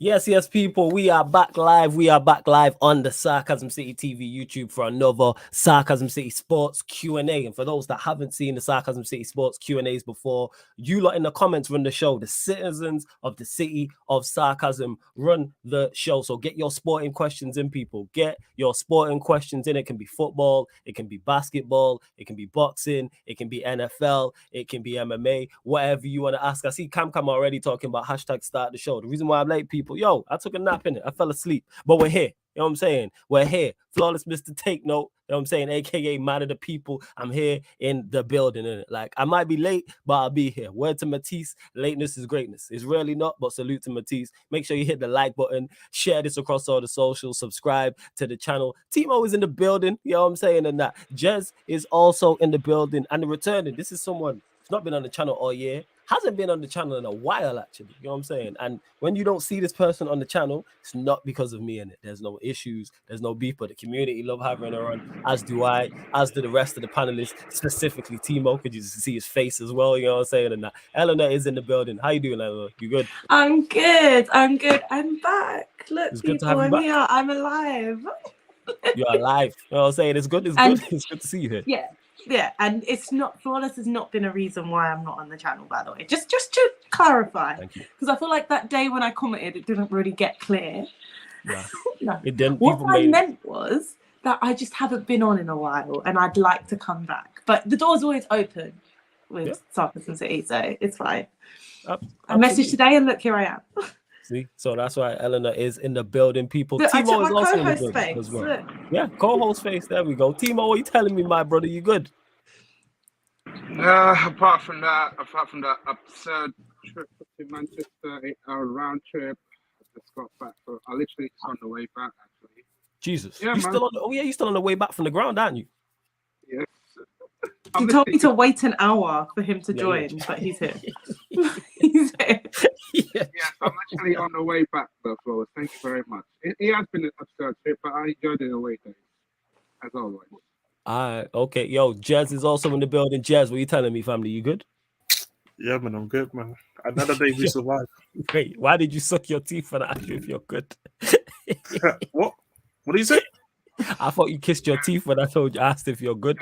Yes, yes, people, we are back live. We are back live on the Sarcasm City TV YouTube for another Sarcasm City Sports Q&A. And for those that haven't seen the Sarcasm City Sports Q&As before, you lot in the comments run the show. The citizens of the city of Sarcasm run the show. So get your sporting questions in, people. Get your sporting questions in. It can be football, it can be basketball, it can be boxing, it can be NFL, it can be MMA, whatever you want to ask. I see Cam already talking about hashtag start the show. The reason why I'm late, people, yo, I took a nap in it. I fell asleep, but we're here. You know what I'm saying? We're here. Flawless Mr. Take Note. You know what I'm saying? AKA Man of the People. I'm here in the building. Innit? Like, I might be late, but I'll be here. Word to Matisse. Lateness is greatness. It's really not, but salute to Matisse. Make sure you hit the like button. Share this across all the socials. Subscribe to the channel. Timo is in the building. You know what I'm saying? And that. Jez is also in the building. And the returning. This is someone who's not been on the channel all year. Hasn't been on the channel in a while, actually. You know what I'm saying? And when you don't see this person on the channel, it's not because of me in it. There's no issues. There's no beef, but the community love having her on, as do I, as do the rest of the panelists, specifically Timo, because you see his face as well. You know what I'm saying? And that. Eleanor is in the building. How you doing, Eleanor? You good? I'm good. I'm good. I'm back. Look, It's people, good to have you I'm back. here. I'm alive. You're alive. You know what I'm saying? It's good. It's good. It's good to see you here. Yeah. Yeah, and it's not, Flawless has not been a reason why I'm not on the channel, by the way. Just to clarify, because I feel like that day when I commented, it didn't really get clear. Yeah. No. It didn't. What I meant was that I just haven't been on in a while, and I'd like to come back. But the door's always open with Sarcasm City, so it's fine. I messaged today, and look, here I am. See, so that's why Eleanor is in the building. People, Look, Timo is also in the building as well. Look. Yeah, co-host face. There we go. Timo, what are you telling me, my brother? You good? Apart from that absurd trip to Manchester, 8-hour round trip, I just got back. So I literally just on the way back, actually. Jesus, yeah, still on the, you're still on the way back from the ground, aren't you? Yes. He told me to wait an hour for him to join, but he's here. He's here. Yes, I'm actually on the way back, though, Flawless. Thank you very much. It has been an absurd trip, but I enjoyed it away days, as always. Okay. Yo, Jez is also in the building. Jez, what are you telling me, family? You good? Yeah, man, I'm good, man. Another day we survived. Wait, why did you suck your teeth and ask you if you're good? What? What do you say? I thought you kissed your teeth when I asked if you're good.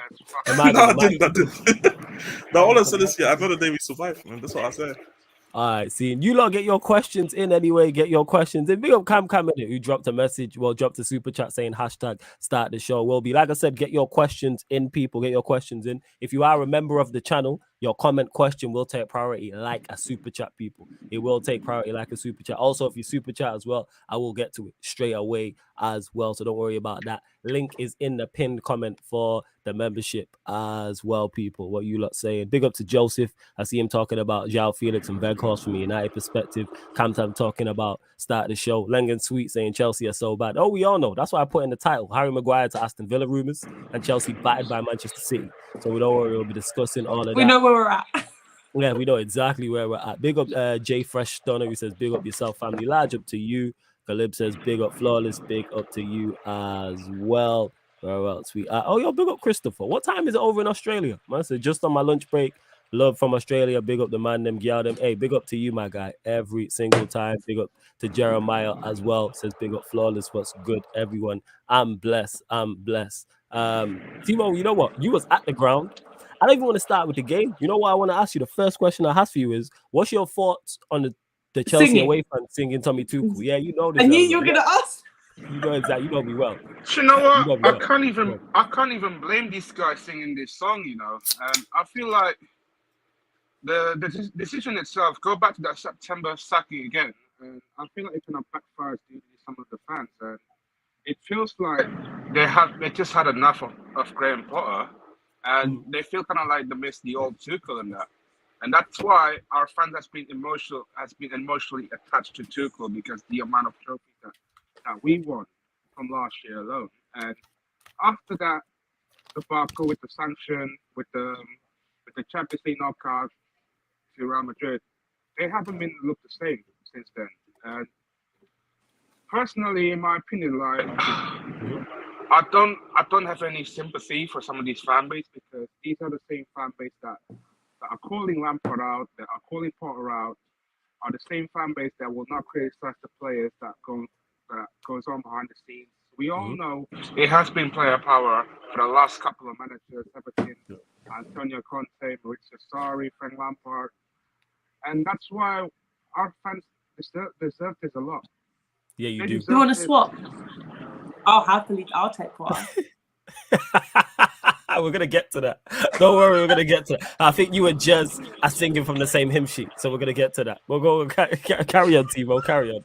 No, I didn't. No, all I said is, yeah, another day we survived, man. That's what I said. All right, see, you lot get your questions in anyway. Get your questions in. Big up Cam who dropped a message, dropped a super chat saying hashtag start the show. Will be, like I said, get your questions in, people. Get your questions in. If you are a member of the channel, your comment question will take priority like a super chat, people. It will take priority like a super chat. Also, if you super chat as well, I will get to it straight away as well. So don't worry about that. Link is in the pinned comment for the membership as well, people. What you lot saying? Big up to Joseph. I see him talking about João Felix and Weghorst from a United perspective. Camtam talking about start the show. Lengen Sweet saying Chelsea are so bad. Oh, we all know. That's why I put in the title. Harry Maguire to Aston Villa rumors and Chelsea battered by Manchester City. So we don't worry, we'll be discussing all of that. We know where we're at. Yeah, we know exactly where we're at. Big up J Fresh Stunner, who says big up yourself, family. Large up to you. Caleb says big up Flawless, big up to you as well. Where else we are? Oh, yo, big up Christopher. What time is it over in Australia? Man said just on my lunch break. Love from Australia. Big up the man, them gyal them. Hey, big up to you, my guy. Every single time. Big up to Jeremiah as well. Says big up Flawless. What's good, everyone? I'm blessed. I'm blessed. Timo, you know what? You was at the ground. I don't even want to start with the game. You know what I want to ask you? The first question I have for you is, what's your thoughts on the Chelsea away fans singing Tommy Tuchel? Yeah, you know this. And you're gonna ask. You know exactly. You know me well. You know what? I can't even blame this guy singing this song. You know, I feel like the decision itself. Go back to that September sacking again, and I feel like it kind of backfires to some of the fans. And it feels like they just had enough of Graham Potter. And they feel kind of like they miss the old Tuchel and that. And that's why our fans has been emotionally attached to Tuchel, because the amount of trophies that we won from last year alone. And after that debacle with the sanction, with the Champions League knockout to Real Madrid, they haven't been looked the same since then. And personally, in my opinion, like I don't have any sympathy for some of these fan base, because these are the same fan base that are calling Lampard out, that are calling Potter out, are the same fan base that will not criticize the players that goes on behind the scenes. We all know it has been player power for the last couple of managers, ever since Antonio Conte, Maurizio Sarri, Frank Lampard, and that's why our fans deserve this a lot. Yeah, you do. You want to swap? I'll take one. We're gonna get to that. Don't worry, we're gonna get to that. I think you and Jez are singing from the same hymn sheet, so we're gonna get to that. We'll go carry on, Timo. Carry on.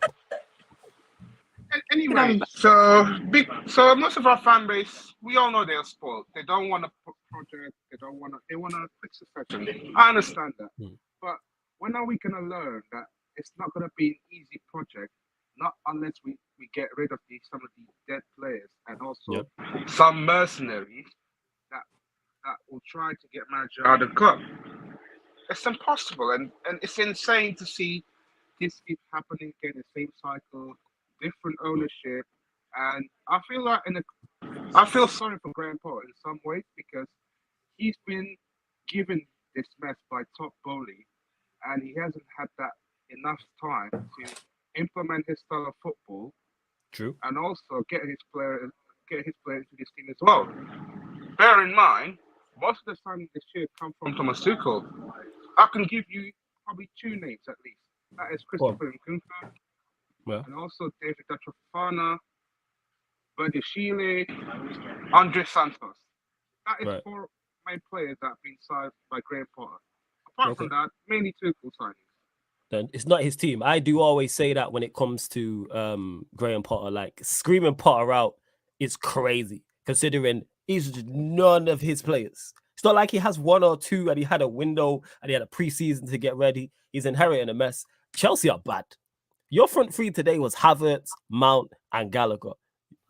Anyway, so most of our fan base, we all know they're spoiled. They don't want a project. They want a quick succession. I understand that, but when are we gonna learn that it's not gonna be an easy project? Not unless we get rid of some of these dead players and also some mercenaries that will try to get manager out of the club. It's impossible, and it's insane to see this keep happening again, the same cycle, different ownership, and I feel sorry for Graham Potter in some ways because he's been given this mess by Todd Bowley, and he hasn't had that enough time to implement his style of football. True. And also get his player into this team as well. Bear in mind, most of the signings this year come from Thomas Tuchel. I can give you probably two names at least. That is Christopher Nkunku, and also David Fofana, Badiashile, Andre Santos. That is four main players that have been signed by Graham Potter. Apart from that, mainly Tuchel signings. Then it's not his team. I do always say that when it comes to Graham Potter, like screaming Potter out is crazy, considering he's none of his players. It's not like he has one or two and he had a window and he had a preseason to get ready. He's inheriting a mess. Chelsea are bad. Your front three today was Havertz, Mount, and Gallagher.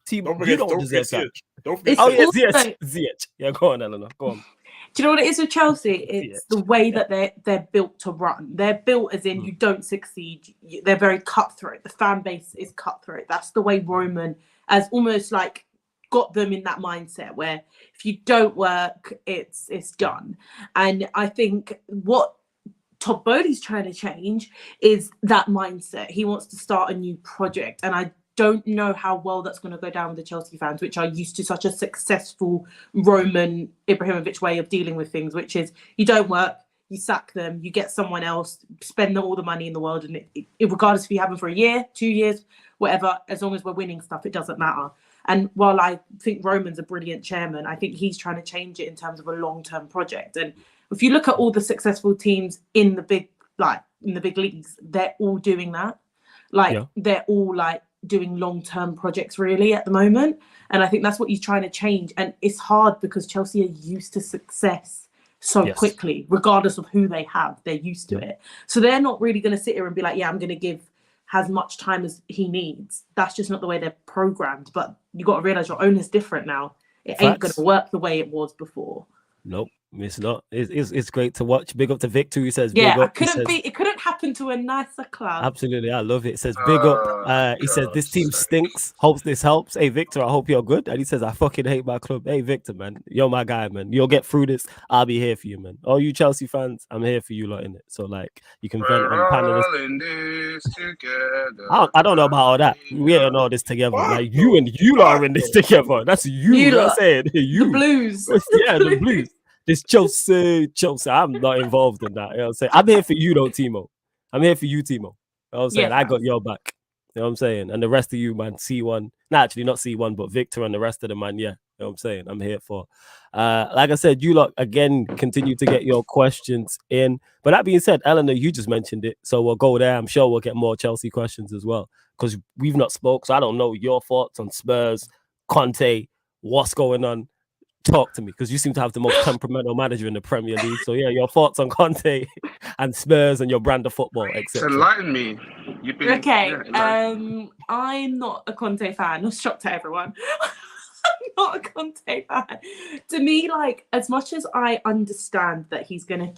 Team, you don't deserve that. Ziyech. Yeah, go on, Eleanor. Go on. Do you know what it is with Chelsea? It's the way that they're built to run. They're built as in you don't succeed. They're very cutthroat. The fan base is cutthroat. That's the way Roman has almost like got them in that mindset where if you don't work, it's done. And I think what Todd Bowley's trying to change is that mindset. He wants to start a new project, and I don't know how well that's going to go down with the Chelsea fans, which are used to such a successful Roman Ibrahimovic way of dealing with things, which is you don't work, you sack them, you get someone else, spend all the money in the world, and regardless if you have them for a year, 2 years, whatever, as long as we're winning stuff, it doesn't matter. And while I think Roman's a brilliant chairman, I think he's trying to change it in terms of a long-term project. And if you look at all the successful teams in the big leagues, they're all doing that. They're all doing long-term projects really at the moment. And I think that's what he's trying to change. And it's hard because Chelsea are used to success so quickly, regardless of who they have, they're used to it. So they're not really going to sit here and be like, yeah, I'm going to give as much time as he needs. That's just not the way they're programmed. But you got to realize your owner's different now. It ain't going to work the way it was before. Nope. It's not. It's great to watch. Big up to Victor, who says, "Yeah, big up." It couldn't happen to a nicer club. Absolutely, I love it. It says, "Big up." He says, "This team stinks. Hopes this helps." Hey, Victor, I hope you're good. And he says, "I fucking hate my club." Hey, Victor, man, you're my guy, man. You'll get through this. I'll be here for you, man. All you Chelsea fans, I'm here for you lot in it. So you can vent on panelists. In this together. I don't know about all that. We ain't in all this together. You and you lot are in this together. That's you. I'm saying you. The Blues. The Blues. This Chelsea, I'm not involved in that. You know what I'm saying? I'm here for you, though, Timo. I'm here for you, Timo. You know what I'm saying? I got your back. You know what I'm saying? And the rest of you, man, C1. Nah, actually, not C1, but Victor and the rest of the man, yeah. You know what I'm saying? I'm here for. Like I said, you lot, again, continue to get your questions in. But that being said, Eleanor, you just mentioned it. So we'll go there. I'm sure we'll get more Chelsea questions as well. Because we've not spoke, so I don't know your thoughts on Spurs, Conte, what's going on. Talk to me, because you seem to have the most temperamental manager in the Premier League. So yeah, your thoughts on Conte and Spurs and your brand of football, etc. Enlighten me. Okay, I'm not a Conte fan. I'm shocked at everyone. I'm not a Conte fan. To me, as much as I understand that he's going to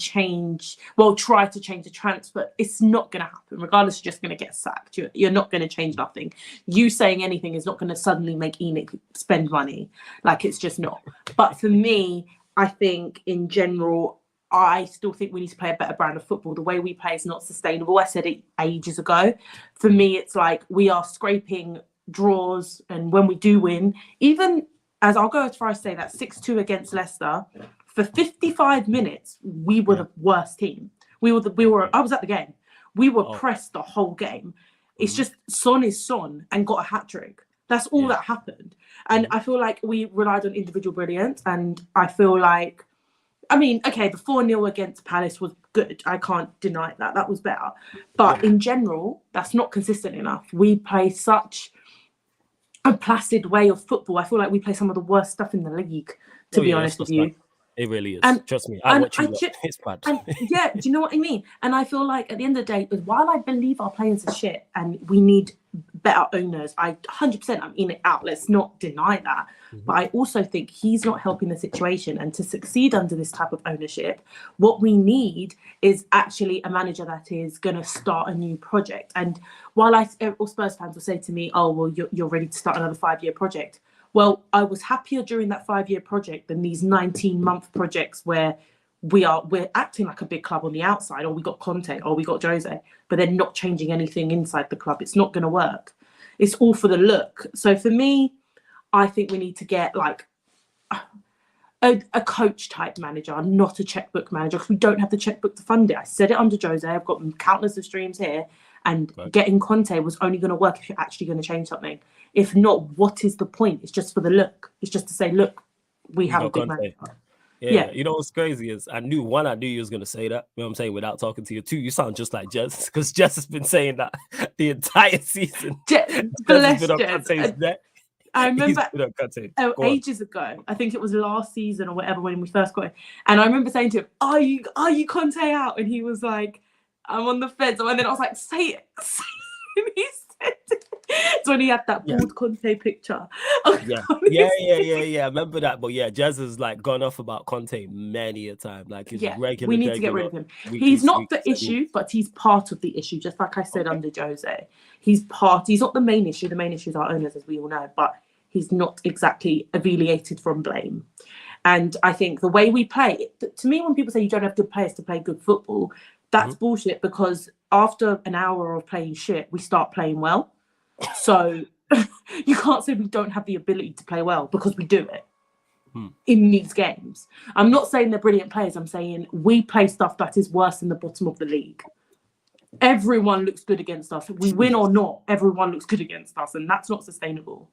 try to change the transfer, it's not going to happen. Regardless, you're just going to get sacked. You're not going to change nothing. You saying anything is not going to suddenly make ENIC spend money. It's just not. But for me, I think in general, I still think we need to play a better brand of football. The way we play is not sustainable. I said it ages ago. For me, it's like we are scraping draws, and when we do win, even as I'll go as far as say that 6-2 against Leicester, for 55 minutes, we were the worst team. I was at the game. We were pressed the whole game. It's just Son is Son and got a hat-trick. That's all that happened. And I feel like we relied on individual brilliance, and I feel like, I mean, okay, the 4-0 against Palace was good. I can't deny that. That was better. But in general, that's not consistent enough. We play such a placid way of football. I feel like we play some of the worst stuff in the league, to be honest with you. It really is. And, trust me, I watch you. It's bad. And, yeah, do you know what I mean? And I feel like at the end of the day, while I believe our players are shit and we need better owners, I 100% I'm in it out. Let's not deny that. But I also think he's not helping the situation. And to succeed under this type of ownership, what we need is actually a manager that is going to start a new project. And while all Spurs fans will say to me, oh, well, you're ready to start another 5-year project. Well, I was happier during that 5-year project than these 19-month projects where we're acting like a big club on the outside, or we got Conte, or we got Jose, but they're not changing anything inside the club. It's not going to work. It's all for the look. So for me, I think we need to get like a coach type manager, not a checkbook manager, because we don't have the checkbook to fund it. I said it under Jose. I've got countless of streams here, and getting Conte was only going to work if you're actually going to change something. If not, what is the point? It's just for the look. It's just to say, look, we have a big manager. Yeah, you know what's crazy is I knew you was gonna say that. You know what I'm saying? Without talking to you, 2, you sound just like Jess, because Jess has been saying that the entire season. I remember ages ago, I think it was last season or whatever, when we first got him, and I remember saying to him, "Are you Conte out?" And he was like, "I'm on the fence." And then I was like, "Say it." And he said it. It's when he had that bald Conte picture. Yeah. I remember that. But yeah, Jez has like gone off about Conte many a time. Like his regular. We need to get rid of him. He's not the issue, but he's part of the issue. Just like I said under Jose, he's not the main issue. The main issue is our owners, as we all know. But he's not exactly alleviated from blame. And I think the way we play, to me, when people say you don't have good players to play good football, that's bullshit, because after an hour of playing shit, we start playing well. So you can't say we don't have the ability to play well, because we do it in these games. I'm not saying they're brilliant players. I'm saying we play stuff that is worse than the bottom of the league. Everyone looks good against us. We win or not, everyone looks good against us, and that's not sustainable.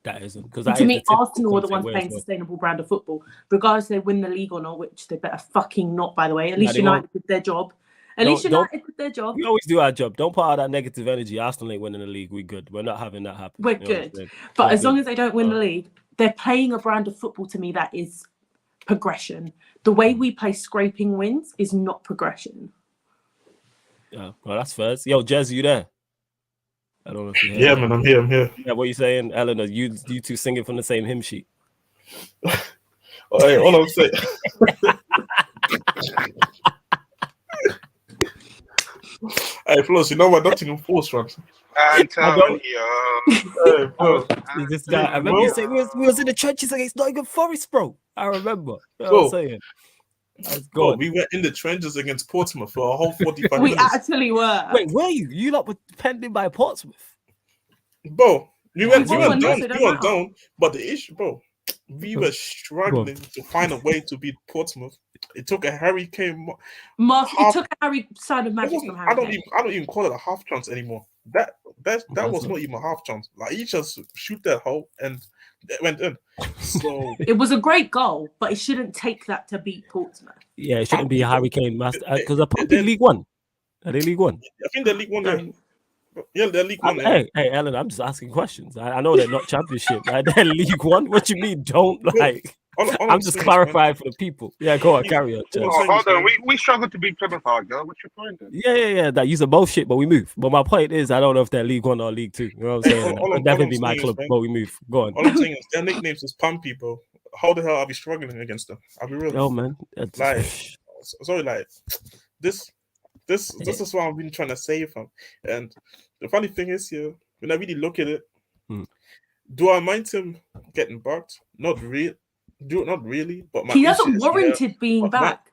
That isn't, because to me, Arsenal are the ones playing sustainable brand of football, regardless if they win the league or not, which they better fucking not, by the way. At least United did their job. At least United did their job. We always do our job. Don't put out that negative energy. Arsenal ain't winning the league. We're good. We're not having that happen. We're good. But as long as they don't win the league, they're playing a brand of football to me that is progression. The way we play scraping wins is not progression. Yeah, well, that's first. Yo, Jez, you there? I don't know if you're here. Yeah, man, I'm here. Yeah, what are you saying, Eleanor? You two singing from the same hymn sheet. All I'm saying. Hey, Floss, you know what? Nothing in force, man. This guy, I remember you saying we was in the trenches against Nottingham Forest, bro. I remember. You know what I'm saying? Bro, we were in the trenches against Portsmouth for a whole 45 minutes. We actually were. Wait, were you? You lot were pending by Portsmouth? Bro, we went down, but the issue, bro, we were struggling to find a way to beat Portsmouth. It took a hurricane. It took a Harry sign of magic from Harry. I don't even call it a half chance anymore. That was not even a half chance. Like, he just shoot that hole and it went in. So it was a great goal, but it shouldn't take that to beat Portsmouth. Yeah, it shouldn't be a hurricane master, because they're probably League One. Are they League One? I think they're League One. Yeah, they're League One. Hey, Ellen, I'm just asking questions. I know they're not Championship. Right? They're League One. What you mean? Don't like. I'm just clarifying for the people. Yeah, go on, carry on. Hold on, we struggle to beat Plymouth, girl. What's your point then? Yeah. That use both shit, but we move. But my point is, I don't know if they're League One or League Two. You know what I'm saying? It'll definitely be my club, but we move. Go on. All I'm saying is their nicknames is Pumpy, bro. How the hell I'll be struggling against them? I'll be real. Oh man, like, sorry, like this is what I've been trying to say from. And the funny thing is, when I really look at it, do I mind him getting backed? Not really. Not really, but he doesn't warranted being backed.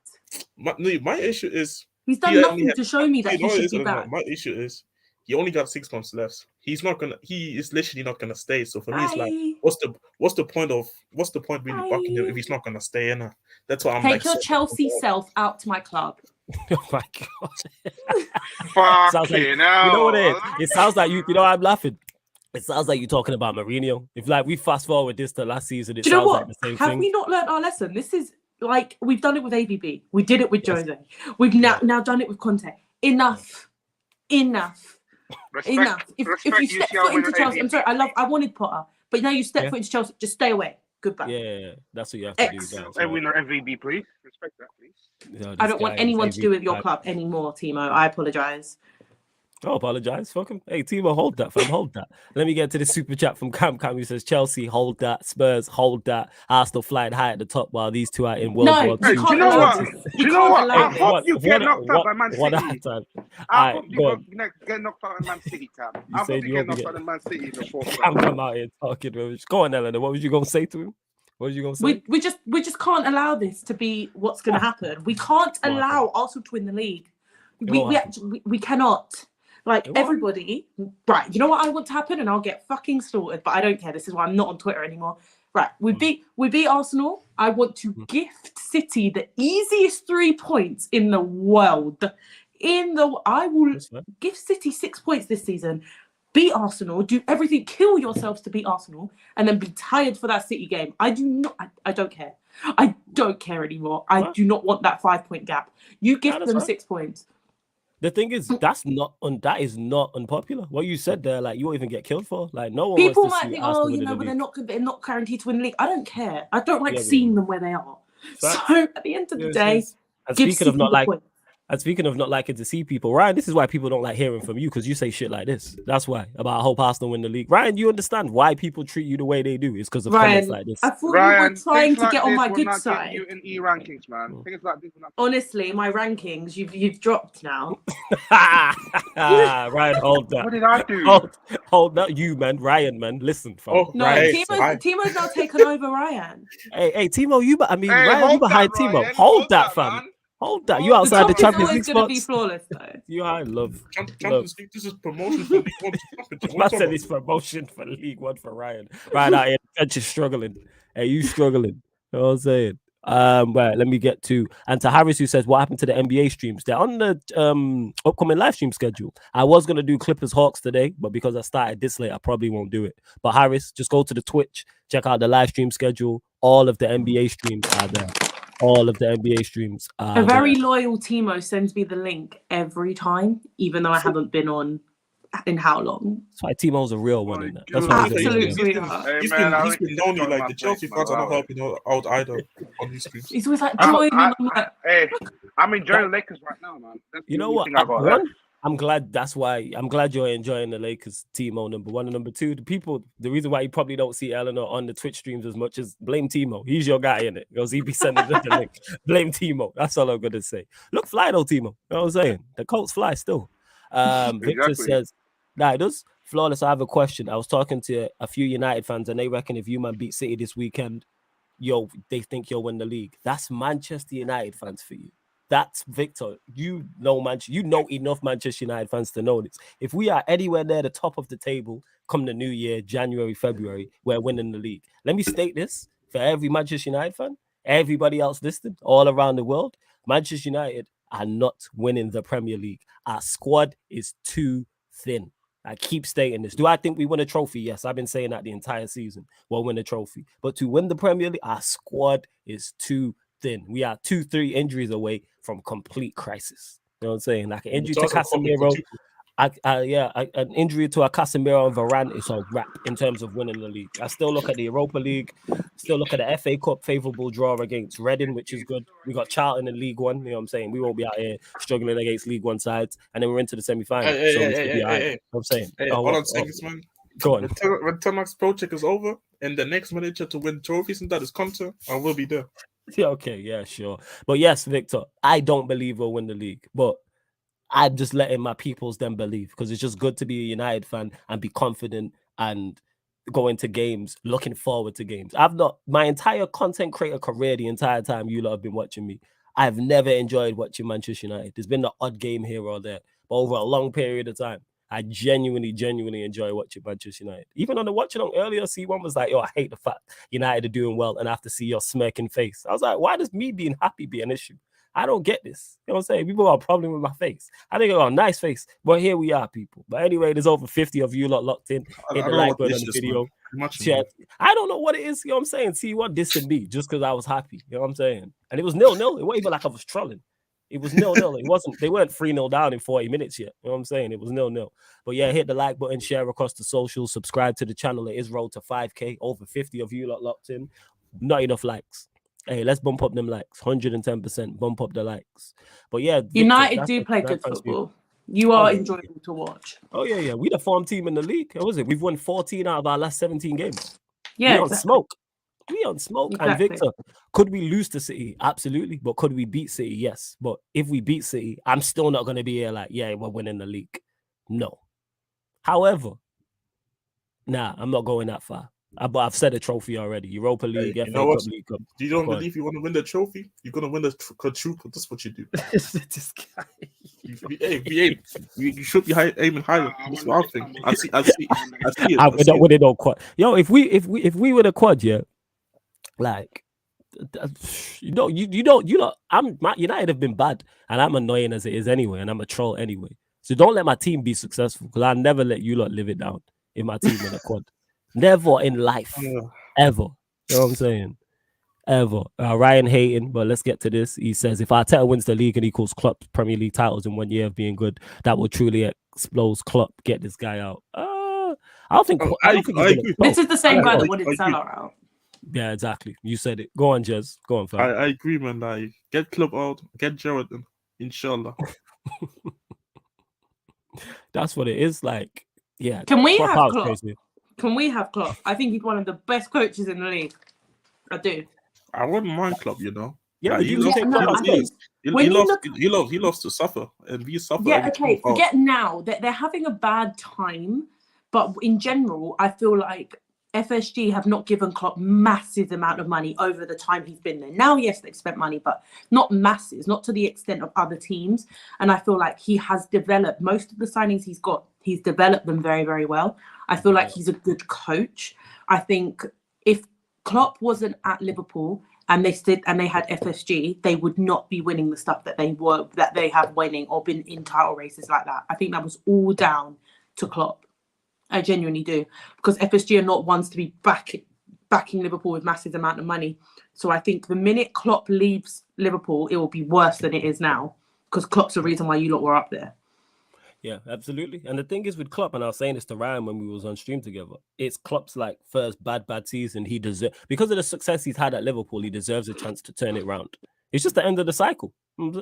my issue is he's done nothing to show me that he should be back. My issue is he only got 6 months left. He is literally not gonna stay. So for me, it's like, what's the point really bucking him if he's not gonna stay in? That's what I'm Take like. Your Chelsea self out to my club. Oh my god! Fucking you know what it is? It sounds like you. You know, I'm laughing. It sounds like you're talking about Mourinho. If like we fast forward this to last season, it sounds like the same thing. Have we not learned our lesson? This is like we've done it with ABB. We did it with Jose. We've now done it with Conte. Enough. Enough. If you step foot into Chelsea, I'm sorry. I wanted Potter, but now you step foot into Chelsea. Just stay away. Goodbye. Yeah, that's what you have to do. Guys. Winner MVP, please. Respect that, please. No, I don't want anyone to do with your club anymore, Timo. I apologize. Oh, apologize. Fuck him. Hey, Timo, hold that, fam. Hold that. Let me get to the super chat from Cam. Who says Chelsea, hold that. Spurs, hold that. Arsenal flying high at the top while these two are in World War II. Do you know what? I hope you get knocked out by Man City. I hope you get knocked out by Man City, Cam. I hope you get knocked out by Man City in the fourth. Cam come out here talking. Go on, Eleanor. What was you going to say to him? What was you going to say? We just can't allow this to be what's going to happen. We can't allow Arsenal to win the league. We cannot. Like everybody, right? You know what I want to happen, and I'll get fucking slaughtered. But I don't care. This is why I'm not on Twitter anymore. Right? We beat Arsenal. I want to gift City the easiest 3 points in the world. I will give City 6 points this season. Beat Arsenal. Do everything. Kill yourselves to beat Arsenal, and then be tired for that City game. I do not. I don't care. I don't care anymore. I do not want that 5 point gap. You gift them 6 points. The thing is, that is not unpopular. What you said there, like you won't even get killed for. Like no one. People might think, but they're not guaranteed to win the league. I don't care. I don't like seeing them where they are. So at the end of the day, speaking of not liking to see people, Ryan, this is why people don't like hearing from you, because you say shit like this. That's why. About I hope Arsenal win the league. Ryan, you understand why people treat you the way they do? It's because of comments like this. I thought you were trying to get on my good side. You in E rankings, man. Things like this. Honestly, my rankings, you've dropped now. Ryan, hold that. What did I do? Hold that, you man, Ryan, man. Listen, fam. No, Timo's now taken over Ryan. Hey, Timo, Ryan, you behind Timo. Hold that, fam. Hold that. You outside the Champions League spots. Be flawless, though. You I love. Champions League. This is promotion for League One. I said it's promotion for League One for Ryan. Ryan out here, bench is struggling. Hey, you struggling? You know what I'm saying? Right, let me get to Harris, who says, what happened to the NBA streams? They're on the upcoming live stream schedule. I was gonna do Clippers Hawks today, but because I started this late, I probably won't do it. But Harris, just go to the Twitch, check out the live stream schedule. All of the NBA streams are there. All of the NBA streams. A very loyal Timo sends me the link every time, even though I haven't been on in how long. That's why Timo's a real one. In that. That's why absolutely. He's been lonely. Like the Chelsea fans are not helping out either on these streams. He's always like, join. Hey, I'm enjoying Lakers right now, man. You know what? I'm glad. That's why I'm glad you're enjoying the Lakers, Timo, number one. And number two, the reason why you probably don't see Eleanor on the Twitch streams as much is blame Timo. He's your guy in it. Because he be sending the link. Blame Timo. That's all I'm gonna say. Look fly though, Timo. You know what I'm saying? The Colts fly still. Victor says, nah, it does. Flawless, I have a question. I was talking to a few United fans and they reckon if you man beat City this weekend, they think you'll win the league. That's Manchester United fans for you. That's Victor. You know enough Manchester United fans to know this. If we are anywhere near the top of the table come the new year, January, February, we're winning the league. Let me state this for every Manchester United fan, everybody else listening, all around the world. Manchester United are not winning the Premier League. Our squad is too thin. I keep stating this. Do I think we win a trophy? Yes, I've been saying that the entire season. We'll win a trophy. But to win the Premier League, our squad is too thin. We are 2-3 injuries away from complete crisis. You know what I'm saying? Like an injury to Casemiro. An injury to a Casemiro and Varane is a wrap in terms of winning the league. I still look at the Europa League, still look at the FA Cup favourable draw against Reading, which is good. We got Charlton in League One, you know what I'm saying? We won't be out here struggling against League One sides, and then we're into the semi-final. I'm saying. Hold on seconds, man. Go on. When Ten Hag's project is over, and the next manager to win trophies and that is Conte, I will be there. Yeah, okay, yeah, sure. But yes, Victor, I don't believe we'll win the league, but I'm just letting my peoples then believe, because it's just good to be a United fan and be confident and go into games, looking forward to games. My entire content creator career, the entire time you lot have been watching me, I've never enjoyed watching Manchester United. There's been an odd game here or there, but over a long period of time, I genuinely enjoy watching Manchester United. Even on the watching on earlier, C1 was like, yo, I hate the fact United are doing well and I have to see your smirking face. I was like, why does me being happy be an issue? I don't get this. You know what I'm saying? People got a problem with my face. I think I got a nice face, but here we are, people. But anyway, there's over 50 of you lot locked in. Hit the like button on the video. I don't know what it is. You know what I'm saying? C1 dissing me just because I was happy. You know what I'm saying? And it was 0-0. It wasn't even like I was trolling. It was 0-0. It wasn't. They weren't 3-0 down in 40 minutes yet. You know what I'm saying? It was 0-0. But yeah, hit the like button, share across the socials, subscribe to the channel. It is road to 5K. Over 50 of you lot locked in. Not enough likes. Hey, let's bump up them likes. 110%. Bump up the likes. But yeah, Victor, United do play good football. You are enjoyable to watch. Oh yeah. We the form team in the league. What was it? We've won 14 out of our last 17 games. Yeah, we on smoke. We on smoke. Exactly. And Victor, could we lose to City? Absolutely. But could we beat City? Yes. But if we beat City, I'm still not going to be here like, yeah, we're winning the league. No. However, I'm not going that far. But I've said a trophy already. Europa League, FA Cup, League Cup. You don't believe you want to win the trophy? You're going to win the quadruple. That's what you do. This guy. You should be aiming higher. That's what I think. I see it. We're not winning no quad. Yo, if we win a quad, yeah, like, United have been bad, and I'm annoying as it is anyway, and I'm a troll anyway. So don't let my team be successful, because I'll never let you lot live it down if my team win a quad. Never in life, ever. You know what I'm saying? Ever. Ryan hating, but let's get to this. He says, if Arteta wins the league and equals Klopp's Premier League titles in 1 year of being good, that will truly explode Klopp. Get this guy out. I don't think. I agree. This is the same guy that wanted Salah out. Yeah, exactly. You said it. Go on, Jez. Go on, fam. I agree, man. Like, get Klopp out, get Gerrard in, inshallah. That's what it is. Like, yeah. Can we have Klopp? Crazy. Can we have Klopp? I think he's one of the best coaches in the league. I do. I wouldn't mind Klopp, you know. Yeah, he loves to suffer, and we suffer. Yeah, okay. Forget now that they're having a bad time, but in general, I feel like FSG have not given Klopp massive amount of money over the time he's been there. Now, yes, they've spent money, but not masses, not to the extent of other teams. And I feel like he has developed most of the signings he's got. He's developed them very, very well. I feel like he's a good coach. I think if Klopp wasn't at Liverpool and they had FSG, they would not be winning the stuff that they have winning or been in title races like that. I think that was all down to Klopp. I genuinely do, because FSG are not ones to be backing Liverpool with massive amount of money. So I think the minute Klopp leaves Liverpool, it will be worse than it is now, because Klopp's the reason why you lot were up there. Yeah, absolutely. And the thing is with Klopp, and I was saying this to Ryan when we was on stream together, it's Klopp's like first bad season. He deserves, because of the success he's had at Liverpool, he deserves a chance to turn it around. It's just the end of the cycle.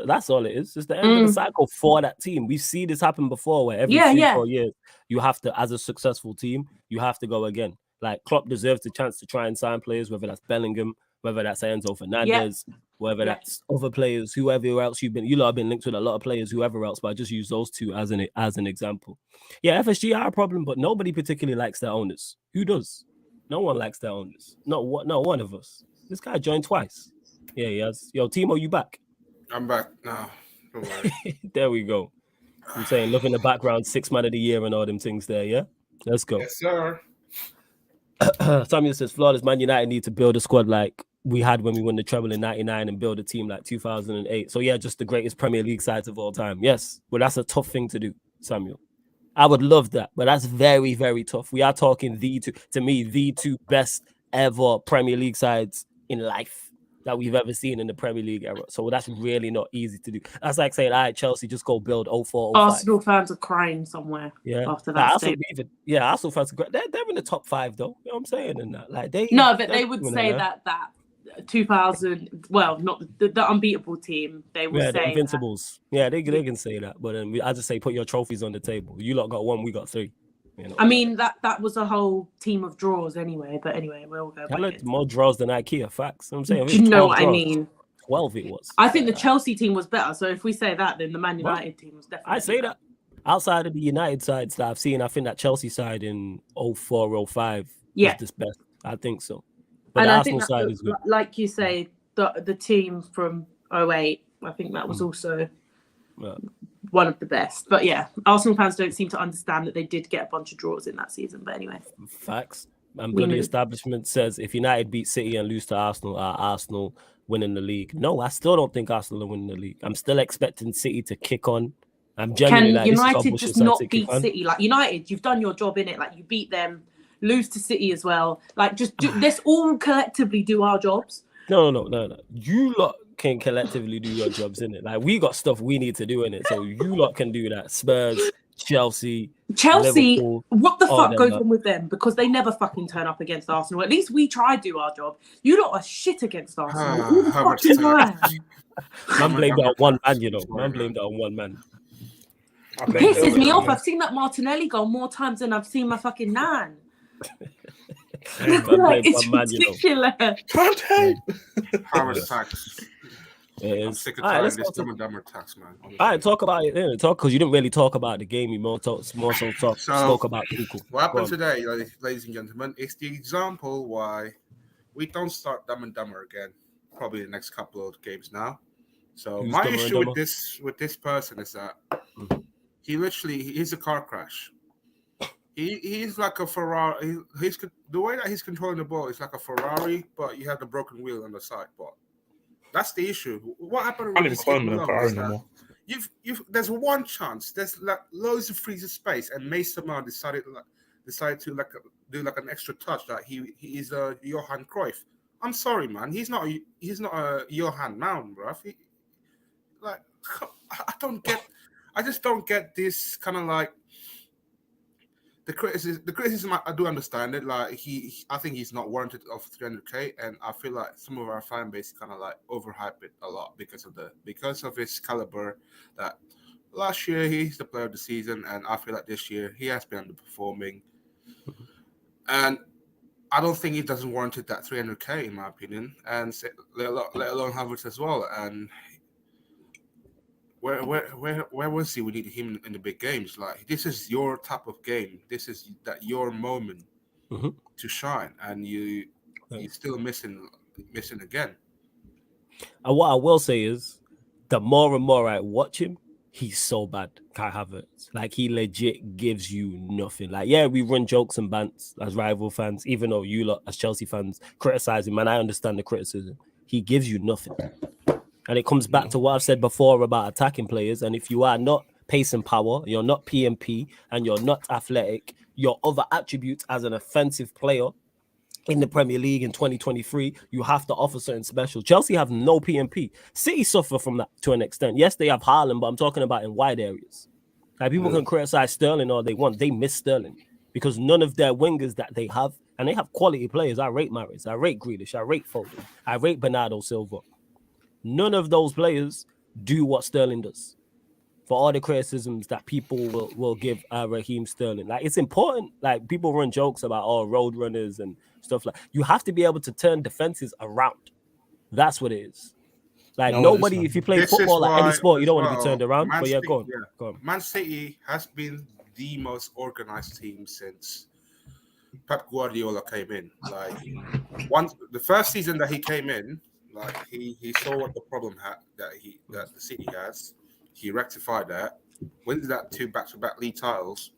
That's all it is. It's the end of the cycle for that team. We've seen this happen before, where every 3-4 years, you have to, as a successful team, you have to go again. Like, Klopp deserves the chance to try and sign players, whether that's Bellingham, whether that's Enzo Fernandez, whether that's other players, whoever else you lot have been linked with a lot of players, whoever else, but I just use those two as an example. Yeah, FSG are a problem, but nobody particularly likes their owners. Who does? No one likes their owners. Not one of us. This guy joined twice. Yeah, he has. Yo, Timo, you back? I'm back now. Don't worry. There we go. I'm saying, look in the background, 6th man of the year and all them things there, yeah? Let's go. Yes, sir. Samuel says, flawless Man United need to build a squad like we had when we won the treble in 99 and build a team like 2008. So yeah, just the greatest Premier League sides of all time. Yes, well, that's a tough thing to do, Samuel. I would love that, but that's very, very tough. We are talking the two best ever Premier League sides in life that we've ever seen in the Premier League era. So that's really not easy to do. That's like saying, all right, Chelsea, just go build 04, 05. Arsenal fans are crying somewhere after that statement. Arsenal fans are they're in the top 5 though. You know what I'm saying? And that, like, they would say that 2000, well, not the unbeatable team. They would say the Invincibles. They can say that. But I just say, put your trophies on the table. You lot got 1, we got 3. You know? I mean, that was a whole team of draws anyway. But anyway, we'll go. I looked more draws than IKEA. Facts. I'm saying. Do you know what I mean? 12 it was. I think the Chelsea team was better. So if we say that, then the Man United team was definitely. I say that. Outside of the United sides that I've seen, I think that Chelsea side in 04, 05 is the best. I think so. But and the I Arsenal think side is good. Like you say, the team from 08. I think that was also one of the best. But yeah, Arsenal fans don't seem to understand that they did get a bunch of draws in that season. But anyway. Facts. And bloody establishment says if United beat City and lose to Arsenal, are Arsenal winning the league? No, I still don't think Arsenal are winning the league. I'm still expecting City to kick on. I'm genuinely Can United just not beat City? Like United, you've done your job in it. Like you beat them, lose to City as well. Like just let's all collectively do our jobs. No. You lot can collectively do your jobs in it. Like we got stuff we need to do in it, so you lot can do that. Spurs, Chelsea, Liverpool, what the fuck goes on with them? Because they never fucking turn up against Arsenal. At least we try to do our job. You lot are shit against Arsenal. Who the fucking Man blamed it on one man, you know. Man blamed it on one man. It pisses me off. I've seen that Martinelli goal more times than I've seen my fucking nan. Like, it's ridiculous. Power attacks. I'm sick of trying this dumb and dumber attacks, man. Honestly. All right, talk about it. Because you didn't really talk about the game. You more so spoke about people. What happened today, ladies and gentlemen, is the example why we don't start Dumb and Dumber again. Probably the next couple of games now. So my issue with this person is that he's a car crash. He's like a Ferrari. He's the way that he's controlling the ball is like a Ferrari, but you have the broken wheel on the side. But that's the issue. What happened? There's one chance. There's like loads of freezer space, and Mason Mount decided to do like an extra touch that he is a Johan Cruyff. I'm sorry, man. He's not a Johan Mount, bro. I just don't get this kind of like the criticism. I do understand it. Like I think he's not warranted of 300k, and I feel like some of our fan base kind of like overhype it a lot because of his caliber. That last year he's the player of the season, and I feel like this year he has been underperforming, and I don't think he doesn't warrant it that 300k in my opinion, and let alone Havertz as well. And where was he? We need him in the big games. Like this is your type of game. This is your moment to shine, and you're still missing again. And what I will say is, the more and more I watch him, he's so bad, Kai Havertz. Like he legit gives you nothing. Like yeah, we run jokes and bants as rival fans, even though you lot as Chelsea fans criticize him, and I understand the criticism. He gives you nothing. And it comes back to what I've said before about attacking players. And if you are not pace and power, you're not PMP, and you're not athletic, your other attributes as an offensive player in the Premier League in 2023, you have to offer something special. Chelsea have no PMP. City suffer from that to an extent. Yes, they have Haaland, but I'm talking about in wide areas. Like people can criticize Sterling all they want. They miss Sterling because none of their wingers that they have, and they have quality players. I rate Mahrez, I rate Grealish, I rate Foden, I rate Bernardo Silva. None of those players do what Sterling does. For all the criticisms that people will give Raheem Sterling. Like, it's important. Like, people run jokes about, road runners and stuff like that. You have to be able to turn defenses around. That's what it is. Like, nobody, if you play football, like any sport, you don't want to be turned around. But yeah, go on. Man City has been the most organized team since Pep Guardiola came in. Like, the first season that he came in, like he saw what the problem that the City has. He rectified that. Wins that 2 back-to-back league titles.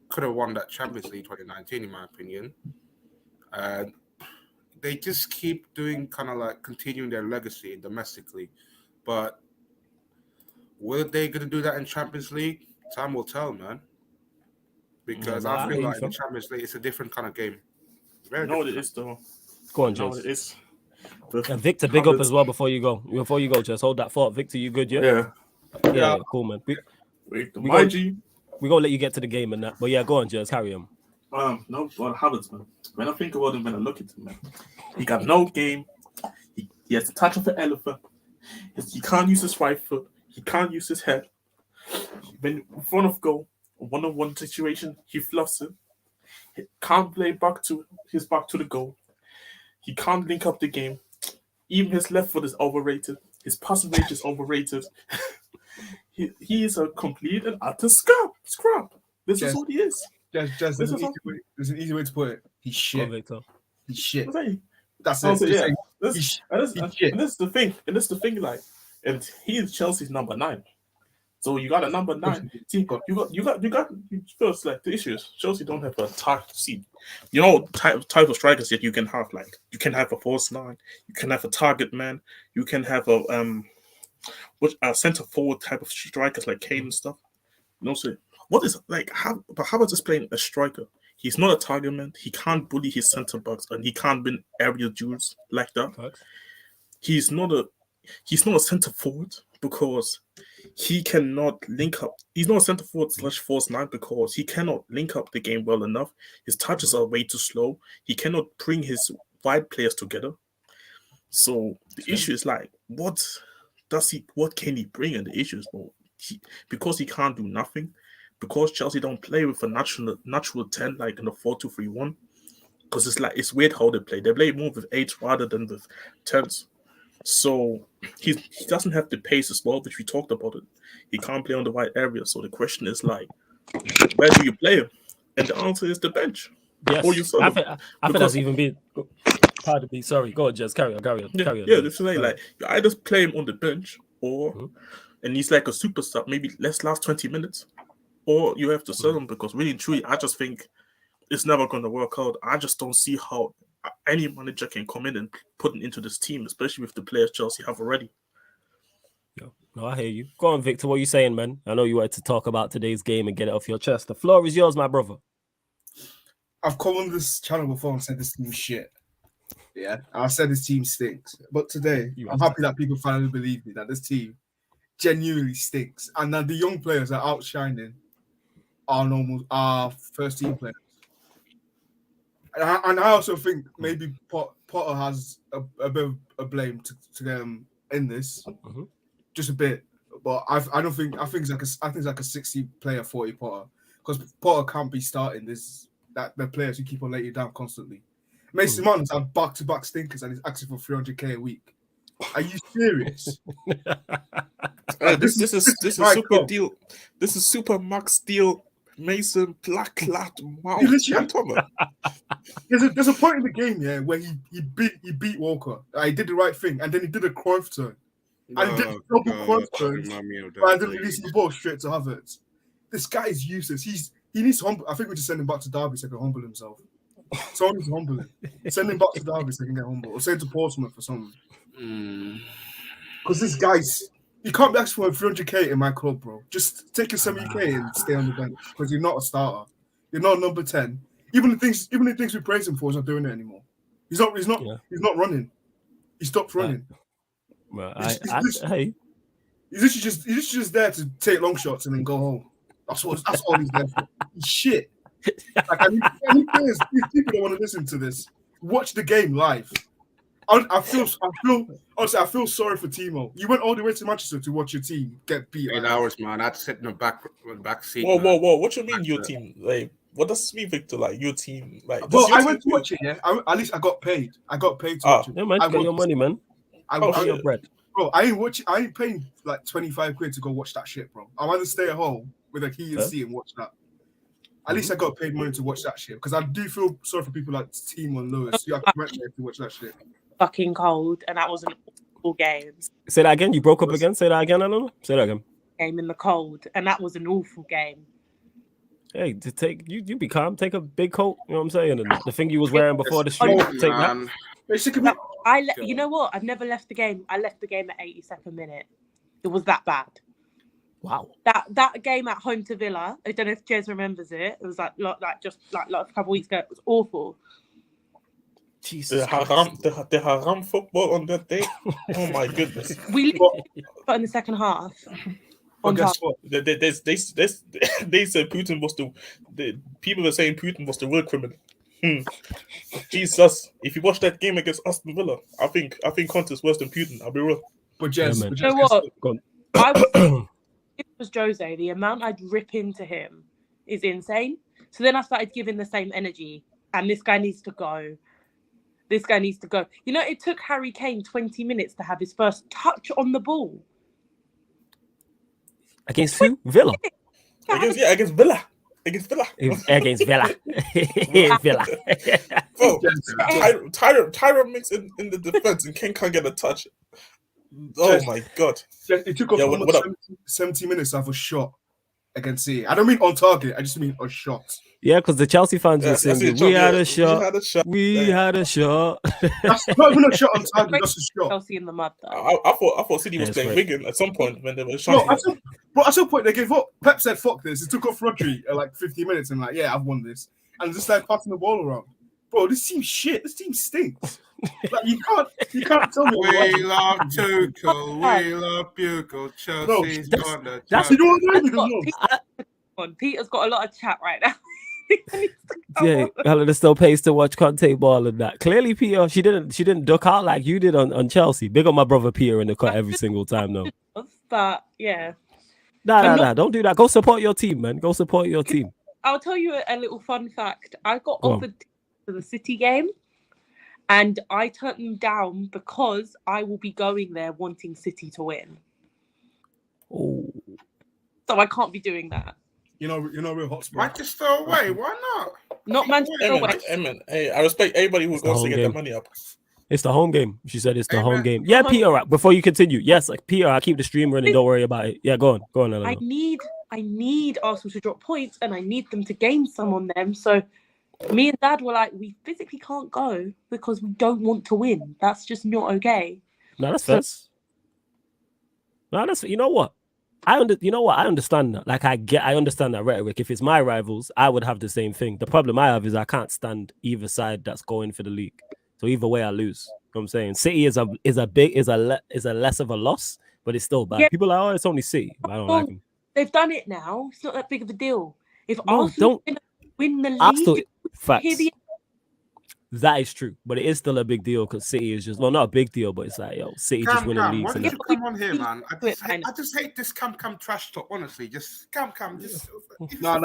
Could have won that Champions League 2019, in my opinion. And they just keep doing kind of like continuing their legacy domestically. But were they going to do that in Champions League? Time will tell, man. Because I feel like in Champions League, it's a different kind of game. You know what it is, though. Go on, Jess. And Victor, big up as well before you go. Just hold that thought. Victor, you good, yeah? Yeah, cool, man. We're gonna let you get to the game and that. But yeah, go on, Jess, carry on. Havertz, man. When I think about him, when I look at him, man, he got no game. He has the touch of the elephant. He can't use his right foot. He can't use his head. When in front of goal, a one-on-one situation, he fluffs it. He can't play back to the goal. He can't link up the game. Even his left foot is overrated. His passing range is overrated. He is a complete and utter scrap. This is what he is. There's an easy way to put it. He's shit. He's shit. That's it. Yeah. This is the thing. Like, and he is Chelsea's number 9. So you got a number 9. See, you first, like, the issue is Chelsea don't have a type. See, you know, type of strikers that you can have. Like, you can have a false 9, you can have a target man, you can have a center forward type of strikers like Kane and stuff. You know, so what is like Havertz is playing a striker. He's not a target man. He can't bully his center backs, and he can't win area duels like that. He's not a center forward because he cannot link up. He's not a center forward / false 9 because he cannot link up the game well enough. His touches are way too slow. He cannot bring his wide players together. So the issue is like, what can he bring? And the issue is, because he can't do nothing, because Chelsea don't play with a natural 10 like in a 4-2-3-1. Because it's weird how they play. They play more with 8 rather than with 10s. So he doesn't have the pace as well, which we talked about it. He can't play on the wide area. So the question is like, where do you play him? And the answer is the bench. Yes, I think that's even been. Pardon me, sorry. Go on, Jez. Carry on. Yeah, this is like you either play him on the bench or, and he's like a super sub. Maybe last 20 minutes, or you have to sell him because really and truly, I just think it's never going to work out. I just don't see how any manager can come in and put it into this team, especially with the players Chelsea have already. No, I hear you. Go on, Victor. What are you saying, man? I know you wanted to talk about today's game and get it off your chest. The floor is yours, my brother. I've come on this channel before and said this team shit. Yeah, I said this team stinks. But today, I'm happy that people finally believe me that this team genuinely stinks, and that the young players are outshining our first team players. And I also think maybe Potter has a bit of a blame to them in this, just a bit. But I think it's like a 60-player 40 Potter, because Potter can't be starting the players who keep on letting you down constantly. Mason Mount's had back-to-back stinkers and he's asking for 300k a week. Are you serious? This is super deal. This is super max deal. Mason Black Mount. There's a point in the game, yeah, where he beat Walker. He did the right thing, and then he did a Cruyff turn. And he did a double Cruyff turn. And then released the ball straight to Havertz. This guy is useless. He needs to humble. I think we just send him back to Derby so he can humble himself. Someone needs to humble him. Send him back to Derby so he can get humble. Or send him to Portsmouth or something. Because this guy's... You can't be asking for 300k in my club, bro. Just take your 70k and stay on the bench because you're not a starter. You're not number 10. Even the things we praise him for, he's not doing it anymore. He's not running. He stopped running. He's literally just there to take long shots and then go home. That's all he's there for. He's shit. Like I need players. These people don't want to listen to this. Watch the game live. I feel sorry for Timo. You went all the way to Manchester to watch your team get beat. 8 hours, man. I'd sit in the back seat. Whoa! What you mean your team? Like, what does this mean, Victor? Like your team? Like, well, I went to watch it. Yeah, at least I got paid. I got paid to watch it. Yeah, man, get your money, man. I got your bread, bro. I ain't paying like 25 quid to go watch that shit, bro. I want to stay at home with a heated seat and watch that. At least I got paid money to watch that shit because I do feel sorry for people like Timo and Lewis. You have to rent there to watch that shit. Fucking cold, and that was an awful game. Say that again. You broke up again. Say that again. I don't know. Say that again. Game in the cold, and that was an awful game. Hey, to take you be calm. Take a big coat. You know what I'm saying? And the thing you was wearing before the stream. Take that. You know what? I've never left the game. I left the game at 82nd minute. It was that bad. Wow. That game at home to Villa. I don't know if Jez remembers it. It was like a couple weeks ago. It was awful. Jesus, the haram football on that day. Oh my goodness! We got in the second half. Guess what? They said Putin was the people were saying Putin was the real criminal. Jesus! If you watch that game against Aston Villa, I think Conte is worse than Putin. I'll be real. But Jez, you know what? If it was Jose, the amount I'd rip into him is insane. So then I started giving the same energy, and this guy needs to go. This guy needs to go. You know, it took Harry Kane 20 minutes to have his first touch on the ball. Against who? Villa. Against Villa. Against Villa. Against Villa. Villa. Bro, Tyron makes in the defense and Kane can't get a touch. Oh my god! It took off almost 70 minutes to have a shot against City. I don't mean on target. I just mean a shot. Yeah, because the Chelsea fans were singing, "We had a shot. We had a shot." That's not even a shot on target. That's a shot. Chelsea in the mud, though. I thought City was playing Wigan at some point when they were shot. At some point they gave up. Pep said, "Fuck this." It took off Rodri at like 50 minutes and like, yeah, I've won this, and just like passing the ball around. Bro, this team shit. This team stinks. Like you can't tell me. We love Tuchel. We love Bugle. Chelsea's gonna. That's you know what I mean. Peter's got a lot of chat right now. Yeah, Helen still pays to watch Conte ball and that. Clearly, Peter, she didn't duck out like you did on Chelsea. Big up my brother Peter in the cut every single time, though. But yeah, nah, don't do that. Go support your team, man. Go support your team. I'll tell you a little fun fact. I got offered to the City game, and I turned them down because I will be going there wanting City to win. Oh, so I can't be doing that. You're not real hotspot. Manchester away, why not? Not Manchester away. Amen. Hey, I respect everybody who goes to get their money up. It's the home game. She said it's the home game. Yeah, Peter, before you continue. Yes, like Peter, I keep the stream running. Don't worry about it. Yeah, go on. Eleanor. I need Arsenal to drop points and I need them to gain some on them. So me and Dad were like, we physically can't go because we don't want to win. That's just not okay. No, that's fair. No, that's, you know what? I understand that. Like I understand that rhetoric. If it's my rivals, I would have the same thing. The problem I have is I can't stand either side that's going for the league. So either way, I lose. You know what I'm saying? City is a less of a loss, but it's still bad. Yeah. People are like, oh, it's only City. But I don't like them. They've done it now. It's not that big of a deal. If Arsenal win the league, Arsenal, facts. That is true, but it is still a big deal because City is just, well, not a big deal, but it's like, yo, City just winning leagues. Why you come on here, man? I just hate this come trash talk, honestly. Just come. Just no. I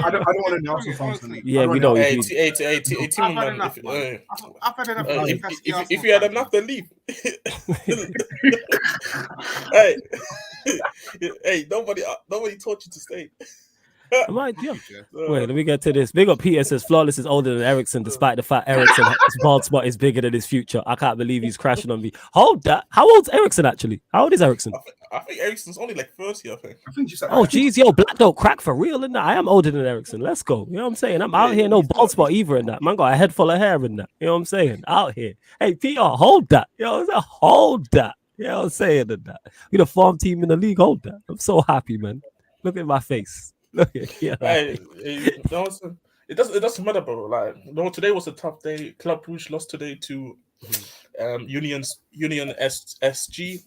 don't want to know Arsenal. Yeah, we don't. Hey, team man. I've had enough. If you had enough, then leave. Hey, nobody taught you to stay. Wait, let me get to this. Big up Peter says Flawless is older than Ericsson, despite the fact Eriksen's bald spot is bigger than his future. I can't believe he's crashing on me. Hold that. How old's Eriksen actually? How old is Eriksen? I think Eriksen's only like 30, I think. Oh, geez, yo, black don't crack for real, innit? I am older than Eriksen. Let's go. You know what I'm saying? I'm out here, no bald spot either in that. Man got a head full of hair in that. You know what I'm saying? Out here. Hey, Peter, hold that. Hold that. You know what I'm saying in that? We the farm team in the league. Hold that. I'm so happy, man. Look at my face. It doesn't matter, bro. Like, today was a tough day. Club Brugge lost today to Union SG.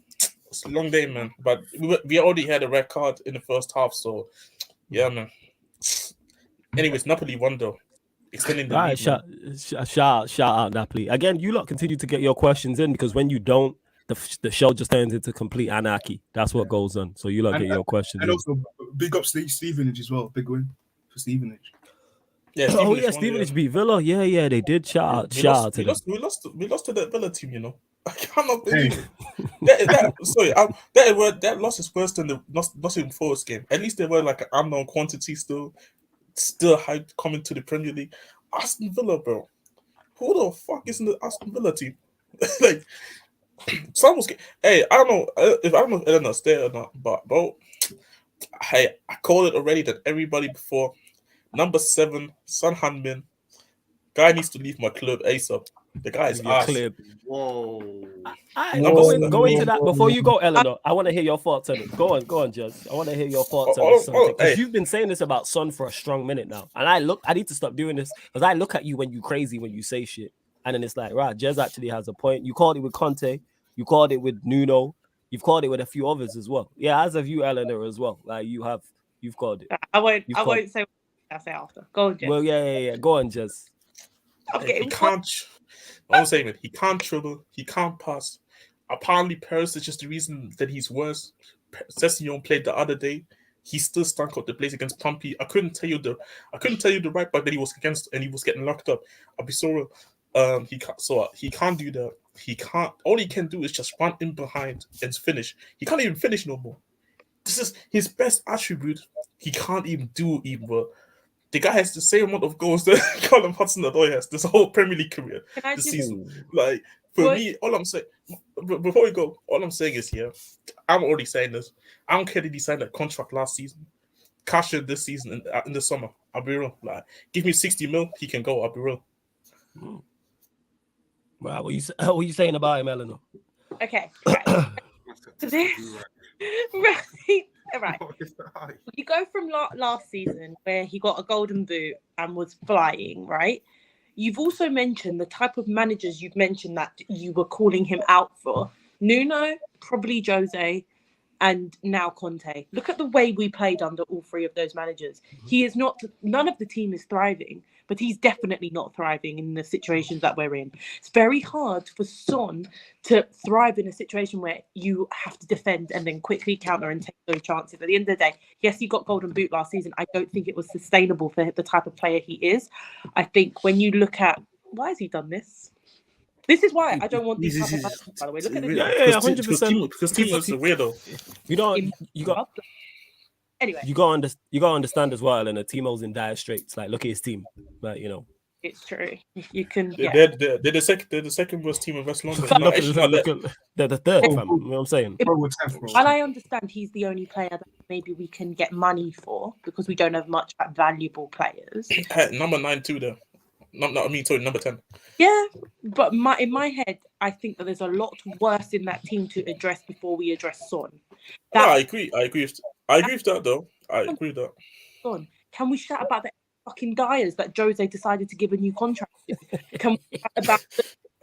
It's a long day, man. But we already had a red card in the first half, so yeah, man. Anyways, Napoli won though, extending the lead. Shout out Napoli again. You lot continue to get your questions in because when you don't, the show just turns into complete anarchy. That's what goes on. So you lot get your questions. And also, big up Stevenage as well. Big win for Stevenage. Yeah, Stevenage beat Villa. Yeah, they did. Shout out to them. We lost to the Villa team. You know, I cannot believe it. That loss is worse than the Nottingham Forest game. At least they were like an unknown quantity still high coming to the Premier League. Aston Villa, bro. Who the fuck is in the Aston Villa team? Like. Hey, I don't know if Eleanor's there or not, but bro, I called it already that everybody before number 7, Son Heung-min, guy needs to leave my club ASAP. The guy is ass. Whoa. Go into that before you go, Eleanor. I want to hear your thoughts on it. Go on, Jez. I want to hear your thoughts on this. Because you've been saying this about Son for a strong minute now, and I need to stop doing this because I look at you when you crazy when you say shit, and then it's like, right, Jez actually has a point. You called it with Conte. You called it with Nuno. You've called it with a few others as well. Yeah, as have you, Eleanor, as well. Like you've called it. I won't say what I say after. Go on, Jez. Well, yeah. Go on, Jez. He can't. I'm saying it. He can't dribble. He can't pass. Apparently, Paris is just the reason that he's worse. Sessegnon played the other day. He still stunk out the place against Pompey. I couldn't tell you the right back that he was against, and he was getting locked up. I'll be so real. He can't do that. He can't. All he can do is just run in behind and finish. He can't even finish no more. This is his best attribute. He can't even do even well. The guy has the same amount of goals that Callum Hudson-Odoi has this whole Premier League career this season. Like for me, all I'm saying, before we go, all I'm saying is here, I'm already saying this. I don't care that he signed that contract last season. Cash it this season in the summer. I'll be real. Like, give me 60 mil, he can go. I'll be real. Wow, what are you saying about him, Eleanor? Okay. Right. So this, right. You go from last season where he got a golden boot and was flying, right? You've also mentioned the type of managers you've mentioned that you were calling him out for. Nuno, probably Jose, and now Conte. Look at the way we played under all three of those managers. He is not, none of the team is thriving, but he's definitely not thriving in the situations that we're in. It's very hard for Son to thrive in a situation where you have to defend and then quickly counter and take those chances. At the end of the day, yes, he got golden boot last season. I don't think it was sustainable for the type of player he is. I think when you look at, why has he done this? This is why I don't want these type of managers, by the way. Look at this. Yeah, 100%. Because Timo is a weirdo. Anyway, you gotta understand as well. And Timo's in dire straits. Like, look at his team. Like, you know, it's true. You can. Yeah. They're the second worst team in West London. They're the third. Fam. You know what I'm saying? And I understand he's the only player that maybe we can get money for because we don't have much valuable players. Number 9 too, though. Number 10. Yeah, but in my head, I think that there's a lot worse in that team to address before we address Son. I agree with that, though. I agree with that. Son, can we shout about the fucking Dyers that Jose decided to give a new contract to? Can we shout about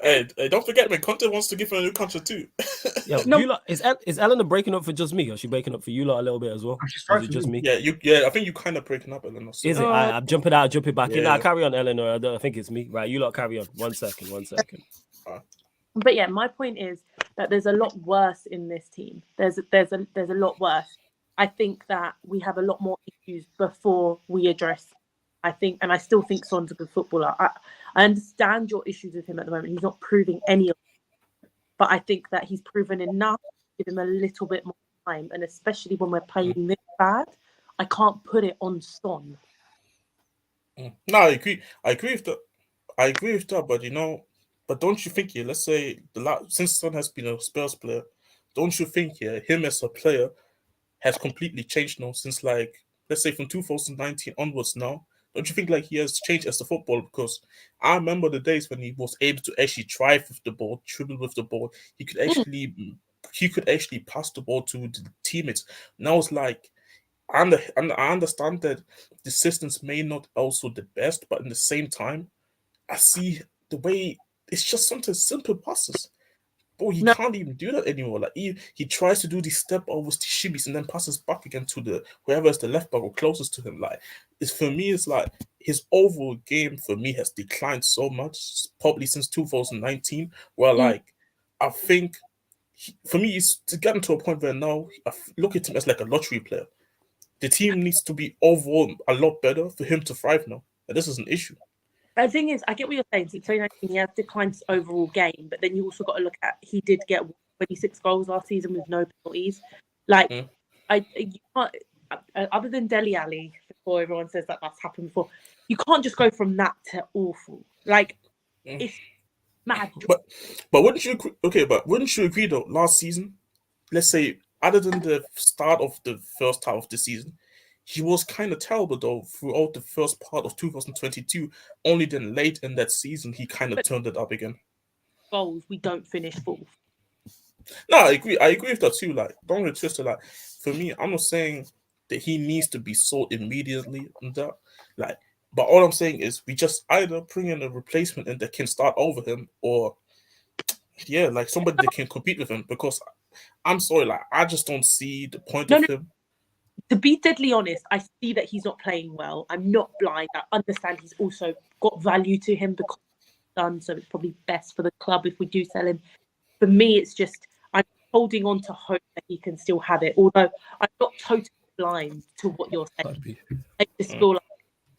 Hey, don't forget, man, Conte wants to give her a new contract too. Yeah, no. Is Eleanor breaking up for just me, or is she breaking up for you lot a little bit as well? Is it just me? Yeah, I think you kind of breaking up, Eleanor. So. Is it? I'm jumping out, jumping back in. Carry on, Eleanor. I think it's me. Right, you lot carry on. One second. But yeah, my point is that there's a lot worse in this team. There's a lot worse. I think that we have a lot more issues before we address. I think, and I still think Son's a good footballer. I understand your issues with him at the moment. He's not proving any of them. But I think that he's proven enough to give him a little bit more time. And especially when we're playing this bad, I can't put it on Son. No, I agree with that. But don't you think, let's say, since Son has been a Spurs player, don't you think, him as a player has completely changed now since, like, let's say from 2019 onwards now? Don't you think like he has changed as a footballer? Because I remember the days when he was able to actually drive with the ball, dribble with the ball. He could actually pass the ball to the teammates. Now it's like, I understand that the systems may not also the best, but in the same time, I see the way it's just sometimes simple passes. Bro, he can't even do that anymore. Like he tries to do these step overs, the shimmies, and then passes back again to whoever is the left back or closest to him. Like it's like his overall game for me has declined so much, probably since 2019. Where like I think for me, it's to get into a point where now I look at him as like a lottery player. The team needs to be overall a lot better for him to thrive now. And this is an issue. The thing is, I get what you're saying. Since 2019, he has declined his overall game, but then you also got to look at he did get 26 goals last season with no penalties. Like, you can't, other than Dele Alli, before everyone says that that's happened before, you can't just go from that to awful. Like, it's mad. But wouldn't you? Okay, but wouldn't you agree though? Last season, let's say, other than the start of the first half of the season, he was kind of terrible, though, throughout the first part of 2022. Only then late in that season, he kind of turned it up again. Goals, we don't finish fourth. No, I agree. I agree with that, too. Like, don't get twisted. Like, for me, I'm not saying that he needs to be sold immediately and that. Like, but all I'm saying is we just either bring in a replacement and that can start over him or, like somebody that can compete with him. Because I'm sorry, like, I just don't see the point of him. To be deadly honest, I see that he's not playing well. I'm not blind. I understand he's also got value to him because he's done, so it's probably best for the club if we do sell him. For me, it's just I'm holding on to hope that he can still have it. Although I'm not totally blind to what you're saying. I just feel like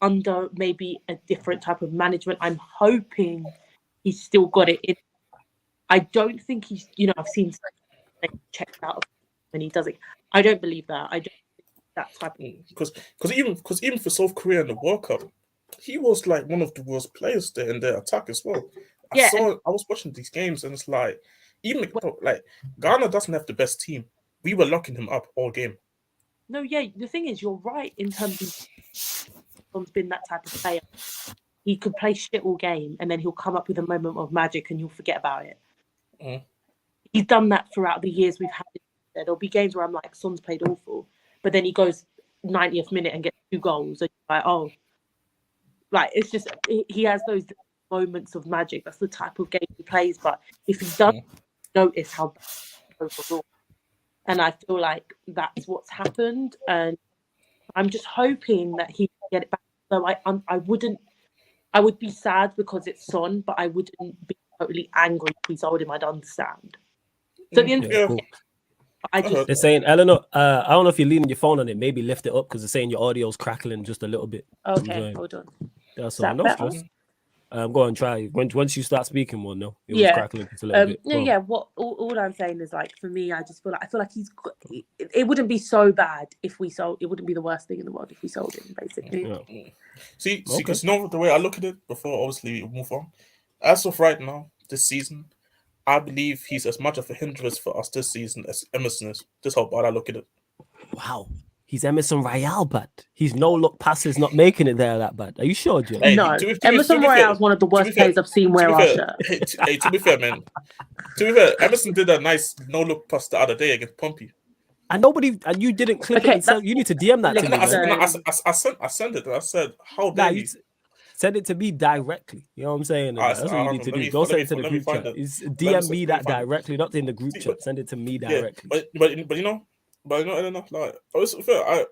under maybe a different type of management, I'm hoping he's still got it in. I don't think he's, I've seen checked out when he does it. I don't believe that. I don't. That type of because even for South Korea in the World Cup, he was like one of the worst players there in their attack as well. I was watching these games and it's like even like Ghana doesn't have the best team. We were locking him up all game. No, yeah, the thing is, you're right in terms of Son's been that type of player. He could play shit all game, and then he'll come up with a moment of magic, and you'll forget about it. He's done that throughout the years we've had. There'll be games where I'm like, Son's played awful, but then he goes 90th minute and gets 2 goals, and you're like, oh, like it's just he has those moments of magic. That's the type of game he plays. But if he doesn't notice how bad overall, and I feel like that's what's happened, and I'm just hoping that he can get it back. So I would be sad because it's Son, but I wouldn't be totally angry if we sold him. I'd understand. So at the end of the day, they're saying, Eleanor, I don't know if you're leaning your phone on it. Maybe lift it up because they're saying your audio's crackling just a little bit. Okay, hold on. That's all. No stress. Go on, try. Once you start speaking, we'll know. It was crackling just a little bit. Yeah. What all I'm saying is, like, for me, I feel like it wouldn't be so bad if we sold. It wouldn't be the worst thing in the world if we sold him, basically. Yeah. See, because you know the way I look at it before, obviously we move on. As of right now, this season, I believe he's as much of a hindrance for us this season as Emerson is. That's how bad I look at it. Wow. He's Emerson Royale bad. His no-look passes not making it there that bad. Are you sure, Joe? Hey, no. Emerson Royale is one of the worst players I've seen wear our shirt. Hey, to be fair, man. To be fair, Emerson did a nice no-look pass the other day against Pompey. And you didn't click it. So you need to DM that to me. I sent it. I said, how dare you? Send it to me directly. You know what I'm saying? That's what you need to do. Don't send it to the group chat. DM me that directly, not in the group chat. Send it to me directly. But you know, enough. Like,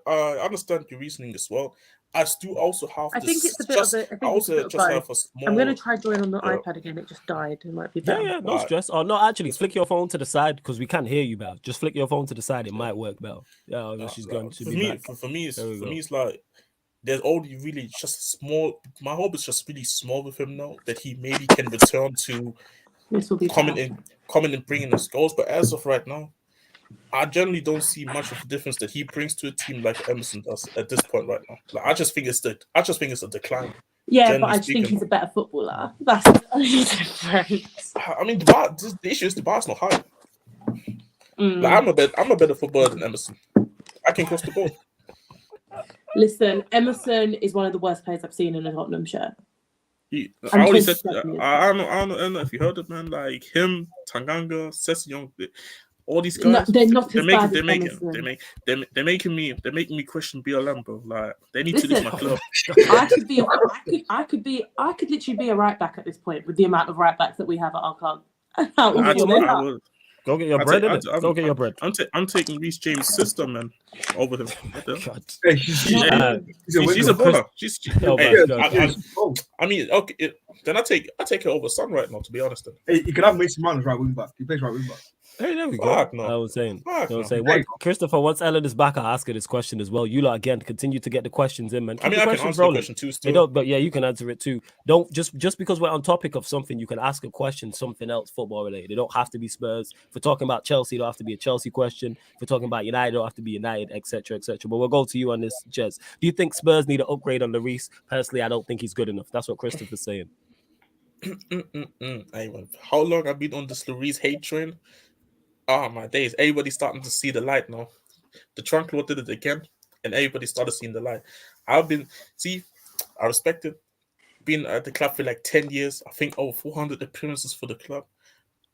I understand your reasoning as well. I do also have. I think it's a bit of a. I'm going to try join on the iPad again. It just died. It might be better. Yeah, no stress. Oh no, actually, flick your phone to the side because we can't hear you, Belle. Just flick your phone to the side. It might work, Belle. Yeah, she's going to be back. For me, it's like there's only really just small. My hope is just really small with him now that he maybe can return to coming and bringing us goals. But as of right now, I generally don't see much of a difference that he brings to a team like Emerson does at this point right now. Like, I just think it's a decline. Yeah, but I just think he's a better footballer. That's the only difference. I mean, the issue is the bar's not high. Like, I'm a better footballer than Emerson. I can cross the ball. Listen, Emerson is one of the worst players I've seen in a Tottenham shirt. I don't know if you heard it, man. Like him, Tanganga, Sessegnon, all these guys. No, they're not as bad they're making me question BLM, bro. Like they need to leave my club. I could literally be a right back at this point with the amount of right backs that we have at our club. I would. Go get your bread, Go get your bread. I'm taking Reece James' sister, man, over him. Hey, she's a baller. I mean, okay. Then I take her over Son right now, to be honest. Hey, you can have Mason Mount as right wing back. He plays right wing back. Hey, there we go. No. I was saying. Christopher, once Ellen is back, I'll ask her this question as well. You lot again continue to get the questions in, man. I can answer the question too. Still. But yeah, you can answer it too. Don't just because we're on topic of something, you can ask a question, something else football related. It don't have to be Spurs. If we're talking about Chelsea, it don't have to be a Chelsea question. If we're talking about United, it don't have to be United, etc., etc. But we'll go to you on this, Jez. Do you think Spurs need an upgrade on Lloris? Personally, I don't think he's good enough. That's what Christopher's saying. How long I've been on this Lloris hate train? Oh my days! Everybody's starting to see the light now. The trunk lord did it again, and everybody started seeing the light. I respect it. Been at the club for like 10 years. I think over 400 appearances for the club.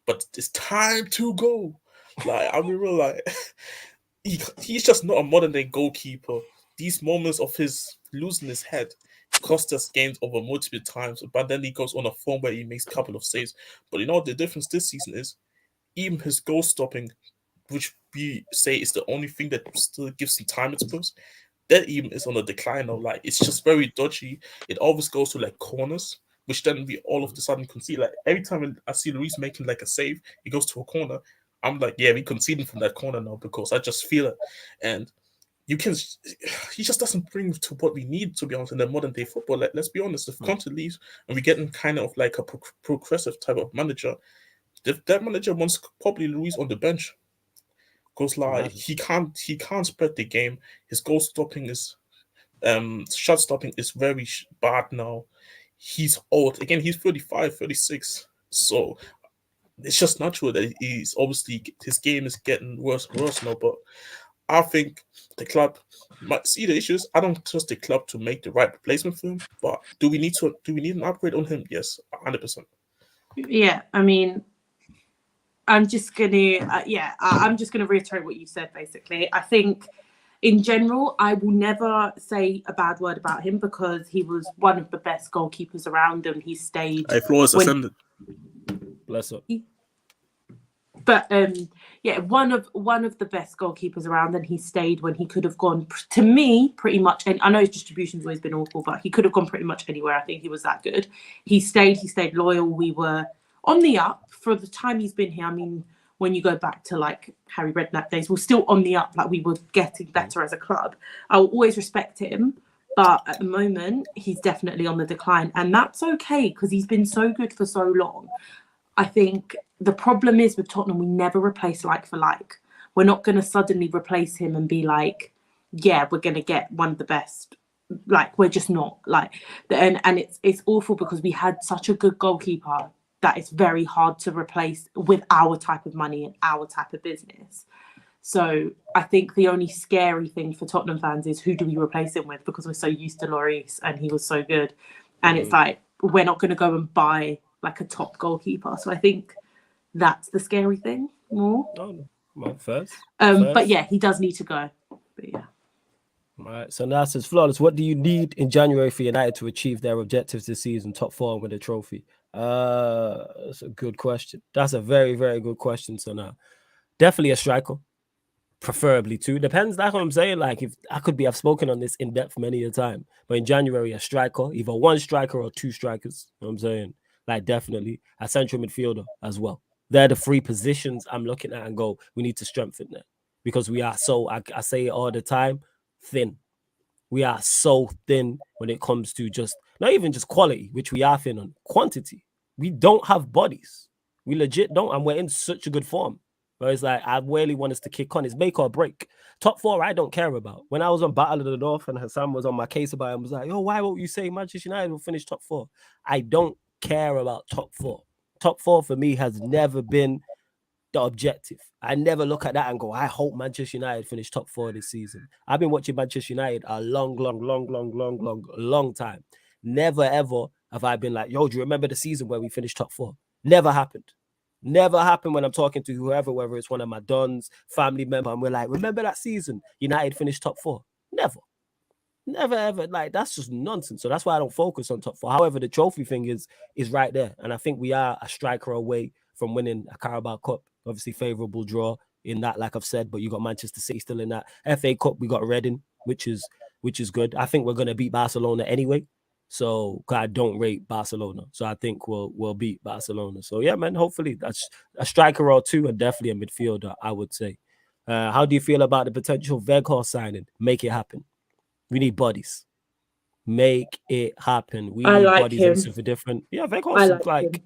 But it's time to go. Like, I mean, real, like he's just not a modern day goalkeeper. These moments of his losing his head cost us games over multiple times. But then he goes on a form where he makes a couple of saves. But you know what the difference this season is? Even his goal stopping, which we say is the only thing that still gives him time at Spurs, that even is on a decline now. Like, it's just very dodgy. It always goes to like corners, which then we all of a sudden concede. Like every time I see Lloris making like a save, he goes to a corner. I'm like, yeah, we conceding from that corner now because I just feel it. And he just doesn't bring to what we need, to be honest, in the modern day football. Like, let's be honest, if Conte leaves and we're getting kind of like a progressive type of manager, that manager wants probably Lloris on the bench because like he can't spread the game. His goal stopping is shot stopping is very bad now. He's old again. He's 35, 36. So it's just natural that he's obviously his game is getting worse and worse now. But I think the club might see the issues. I don't trust the club to make the right replacement for him. But do we need an upgrade on him? Yes, 100%. Yeah, I mean, I'm just gonna I'm just gonna reiterate what you said. Basically, I think in general, I will never say a bad word about him because he was one of the best goalkeepers around, and he stayed. Hey, Flores ascended. Bless up. But one of the best goalkeepers around, and he stayed when he could have gone. To me, pretty much. And I know his distribution's always been awful, but he could have gone pretty much anywhere. I think he was that good. He stayed loyal. We were on the up for the time he's been here. I mean, when you go back to like Harry Redknapp days, we're still on the up. Like we were getting better as a club. I'll always respect him, but at the moment he's definitely on the decline, and that's okay because he's been so good for so long. I think the problem is with Tottenham, we never replace like for like. We're not going to suddenly replace him and be like, yeah, we're going to get one of the best. Like we're just not like, and it's awful because we had such a good goalkeeper that it's very hard to replace with our type of money and our type of business. So I think the only scary thing for Tottenham fans is who do we replace him with, because we're so used to Lloris and he was so good. And it's like, we're not going to go and buy like a top goalkeeper. So I think that's the scary thing more. Well, first. But yeah, he does need to go. But yeah. All right. So now says Flawless, what do you need in January for United to achieve their objectives this season, top 4 and win a trophy? That's a good question. That's a very, very good question. So now, definitely a striker, preferably 2. Depends. That's what I'm saying. Like, if I've spoken on this in depth many a time. But in January, a striker, either 1 striker or 2 strikers. You know what I'm saying? Like, definitely a central midfielder as well. They're the 3 positions I'm looking at and go, we need to strengthen that because we are so. I say it all the time, thin. We are so thin when it comes to just not even just quality, which we are thin on, quantity. We don't have bodies. We legit don't, and we're in such a good form. But it's like, I really want us to kick on. It's make or break. Top 4, I don't care about. When I was on Battle of the North and Hassan was on my case about it and was like, yo, why won't you say Manchester United will finish top 4? I don't care about top 4. Top 4 for me has never been the objective. I never look at that and go, I hope Manchester United finish top 4 this season. I've been watching Manchester United a long time. Never ever have I been like, yo, do you remember the season where we finished top 4? Never happened. Never happened when I'm talking to whoever, whether it's one of my dons, family member, and we're like, remember that season United finished top 4? Never ever. Like, that's just nonsense. So that's why I don't focus on top 4. However, the trophy thing is right there, and I think we are a striker away from winning a Carabao Cup. Obviously, favorable draw in that, like I've said, but you got Manchester City still in that. FA Cup, we got Reading, which is good. I think we're gonna beat Barcelona anyway. So I don't rate Barcelona. So I think we'll beat Barcelona. So yeah, man, hopefully that's a striker or 2 and definitely a midfielder, I would say. How do you feel about the potential Weghorst signing? Make it happen. We need bodies. Make it happen. We need like bodies him. for different. Yeah, Weghorst like him.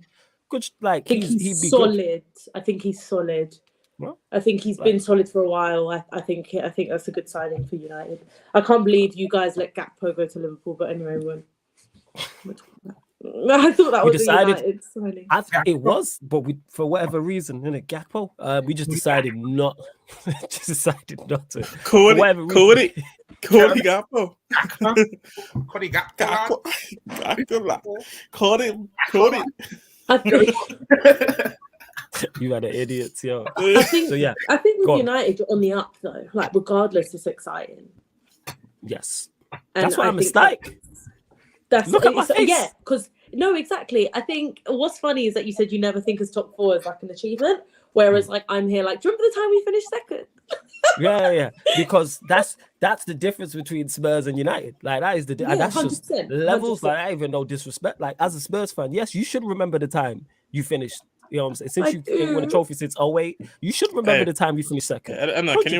Good. Like I think he's solid. Good. I think he's solid. Well, I think he's been solid for a while. I think that's a good signing for United. I can't believe you guys let Gakpo go to Liverpool, but anyway, I thought that was a United signing. It was, but we, for whatever reason, in a Gakpo, we just decided not. To. Cody Gakpo. Cody. You had an idiot, yo. I think with United on the up though, like regardless, it's exciting. Yes, that's why I'm a stake. Look at my face. Yeah, because no, exactly. I think what's funny is that you said you never think as top 4 as like an achievement, whereas like I'm here like, do you remember the time we finished second? yeah, because that's the difference between Spurs and United. Like that is that's 100%, just levels. 100%. Like I even no disrespect. Like as a Spurs fan, yes, you should remember the time you finished. You know what I'm saying? Since you won a trophy since 2008, you should remember the time you finished second. Anna, can you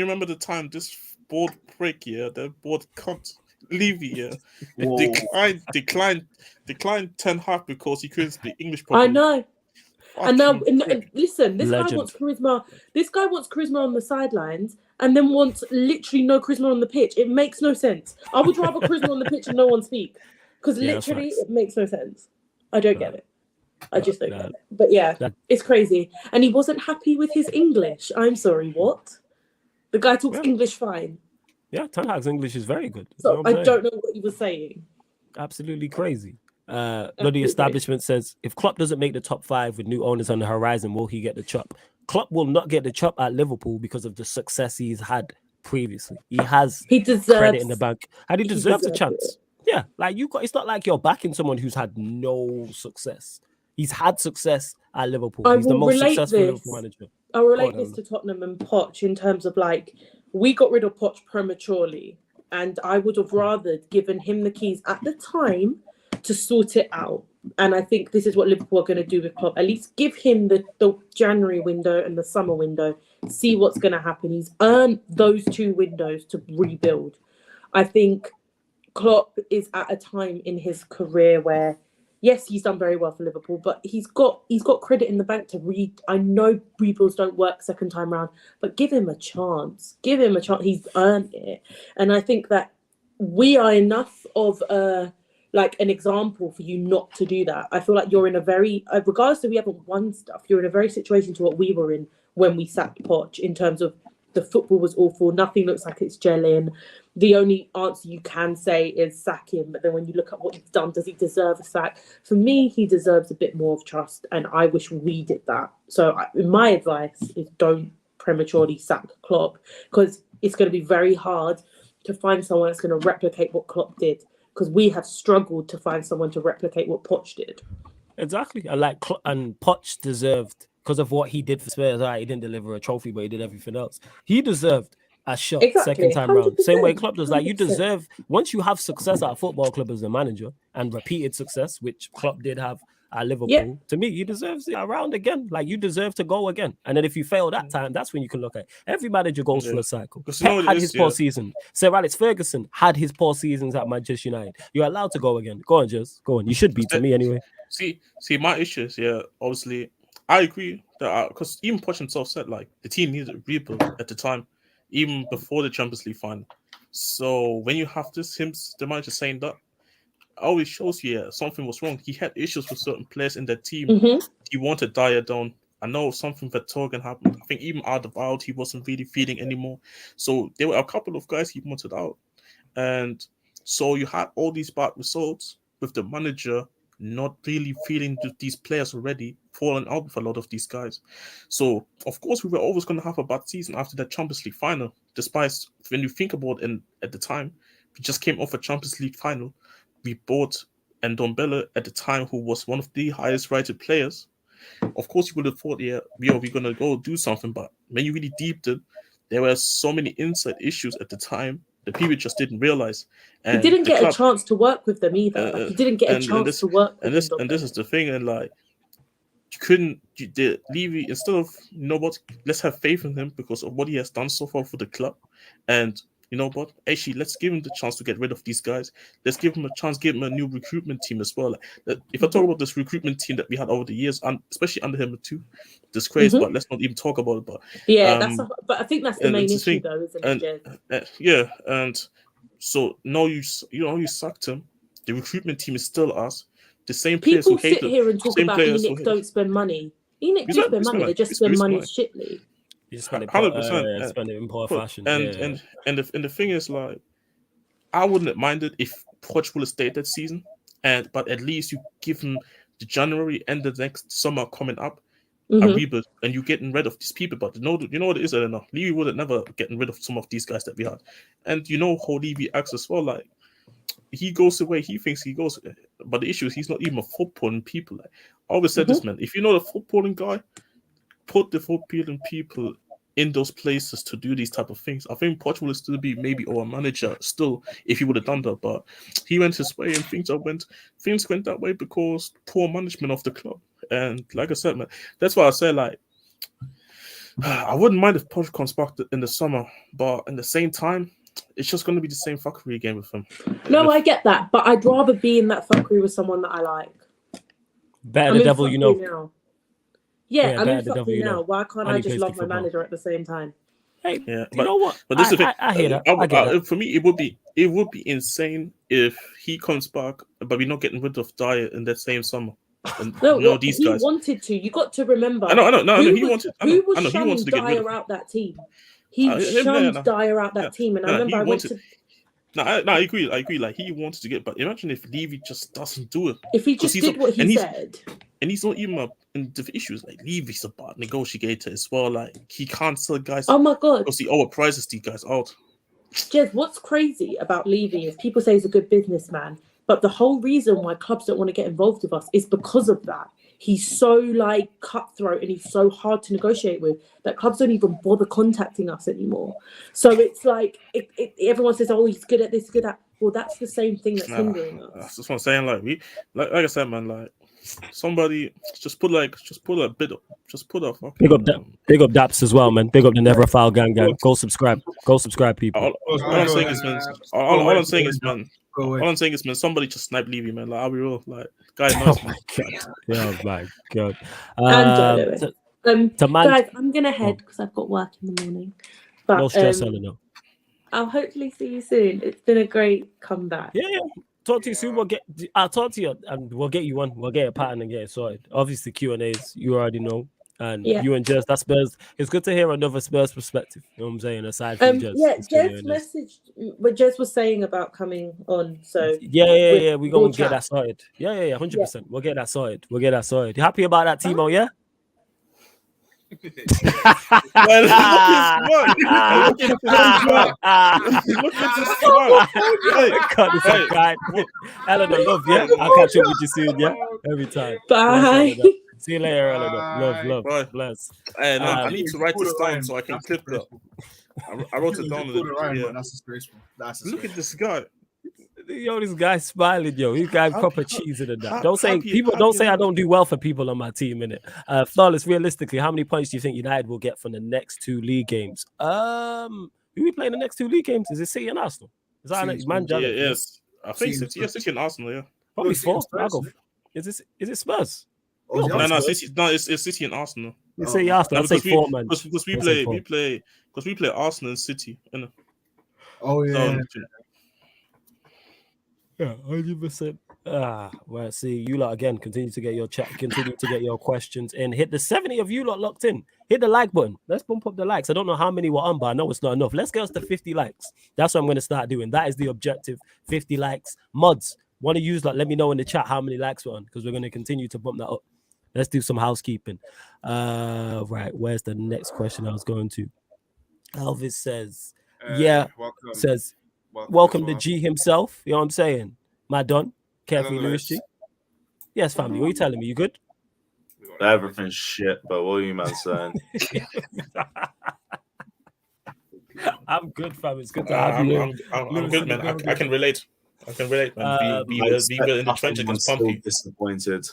remember the time this board prick here, the board cunt Levy declined Ten Hag because he couldn't speak English properly. I know. And now, listen, this guy wants charisma. This guy wants charisma on the sidelines and then wants literally no charisma on the pitch. It makes no sense. I would rather charisma on the pitch and no one speak because literally it makes no sense. I don't get it. I just don't get it. But yeah, it's crazy. And he wasn't happy with his English. I'm sorry, what? The guy talks English fine. Yeah, Ten Hag's English is very good. So I don't know what he was saying. Absolutely crazy. Bloody Establishment says, if Klopp doesn't make the top 5 with new owners on the horizon, will he get the chop? Klopp will not get the chop at Liverpool because of the success he's had previously. He deserves credit in the bank, and he deserves a chance. Yeah, like it's not like you're backing someone who's had no success. He's had success at Liverpool. He's the most successful Liverpool manager. I'll relate this to Tottenham and Poch in terms of like, we got rid of Poch prematurely, and I would have rather given him the keys at the time to sort it out. And I think this is what Liverpool are going to do with Klopp. At least give him the January window and the summer window. See what's going to happen. He's earned those 2 windows to rebuild. I think Klopp is at a time in his career where, yes, he's done very well for Liverpool, but he's got credit in the bank to read. I know rebuilds don't work second time round, but give him a chance. Give him a chance. He's earned it. And I think that we are enough of like an example for you not to do that. I feel like you're in a very, regardless if we haven't won stuff, you're in a very situation to what we were in when we sacked Poch, in terms of the football was awful. Nothing looks like it's gelling. The only answer you can say is sack him. But then when you look at what he's done, does he deserve a sack? For me, he deserves a bit more of trust. And I wish we did that. So my advice is don't prematurely sack Klopp, because it's going to be very hard to find someone that's going to replicate what Klopp did. Because we have struggled to find someone to replicate what Poch did. Exactly. And Poch deserved, because of what he did for Spurs. Right, he didn't deliver a trophy, but he did everything else. He deserved a shot second time round. Same way Klopp does. Like, you deserve, once you have success at a football club as a manager, and repeated success, which Klopp did have at Liverpool, to me, you deserve it around again. Like, you deserve to go again. And then if you fail that time, that's when you can look at it. Every manager goes through a cycle. Pep had his poor season. Sir Alex Ferguson had his poor seasons at Manchester United. You're allowed to go again. Go on, Jez. Go on. You should be, to me anyway. See, my issue is, obviously, I agree that, because even Poch himself said, like, the team needed a rebuild at the time, even before the Champions League final. So when you have the manager saying that, always shows you something was wrong. He had issues with certain players in that team. He wanted Dyer down. I know something that Torgan happened. I think even out, he wasn't really feeding anymore. So there were a couple of guys he wanted out. And so you had all these bad results with the manager not really feeling these players already, falling out with a lot of these guys. So, of course, we were always going to have a bad season after that Champions League final. Despite, when you think about it, at the time, we just came off a Champions League final. We bought Ndombele at the time, who was one of the highest rated players. Of course, you would have thought, we're going to go do something. But when you really deeped it, there were so many inside issues at the time that people just didn't realize. And he didn't get a chance to work with them either. He didn't get a chance to work with them. And this is the thing. And like, Levy, instead of, let's have faith in him because of what he has done so far for the club. And you know what? Actually, let's give him the chance to get rid of these guys. Let's give him a chance, give him a new recruitment team as well. If I talk about this recruitment team that we had over the years, and especially under him too, disgrace. But let's not even talk about it. But but I think that's the main issue, though, isn't it? And so now you sucked him. The recruitment team is still us. The same players people sit here and talk about Enoch don't spend money. Enoch do spend money. They just spend money shittily. You just spend it 100%. Spend it in poor fashion. And the thing is, like, I wouldn't have minded if Poch would have stayed that season, but at least you give him the January and the next summer coming up a rebuild, and you're getting rid of these people. But you know what it is, I don't know. Levy would have never gotten rid of some of these guys that we had, and you know how Levy acts as well. Like, he goes the way he thinks he goes, but the issue is he's not even a footballing people. Like, I always said this, man. If you're not a footballing guy, put the footballing people in those places to do these type of things. I think Poch will still be maybe our manager still if he would have done that, but he went his way and things went that way because poor management of the club. And like I said, man, that's why I say, like, I wouldn't mind if Poch comes back in the summer, but in the same time, it's just going to be the same fuckery again with him. No, I get that, but I'd rather be in that fuckery with someone that I like. Better the devil you know. Now. Yeah, I'm in fuckery now. Why can't I just love my manager at the same time? Hey, you know what? But this is the thing. I hear that. I get that. For me, it would be insane if he comes back, but we're not getting rid of Dyer in that same summer. And No, these he guys wanted to. You got to remember. I know. He wanted shunned to get rid of Dyer him. out that team. He shunned Dyer out that team, and I remember I went to. I agree. Like he wanted to get, but imagine if Levy just doesn't do it. If he just did what he said, and he's not even in the issues. Like Levy's a bad negotiator as well. Like he can't sell guys. Oh my god! Because he overprices these guys out. Jez, what's crazy about Levy is people say he's a good businessman, but the whole reason why clubs don't want to get involved with us is because of that. He's so like cutthroat and he's so hard to negotiate with that clubs don't even bother contacting us anymore. So it's like everyone says, "Oh, he's good at this, good at." Well, that's the same thing that's hindering us. That's what I'm saying. Like I said, man. Like somebody just put a fucking big up Daps as well, man. Big up the Never Foul gang. Go subscribe, people. All I'm saying is, man. Somebody just snipe Levy, man. Like I'll be real, like guy knows. Oh my god. Guys, I'm gonna head because I've got work in the morning. But no stress, Eleanor. I'll hopefully see you soon. It's been a great comeback. Yeah. Talk to you soon. I'll talk to you and we'll get you one. We'll get a pattern and get it sorted. Obviously, Q&As, you already know. And you and Jez, that's Spurs. It's good to hear another Spurs perspective. You know what I'm saying? Aside from Jez. Yeah, Jez messaged what Jez was saying about coming on. So yeah. We're gonna get that sorted. Yeah, 100%. We'll get that sorted. You happy about that, Timo? Yeah? Look at this one. Guy. Eleanor, love, yeah? I'll catch up with you soon, yeah? Every time. Bye. See you later, Eleanor. Love. Bye. Bless. Hey, no, I need to write this down so I can clip that. I wrote it down. That's disgraceful. Look at this guy. Yo, this guy's smiling, yo. This guy proper cheesing and that. Don't say I don't do well for people on my team, innit? Flawless, realistically, how many points do you think United will get from the next 2 league games? Who we playing the next 2 league games? Is it City and Arsenal? Is that next man? Yes. I think City and Arsenal, yeah. Probably 4. Is it Spurs? No, it's City and Arsenal. You say Arsenal, I'd say 4, man. Because we play Arsenal and City, innit? Oh yeah. Yeah, 100%. Well, see, you lot again continue to get your questions in. Hit the 70 of you lot locked in. Hit the like button. Let's bump up the likes. I don't know how many we're on, but I know it's not enough. Let's get us to 50 likes. That's what I'm going to start doing. That is the objective. 50 likes. Mods, want to use let me know in the chat how many likes we're on, because we're going to continue to bump that up. Let's do some housekeeping. Right, where's the next question I was going to? Elvis says, welcome to G himself. You know what I'm saying? My Don, Carefree Lewis G. Yes, family. What are you telling me? You good? Everything's shit, but what are you man saying? I'm good, fam. It's good to have you. I'm good, man. I can relate. Man. Be in the trenches against Pumpy. Disappointed.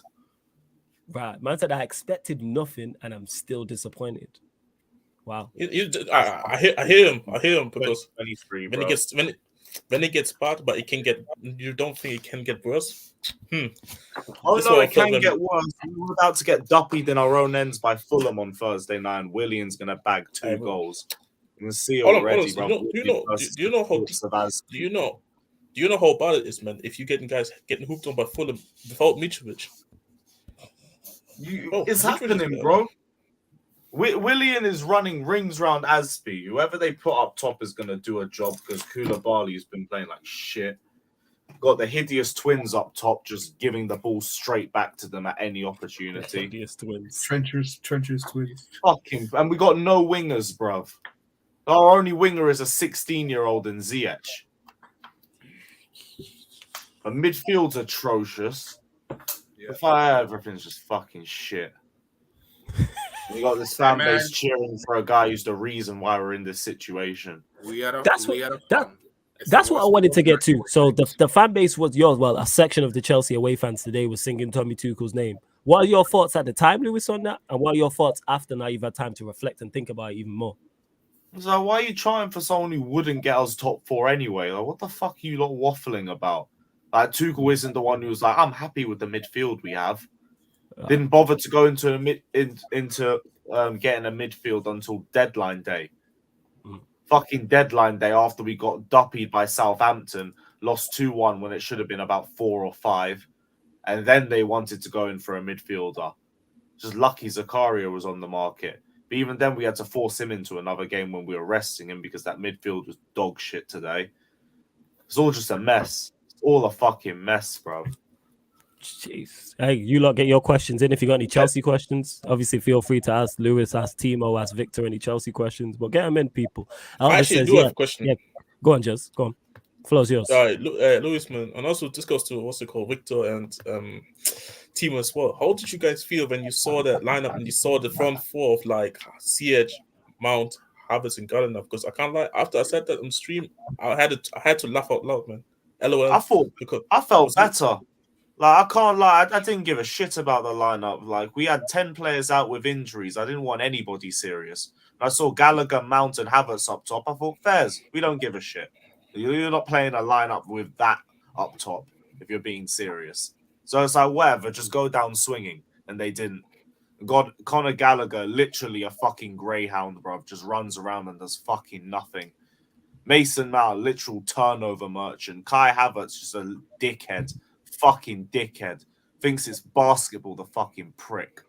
Right, man said I expected nothing, and I'm still disappointed. Wow. I hear him because when it gets bad, but it can get. You don't think it can get worse? Oh no, it can get worse. We're about to get duppied in our own ends by Fulham on Thursday night. And Willian's gonna bag 2 goals. You can see already. Do you know how bad it is, man? If you guys getting hooked on by Fulham without Mitrovic. It's happening, bro. Willian is running rings round Aspie. Whoever they put up top is going to do a job because Koulibaly's been playing like shit. Got the hideous twins up top, just giving the ball straight back to them at any opportunity. Hideous twins. Trenchers twins. Fucking, and we got no wingers, bruv. Our only winger is a 16-year-old in Ziyech. The midfield's atrocious. Everything's just fucking shit. We got this fan base cheering for a guy who's the reason why we're in this situation. That's what I wanted to get to. So the fan base was yours. Well, a section of the Chelsea away fans today was singing Tommy Tuchel's name. What are your thoughts at the time, Lewis, on that? And what are your thoughts after now you've had time to reflect and think about it even more? So why are you trying for someone who wouldn't get us top 4 anyway? Like, what the fuck are you lot waffling about? Like, Tuchel isn't the one who was like, I'm happy with the midfield we have. Didn't bother to go into getting a midfield until deadline day. Fucking deadline day after we got duppied by Southampton, lost 2-1 when it should have been about 4 or 5. and then they wanted to go in for a midfielder. Just lucky Zakaria was on the market. But even then, we had to force him into another game when we were resting him because that midfield was dog shit today. It's all just a mess. It's all a fucking mess, bro. Jeez. Hey, you lot get your questions in. If you got any Chelsea questions, obviously feel free to ask Lewis, ask Timo, ask Victor any Chelsea questions. But get them in, people. I actually do have a question. Yeah, go on, Jez. Go on. Floor's yours. All right, Lewis, man, and also this goes to what's it called, Victor and Timo as well. How did you guys feel when you saw that lineup and you saw the front four of like Ziyech, Mount, Havertz, and Gallagher? Because I can't lie, after I said that on stream, I had to laugh out loud, man. LOL. I felt better. Like, I can't lie, I didn't give a shit about the lineup. Like, we had 10 players out with injuries. I didn't want anybody serious. I saw Gallagher, Mount, and Havertz up top. I thought, fairs, we don't give a shit. You're not playing a lineup with that up top if you're being serious. So it's like, whatever, just go down swinging. And they didn't. God, Conor Gallagher, literally a fucking greyhound, bro, just runs around and does fucking nothing. Mason Mount, literal turnover merchant. Kai Havertz, just a dickhead. Fucking dickhead. Thinks it's basketball, the fucking prick.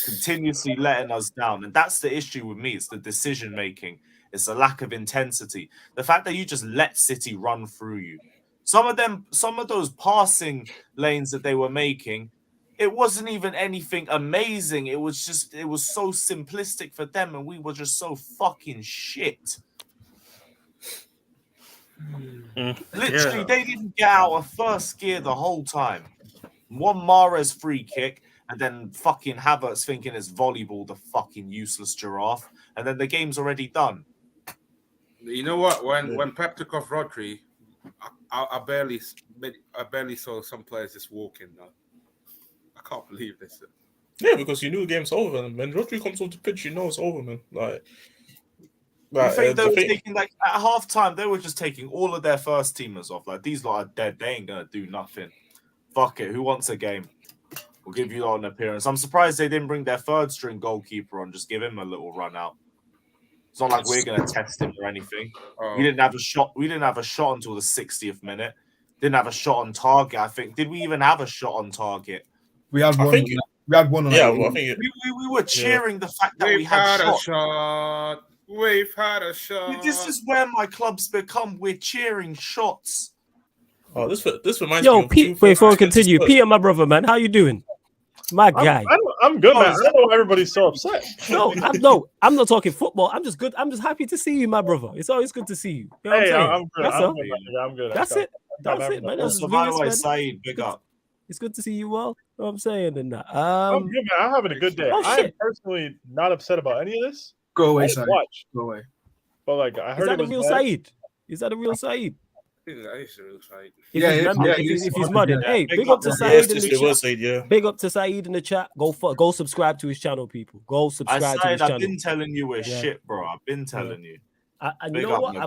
Continuously letting us down. And that's the issue with me. It's the decision making. It's the lack of intensity. The fact that you just let City run through you. Some of those passing lanes that they were making, it wasn't even anything amazing. It was so simplistic for them, and we were just so fucking shit. Literally, they didn't get out of first gear the whole time. One Mahrez free kick, and then fucking Havertz thinking it's volleyball, the fucking useless giraffe, and then the game's already done. You know what? When Pep took off Rodri, I barely saw some players just walking. Though. I can't believe this. Yeah, because you knew the game's over. And when Rodri comes off the pitch, you know it's over, man. I think they were taking, like, at halftime, they were just taking all of their first teamers off. Like, these lot are dead. They ain't gonna do nothing. Fuck it. Who wants a game? We'll give you lot an appearance. I'm surprised they didn't bring their third string goalkeeper on. Just give him a little run out. It's not like we're gonna test him or anything. We didn't have a shot. We didn't have a shot until the 60th minute. Didn't have a shot on target. I think. Did we even have a shot on target? We had one. We had one. Yeah, well, I think we were cheering the fact that we had a shot. We've had a shot. This is where my club's become. We're cheering shots. Oh, this reminds me. Yo, Pete, before we continue, Peter, my brother, man, how you doing? My guy. I'm good, man. I don't know why everybody's so upset. I'm not talking football. I'm just good. I'm just happy to see you, my brother. It's always good to see you. You know hey, I'm good. I'm good. That's it, man. That's Saeed, big up. It's good to see you all. You know what I'm saying? And I'm good, man. I'm having a good day. I am personally not upset about any of this. Go away, Saeed. Watch. Go away. But like, I heard is that a real Saeed? Is that a real Saeed? If he's mudding, hey, big up to Saeed in the chat. Big up to Saeed in the chat. Go subscribe to his channel, people. Go subscribe to his channel. I've been telling you we're shit, bro. I've been telling you. And you know what?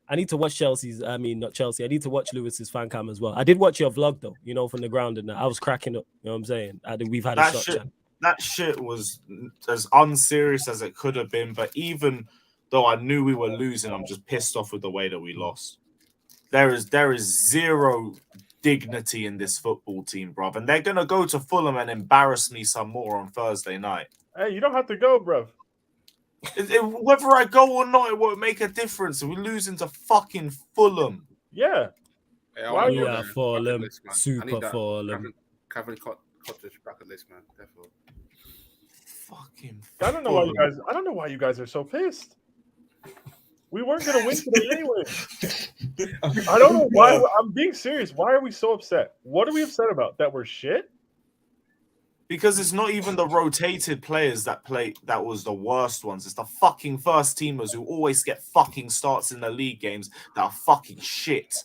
I need to watch Chelsea's. I mean, not Chelsea. I need to watch Lewis's fan cam as well. I did watch your vlog though. You know, from the ground, and I was cracking up. You know what I'm saying? We've had a shot. That shit was as unserious as it could have been. But even though I knew we were losing, I'm just pissed off with the way that we lost. There is zero dignity in this football team, bruv. And they're going to go to Fulham and embarrass me some more on Thursday night. Hey, you don't have to go, bruv. Whether I go or not, it won't make a difference. We're losing to fucking Fulham. Yeah. Hey, Fulham. Super Fulham. Cavani Cottage bucket list, man. Therefore. Fucking I don't know why you guys are so pissed. We weren't gonna win today anyway. I don't know why. I'm being serious. Why are we so upset? What are we upset about? That we're shit? Because it's not even the rotated players that play that was the worst ones. It's the fucking first teamers who always get fucking starts in the league games that are fucking shit.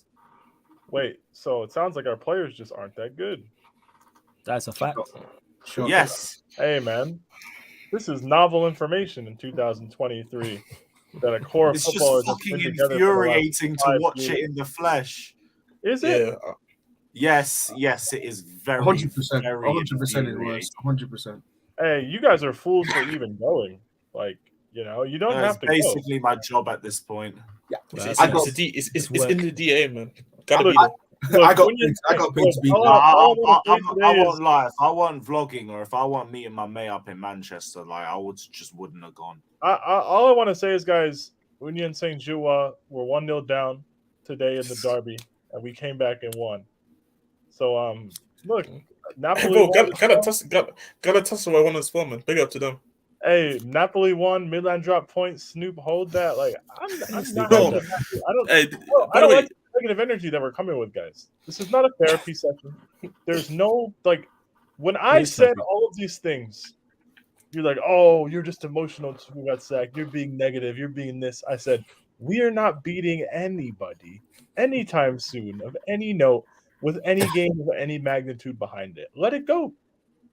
Wait, so it sounds like our players just aren't that good. That's a fact. Sure. Yes. Hey, man. This is novel information in 2023. That a core of footballers just fucking infuriating to watch it in the flesh. Is it? Yeah. Yes, it is very 100%. 100% it was. 100%. Hey, you guys are fools for even going. Like, you know, you don't have to. Basically, my job at this point. Yeah, it's in the DA, man. Gotta be there. Look, I got paid to be there. I won't lie. If I weren't vlogging or if I weren't meeting my mate up in Manchester, like I wouldn't have gone. All I want to say is, guys, Union Saint Joua were 1-0 down today in the derby, and we came back and won. So look, Napoli. Galatasaray won as well, man. Big up to them. Hey, Napoli won. Milan dropped points. Snoop, hold that. Like I'm not happy. I don't like the negative energy that we're coming with, guys. This is not a therapy session. There's no like when I said all of these things, you're like, oh, you're just emotional because we got sacked. You're being negative. You're being this. I said, we are not beating anybody anytime soon of any note with any game of any magnitude behind it. Let it go.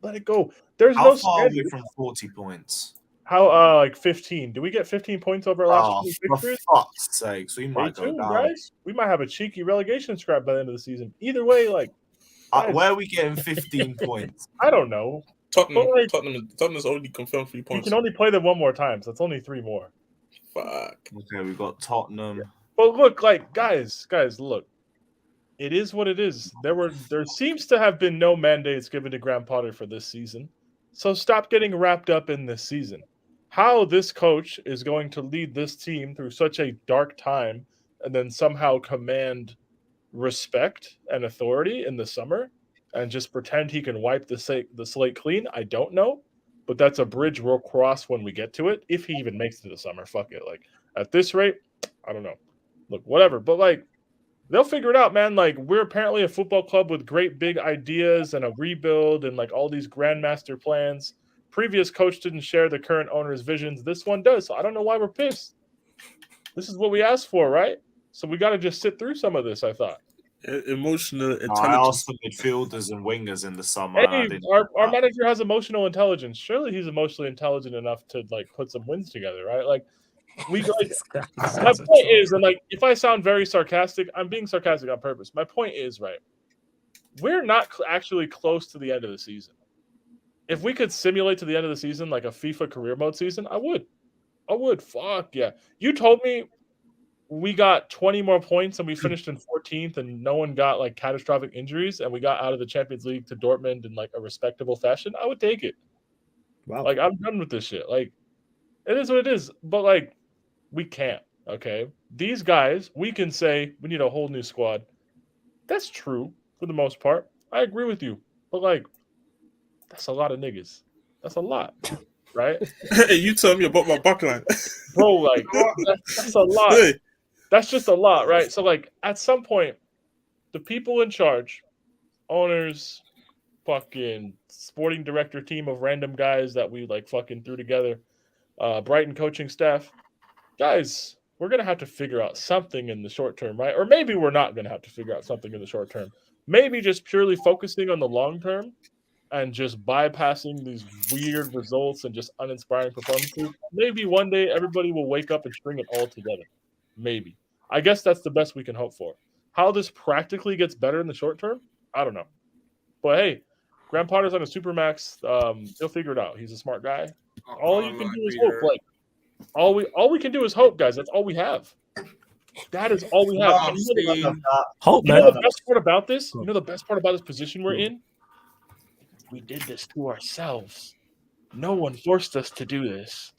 Let it go. There's How no far are we schedule. from 40 points? How like 15? Do we get 15 points over our last 2 for fixtures? fuck's sake! So we might go down. Guys. We might have a cheeky relegation scrap by the end of the season. Either way, like where are we getting 15 points? I don't know. Tottenham's already confirmed 3 points. You can only play them one more time, so it's only 3 more. Fuck. Okay, we've got Tottenham. Yeah. But look, like guys, look. It is what it is. There seems to have been no mandates given to Graham Potter for this season. So stop getting wrapped up in this season. How this coach is going to lead this team through such a dark time and then somehow command respect and authority in the summer and just pretend he can wipe the slate clean, I don't know. But that's a bridge we'll cross when we get to it. If he even makes it to the summer, fuck it. Like at this rate, I don't know. Look, whatever. But like they'll figure it out, man. Like we're apparently a football club with great big ideas and a rebuild and like all these grandmaster plans. Previous coach didn't share the current owner's visions. This one does. So I don't know why we're pissed. This is what we asked for, right? So we got to just sit through some of this, I thought. Emotional intelligence. I asked for midfielders and wingers in the summer. Hey, our manager has emotional intelligence. Surely he's emotionally intelligent enough to like put some wins together, right? Like we like my point is, and like if I sound very sarcastic, I'm being sarcastic on purpose. My point is, right, we're not actually close to the end of the season. If we could simulate to the end of the season like a FIFA career mode season, I would. Fuck yeah. You told me we got 20 more points and we finished in 14th and no one got like catastrophic injuries and we got out of the Champions League to Dortmund in like a respectable fashion. I would take it. Wow. Like I'm done with this shit. Like it is what it is. But like we can't. Okay. These guys, we can say we need a whole new squad. That's true for the most part. I agree with you. But like that's a lot of niggas. That's a lot. Right? Hey, you tell me about my backline. Bro, like that's a lot. Hey. That's just a lot, right? So like at some point, the people in charge, owners, fucking sporting director team of random guys that we like fucking threw together, Brighton coaching staff, guys, we're gonna have to figure out something in the short term, right? Or maybe we're not gonna have to figure out something in the short term. Maybe just purely focusing on the long term and just bypassing these weird results and just uninspiring performances. Maybe one day everybody will wake up and string it all together. Maybe. I guess that's the best we can hope for. How this practically gets better in the short term, I don't know. But hey, Graham Potter's on a supermax. He'll figure it out. He's a smart guy. All you can do is hope. Like all we can do is hope, guys. That's all we have. That is all we have. Hope, man. You know the best part about this? You know the best part about this position we're in? We did this to ourselves. No one forced us to do this.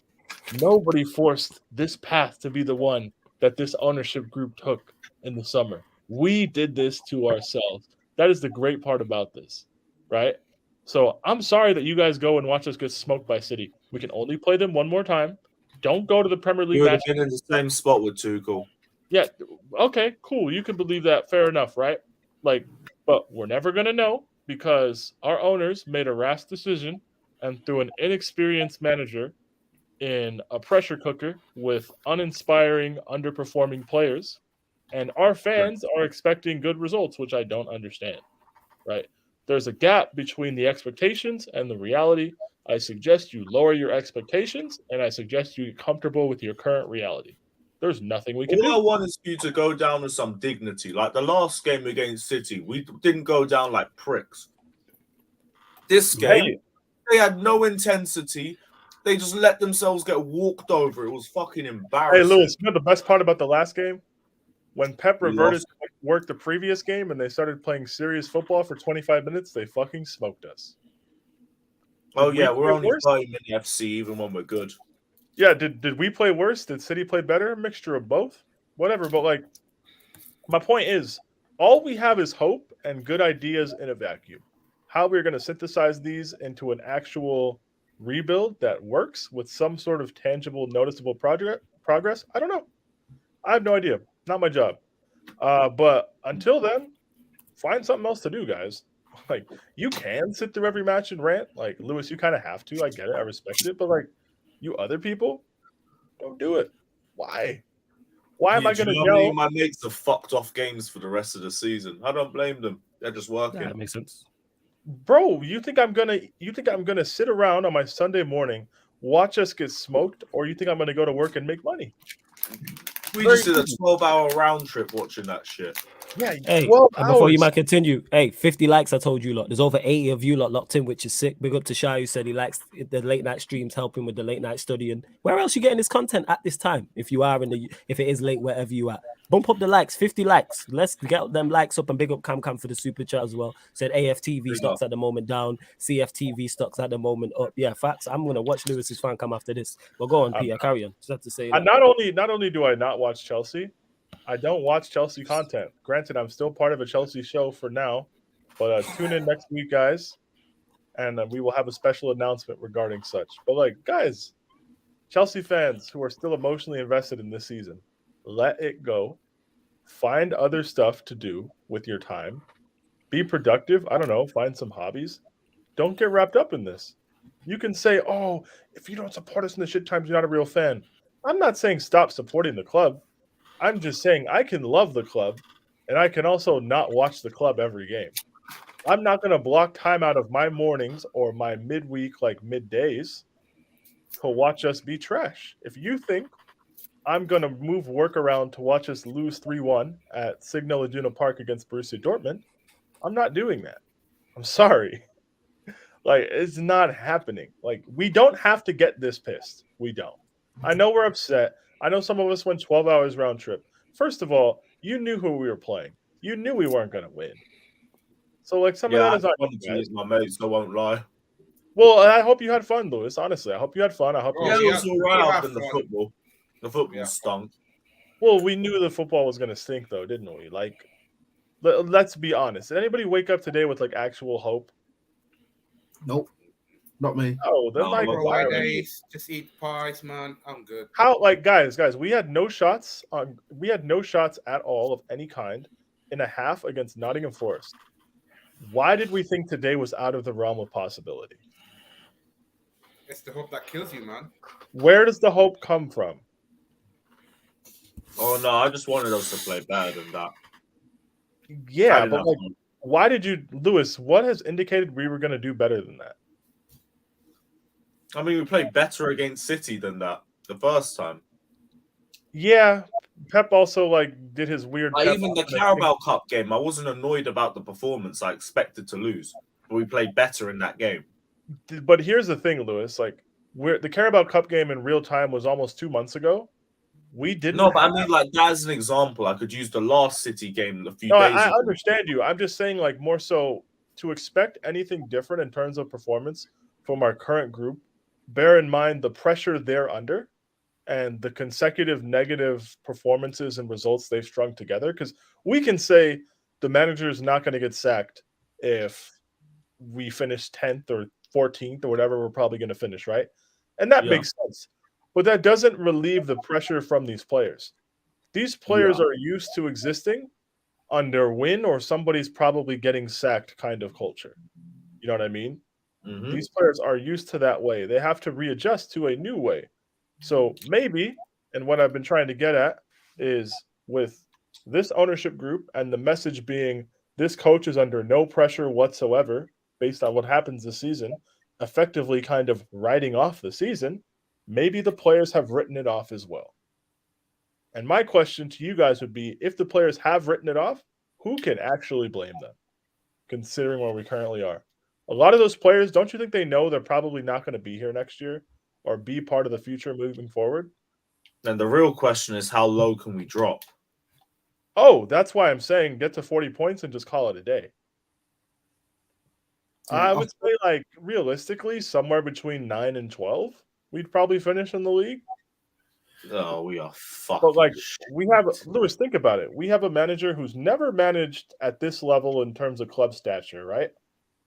Nobody forced this path to be the one that this ownership group took in the summer. We did this to ourselves. That is the great part about this, right? So I'm sorry that you guys go and watch us get smoked by City. We can only play them one more time. Don't go to the Premier League. You would have been in the same spot with Tuchel. Yeah, okay, cool. You can believe that. Fair enough, right? Like, but we're never going to know because our owners made a rash decision and threw an inexperienced manager in a pressure cooker with uninspiring, underperforming players. And our fans are expecting good results, which I don't understand, right? There's a gap between the expectations and the reality. I suggest you lower your expectations, and I suggest you get comfortable with your current reality. There's nothing we can do. All I want is you to go down with some dignity. Like the last game against City, we didn't go down like pricks. This game, they had no intensity. They just let themselves get walked over. It was fucking embarrassing. Hey, Lewis, you know the best part about the last game? When Pep reverted to work the previous game and they started playing serious football for 25 minutes, they fucking smoked us. Oh, yeah, we're only 30-minute FC even when we're good. Yeah, did we play worse? Did City play better? A mixture of both? Whatever, but like, my point is, all we have is hope and good ideas in a vacuum. How we're going to synthesize these into an actual rebuild that works with some sort of tangible, noticeable progress, I don't know. I have no idea. Not my job. But until then, find something else to do, guys. Like, you can sit through every match and rant. Like, Lewis, you kind of have to. I get it. I respect it. But, like, you other people, don't do it. Why? Why am I going to yell? My mates have fucked off games for the rest of the season. I don't blame them. They're just working. Yeah, that makes sense. Bro, you think I'm gonna sit around on my Sunday morning, watch us get smoked, or you think I'm gonna go to work and make money? We just did a 12-hour round trip watching that shit. Yeah, hey, and before you might continue, hey, 50 likes, I told you lot. There's over 80 of you lot locked in, which is sick. Big up to Shai, who said he likes the late night streams, helping with the late night studying. Where else you getting this content at this time? If it is late, wherever you at. Bump up the likes, 50 likes. Let's get them likes up, and big up Cam for the super chat as well. Said AFTV stocks at the moment down, CFTV stocks at the moment up. Yeah, facts. I'm gonna watch Lewis's fan come after this. But go on, Peter, carry on. Just have to say that. Not only do I not watch Chelsea, I don't watch Chelsea content. Granted, I'm still part of a Chelsea show for now, but tune in next week, guys, and we will have a special announcement regarding such. But like, guys, Chelsea fans who are still emotionally invested in this season, let it go. Find other stuff to do with your time. Be productive. I don't know. Find some hobbies. Don't get wrapped up in this. You can say, oh, if you don't support us in the shit times, you're not a real fan. I'm not saying stop supporting the club. I'm just saying I can love the club, and I can also not watch the club every game. I'm not going to block time out of my mornings or my midweek, like middays, to watch us be trash. If you think I'm going to move work around to watch us lose 3-1 at Signal Iduna Park against Borussia Dortmund, I'm not doing that. I'm sorry. Like, it's not happening. Like, we don't have to get this pissed. We don't. I know we're upset. I know some of us went 12 hours round trip. First of all, you knew who we were playing. You knew we weren't going to win. So, like, some of that is not my mates, I won't lie. Well, I hope you had fun, Lewis. Honestly, I hope you had fun. I hope it was all right after the football. The football stunk. Well, we knew the football was going to stink, though, didn't we? Like, let's be honest. Did anybody wake up today with, like, actual hope? Nope. Not me. Oh, then like days, just eat pies, man. I'm good. How, like, guys, we had no shots at all of any kind in a half against Nottingham Forest. Why did we think today was out of the realm of possibility? It's the hope that kills you, man. Where does the hope come from? Oh no, I just wanted us to play better than that. Yeah, but like, why did you, Lewis? What has indicated we were going to do better than that? I mean, we played better against City than that the first time. Yeah, Pep also like did his weird. Even the Carabao Cup game, I wasn't annoyed about the performance. I expected to lose, but we played better in that game. But here's the thing, Lewis. Like, the Carabao Cup game in real time was almost 2 months ago. We didn't. No, but I mean, like, that as an example, I could use the last City game a few days ago. I understand you. I'm just saying, like, more so to expect anything different in terms of performance from our current group. Bear in mind the pressure they're under and the consecutive negative performances and results they've strung together. Because we can say the manager is not going to get sacked if we finish 10th or 14th or whatever we're probably going to finish, right? And that makes sense. But that doesn't relieve the pressure from these players. These players are used to existing under win or somebody's probably getting sacked kind of culture. You know what I mean? Mm-hmm. These players are used to that way. They have to readjust to a new way. So maybe, and what I've been trying to get at is with this ownership group and the message being this coach is under no pressure whatsoever based on what happens this season, effectively kind of writing off the season, maybe the players have written it off as well. And my question to you guys would be, if the players have written it off, who can actually blame them, considering where we currently are? A lot of those players, don't you think they know they're probably not going to be here next year or be part of the future moving forward? And the real question is, how low can we drop? Oh, that's why I'm saying get to 40 points and just call it a day. I would say, like, realistically, somewhere between 9 and 12, we'd probably finish in the league. Oh, we are fucking. But, like, we have Lewis. Think about it. We have a manager who's never managed at this level in terms of club stature, right?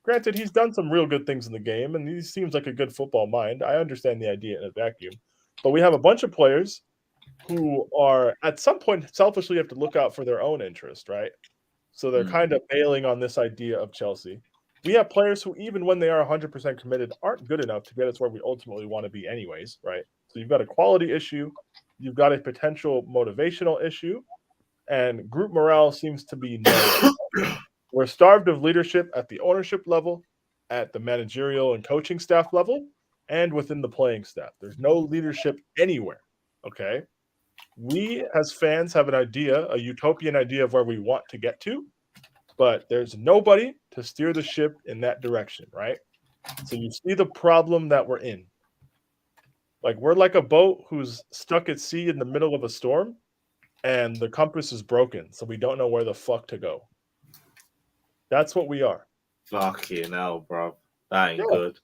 Granted, he's done some real good things in the game, and he seems like a good football mind. I understand the idea in a vacuum, but we have a bunch of players who are at some point selfishly have to look out for their own interest, right? So they're kind of bailing on this idea of Chelsea. We have players who, even when they are 100% committed, aren't good enough to get us where we ultimately want to be anyways, right? So you've got a quality issue, you've got a potential motivational issue, and group morale seems to be nowhere. We're starved of leadership at the ownership level, at the managerial and coaching staff level, and within the playing staff. There's no leadership anywhere, okay? We, as fans, have an idea, a utopian idea of where we want to get to, but there's nobody to steer the ship in that direction, right? So you see the problem that we're in. Like, we're like a boat who's stuck at sea in the middle of a storm, and the compass is broken, so we don't know where the fuck to go. That's what we are. Fucking hell, bro. That ain't good.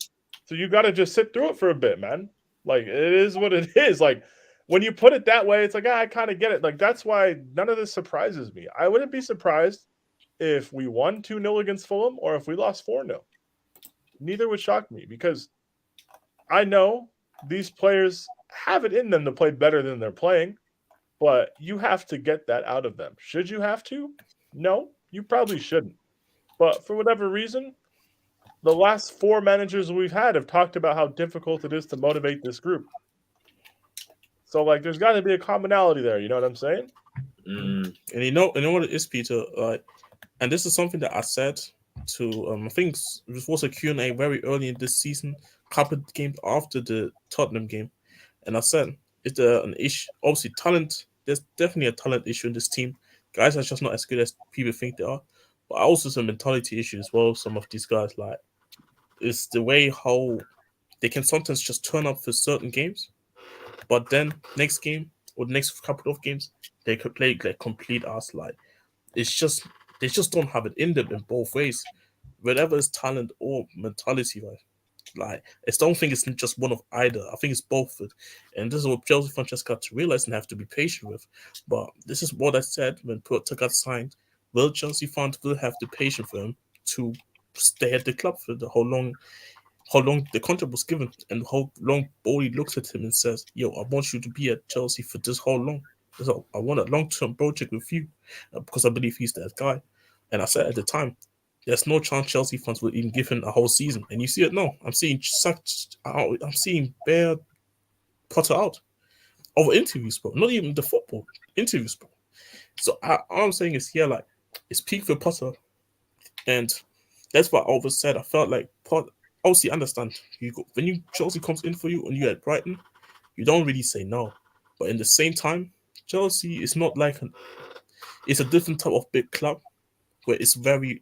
So you got to just sit through it for a bit, man. Like, it is what it is. Like, when you put it that way, it's like, I kind of get it. Like, that's why none of this surprises me. I wouldn't be surprised if we won 2-0 against Fulham or if we lost 4-0. Neither would shock me because I know these players have it in them to play better than they're playing, but you have to get that out of them. Should you have to? No, you probably shouldn't. But for whatever reason, the last 4 managers we've had have talked about how difficult it is to motivate this group. So, like, there's got to be a commonality there. You know what I'm saying? And you know what it is, Peter? And this is something that I said to, I think it was a Q&A very early in this season, a couple of games after the Tottenham game. And I said, it's an issue. Obviously, talent. There's definitely a talent issue in this team. Guys are just not as good as people think they are. But also some mentality issue as well. Some of these guys, like, it's the way how they can sometimes just turn up for certain games, but then next game or the next couple of games they could play like complete ass. Like, it's just they just don't have it in them in both ways, whatever is talent or mentality. Like I don't think it's just one of either. I think it's both of it, and this is what Chelsea fans just got to realize and have to be patient with. But this is what I said when Potter got signed. Will Chelsea fans will have the patience for him to stay at the club for the how long the contract was given and how long Bowley looks at him and says, "Yo, I want you to be at Chelsea for this whole long. So I want a long-term project with you because I believe he's that guy." And I said at the time, there's no chance Chelsea fans will even give him a whole season. And you see it now. I'm seeing bare Potter out over interviews, bro. Not even the football interviews, bro. So all I'm saying is here, like, it's peak for Potter, and that's what I always said. I felt like Potter. Obviously, understand when Chelsea comes in for you and you're at Brighton, you don't really say no. But in the same time, Chelsea is not like it's a different type of big club where it's very,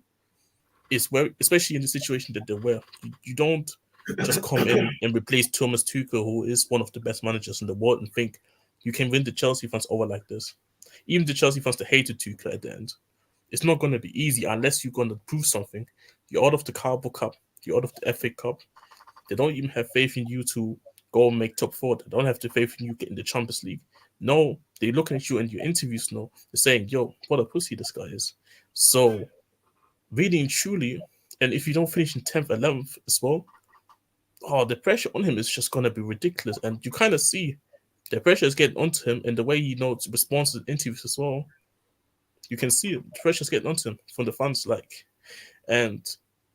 especially in the situation that they were. You don't just come in and replace Thomas Tuchel, who is one of the best managers in the world, and think you can win the Chelsea fans over like this. Even the Chelsea fans that hated Tuchel at the end. It's not going to be easy unless you're going to prove something. You're out of the Carabao Cup. You're out of the FA Cup. They don't even have faith in you to go and make top 4. They don't have the faith in you getting the Champions League. No, they're looking at you in your interviews now. They're saying, yo, what a pussy this guy is. So, really and truly, and if you don't finish in 10th, 11th as well, the pressure on him is just going to be ridiculous. And you kind of see the pressure is getting onto him and the way he responds to interviews as well. You can see it. The pressure is getting onto him from the fans, like, and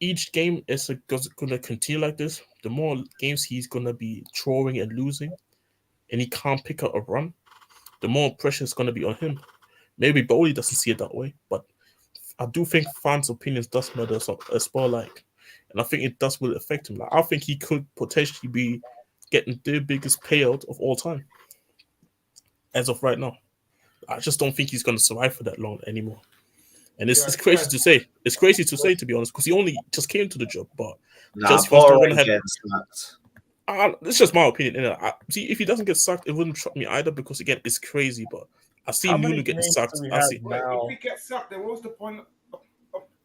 each game is going to continue like this. The more games he's going to be drawing and losing, and he can't pick up a run, the more pressure is going to be on him. Maybe Bowley doesn't see it that way, but I do think fans' opinions does matter as well. Like, and I think it does will affect him. Like, I think he could potentially be getting the biggest payout of all time as of right now. I just don't think he's going to survive for that long anymore. And it's crazy to say. It's crazy to say, to be honest, because he only just came to the job. But it's just my opinion. See, if he doesn't get sacked, it wouldn't shock me either, because again, it's crazy. But I've seen Nuno get sacked. Wait, if he gets sacked, then what's the point of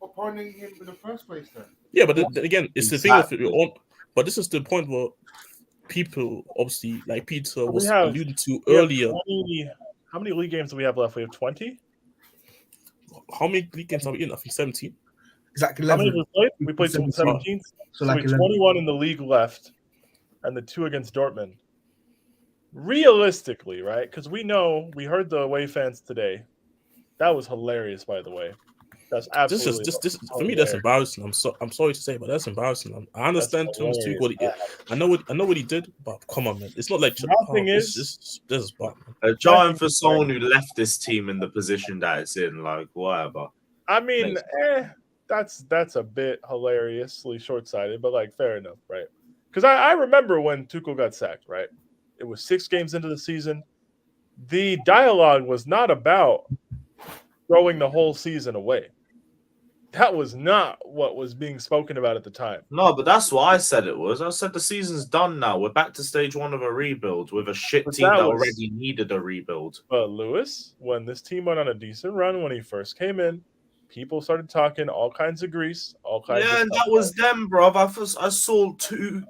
appointing him in the first place then? Yeah, but then again, it's the thing with your own. But this is the point where people, obviously, like Peter was alluding to earlier. How many league games do we have left? We have 20. How many league games are we in? I think 17. Exactly. How many we played? We played 17. So like 21 in the league left, and the 2 against Dortmund. Realistically, right? Because we heard the away fans today. That was hilarious, by the way. That's absolutely. This for me. That's embarrassing. I'm sorry to say, but that's embarrassing. I understand Thomas Tuchel. I know what he did, but come on, man. It's not like nothing is. This is bad. A giant for someone who left this team in the position that it's in, like whatever. I mean, that's a bit hilariously short-sighted, but like fair enough, right? Because I remember when Tuchel got sacked, right? It was 6 games into the season. The dialogue was not about throwing the whole season away. That was not what was being spoken about at the time. No, but that's what I said it was. I said the season's done now. We're back to stage 1 of a rebuild with a shit team that already needed a rebuild. But Lewis, when this team went on a decent run when he first came in, people started talking all kinds of grease, all kinds of and that was them, bro. I saw two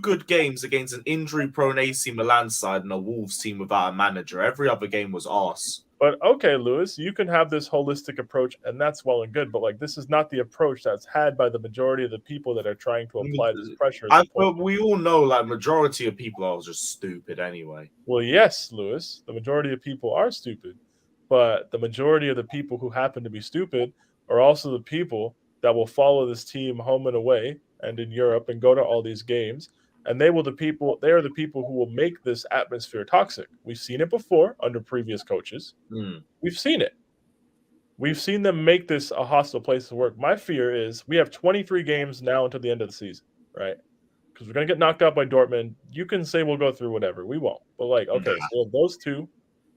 good games against an injury-prone AC Milan side and a Wolves team without a manager. Every other game was arse. But okay, Lewis, you can have this holistic approach, and that's well and good. But like, this is not the approach that's had by the majority of the people that are trying to apply this pressure. But we all know, like, majority of people are just stupid anyway. Well, yes, Lewis, the majority of people are stupid, but the majority of the people who happen to be stupid are also the people that will follow this team home and away and in Europe and go to all these games. And they are the people who will make this atmosphere toxic. We've seen it before under previous coaches. We've seen it. We've seen them make this a hostile place to work. My fear is we have 23 games now until the end of the season, right? Because we're going to get knocked out by Dortmund. You can say we'll go through whatever. We won't. But like, okay, so we have those 2,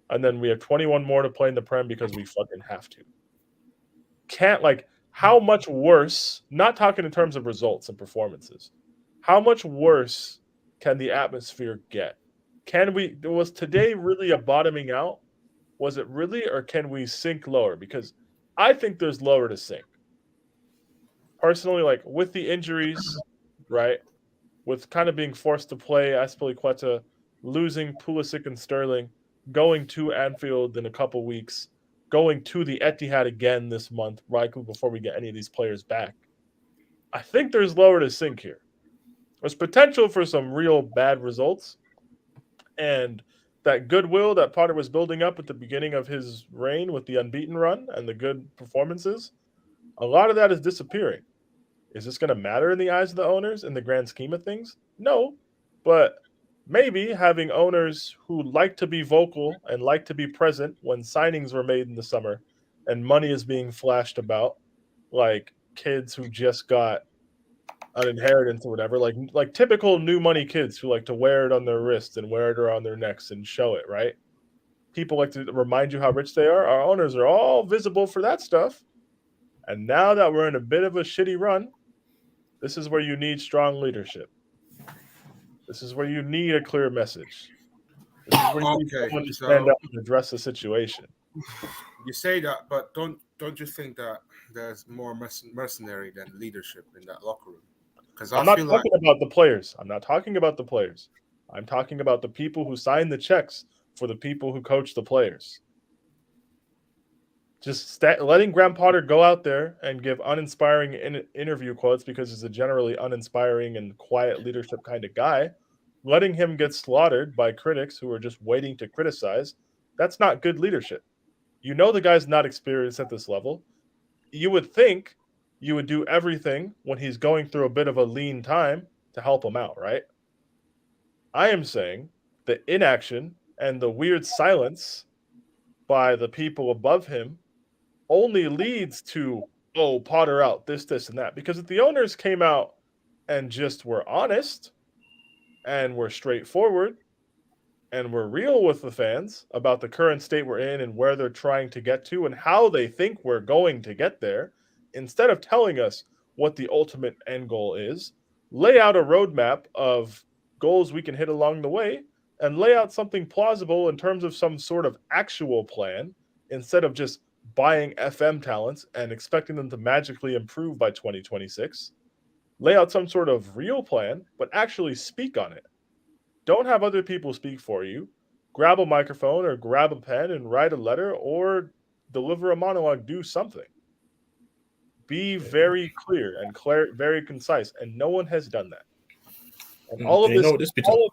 and then we have 21 more to play in the Prem because we fucking have to. Can't, like, how much worse, not talking in terms of results and performances, how much worse can the atmosphere get? Was today really a bottoming out? Was it really, or can we sink lower? Because I think there's lower to sink. Personally, like with the injuries, right? With kind of being forced to play Azpilicueta, losing Pulisic and Sterling, going to Anfield in a couple weeks, going to the Etihad again this month, right before we get any of these players back. I think there's lower to sink here. There's potential for some real bad results. And that goodwill that Potter was building up at the beginning of his reign with the unbeaten run and the good performances, a lot of that is disappearing. Is this going to matter in the eyes of the owners in the grand scheme of things? No. But maybe having owners who like to be vocal and like to be present when signings were made in the summer and money is being flashed about, like kids who just got an inheritance or whatever, like typical new money kids who like to wear it on their wrists and wear it around their necks and show it, right? People like to remind you how rich they are. Our owners are all visible for that stuff. And now that we're in a bit of a shitty run, this is where you need strong leadership. This is where you need a clear message. This is where you need someone to stand up and address the situation. You say that, but don't you think that there's more mercenary than leadership in that locker room? Because I'm not talking about the players. I'm not talking about the players. I'm talking about the people who sign the checks for the people who coach the players. Just letting Graham Potter go out there and give uninspiring interview quotes because he's a generally uninspiring and quiet leadership kind of guy, letting him get slaughtered by critics who are just waiting to criticize, that's not good leadership. You know the guy's not experienced at this level. You would think you would do everything when he's going through a bit of a lean time to help him out, right? I am saying the inaction and the weird silence by the people above him only leads to, oh, Potter out, this, and that. Because if the owners came out and just were honest and were straightforward and were real with the fans about the current state we're in and where they're trying to get to and how they think we're going to get there, instead of telling us what the ultimate end goal is, lay out a roadmap of goals we can hit along the way, and lay out something plausible in terms of some sort of actual plan instead of just buying FM talents and expecting them to magically improve by 2026. Lay out some sort of real plan, but actually speak on it. Don't have other people speak for you. Grab a microphone or grab a pen and write a letter or deliver a monologue. Do something. Be very clear and very concise, and no one has done that. And all of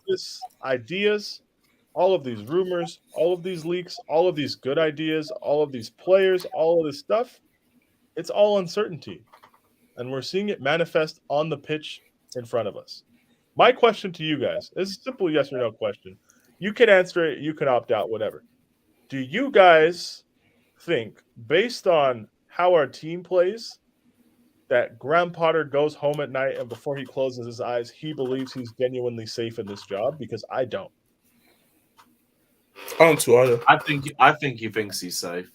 this ideas, all of these rumors, all of these leaks, all of these good ideas, all of these players, all of this stuff, it's all uncertainty. And we're seeing it manifest on the pitch in front of us. My question to you guys is a simple yes or no question. You can answer it, you can opt out, whatever. Do you guys think, based on how our team plays, that Graham Potter goes home at night and before he closes his eyes, he believes he's genuinely safe in this job? Because I don't. I don't too either. I think he thinks he's safe.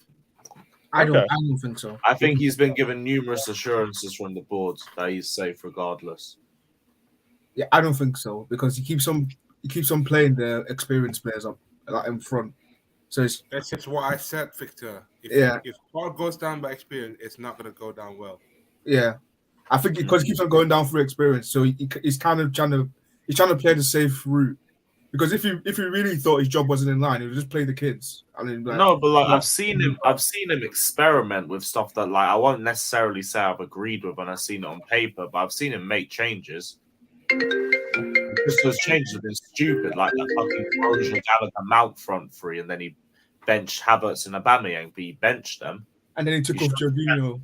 I don't think so. I think he's been given numerous assurances from the board that he's safe regardless. Yeah, I don't think so because he keeps on playing the experienced players up like in front. So that's just what I said, Victor. If Paul goes down by experience, it's not going to go down well. Yeah, I think because he keeps on going down through experience, so he's kind of trying to play the safe route. Because if he really thought his job wasn't in line, he would just play the kids. I mean, no, but like I've seen him experiment with stuff that like I won't necessarily say I've agreed with when I've seen it on paper, but I've seen him make changes. Just those changes have been stupid, like that fucking Roger Gallagher Mount front three, and then he benched Havertz and Aubameyang, but he benched them. And then he took off Jorginho.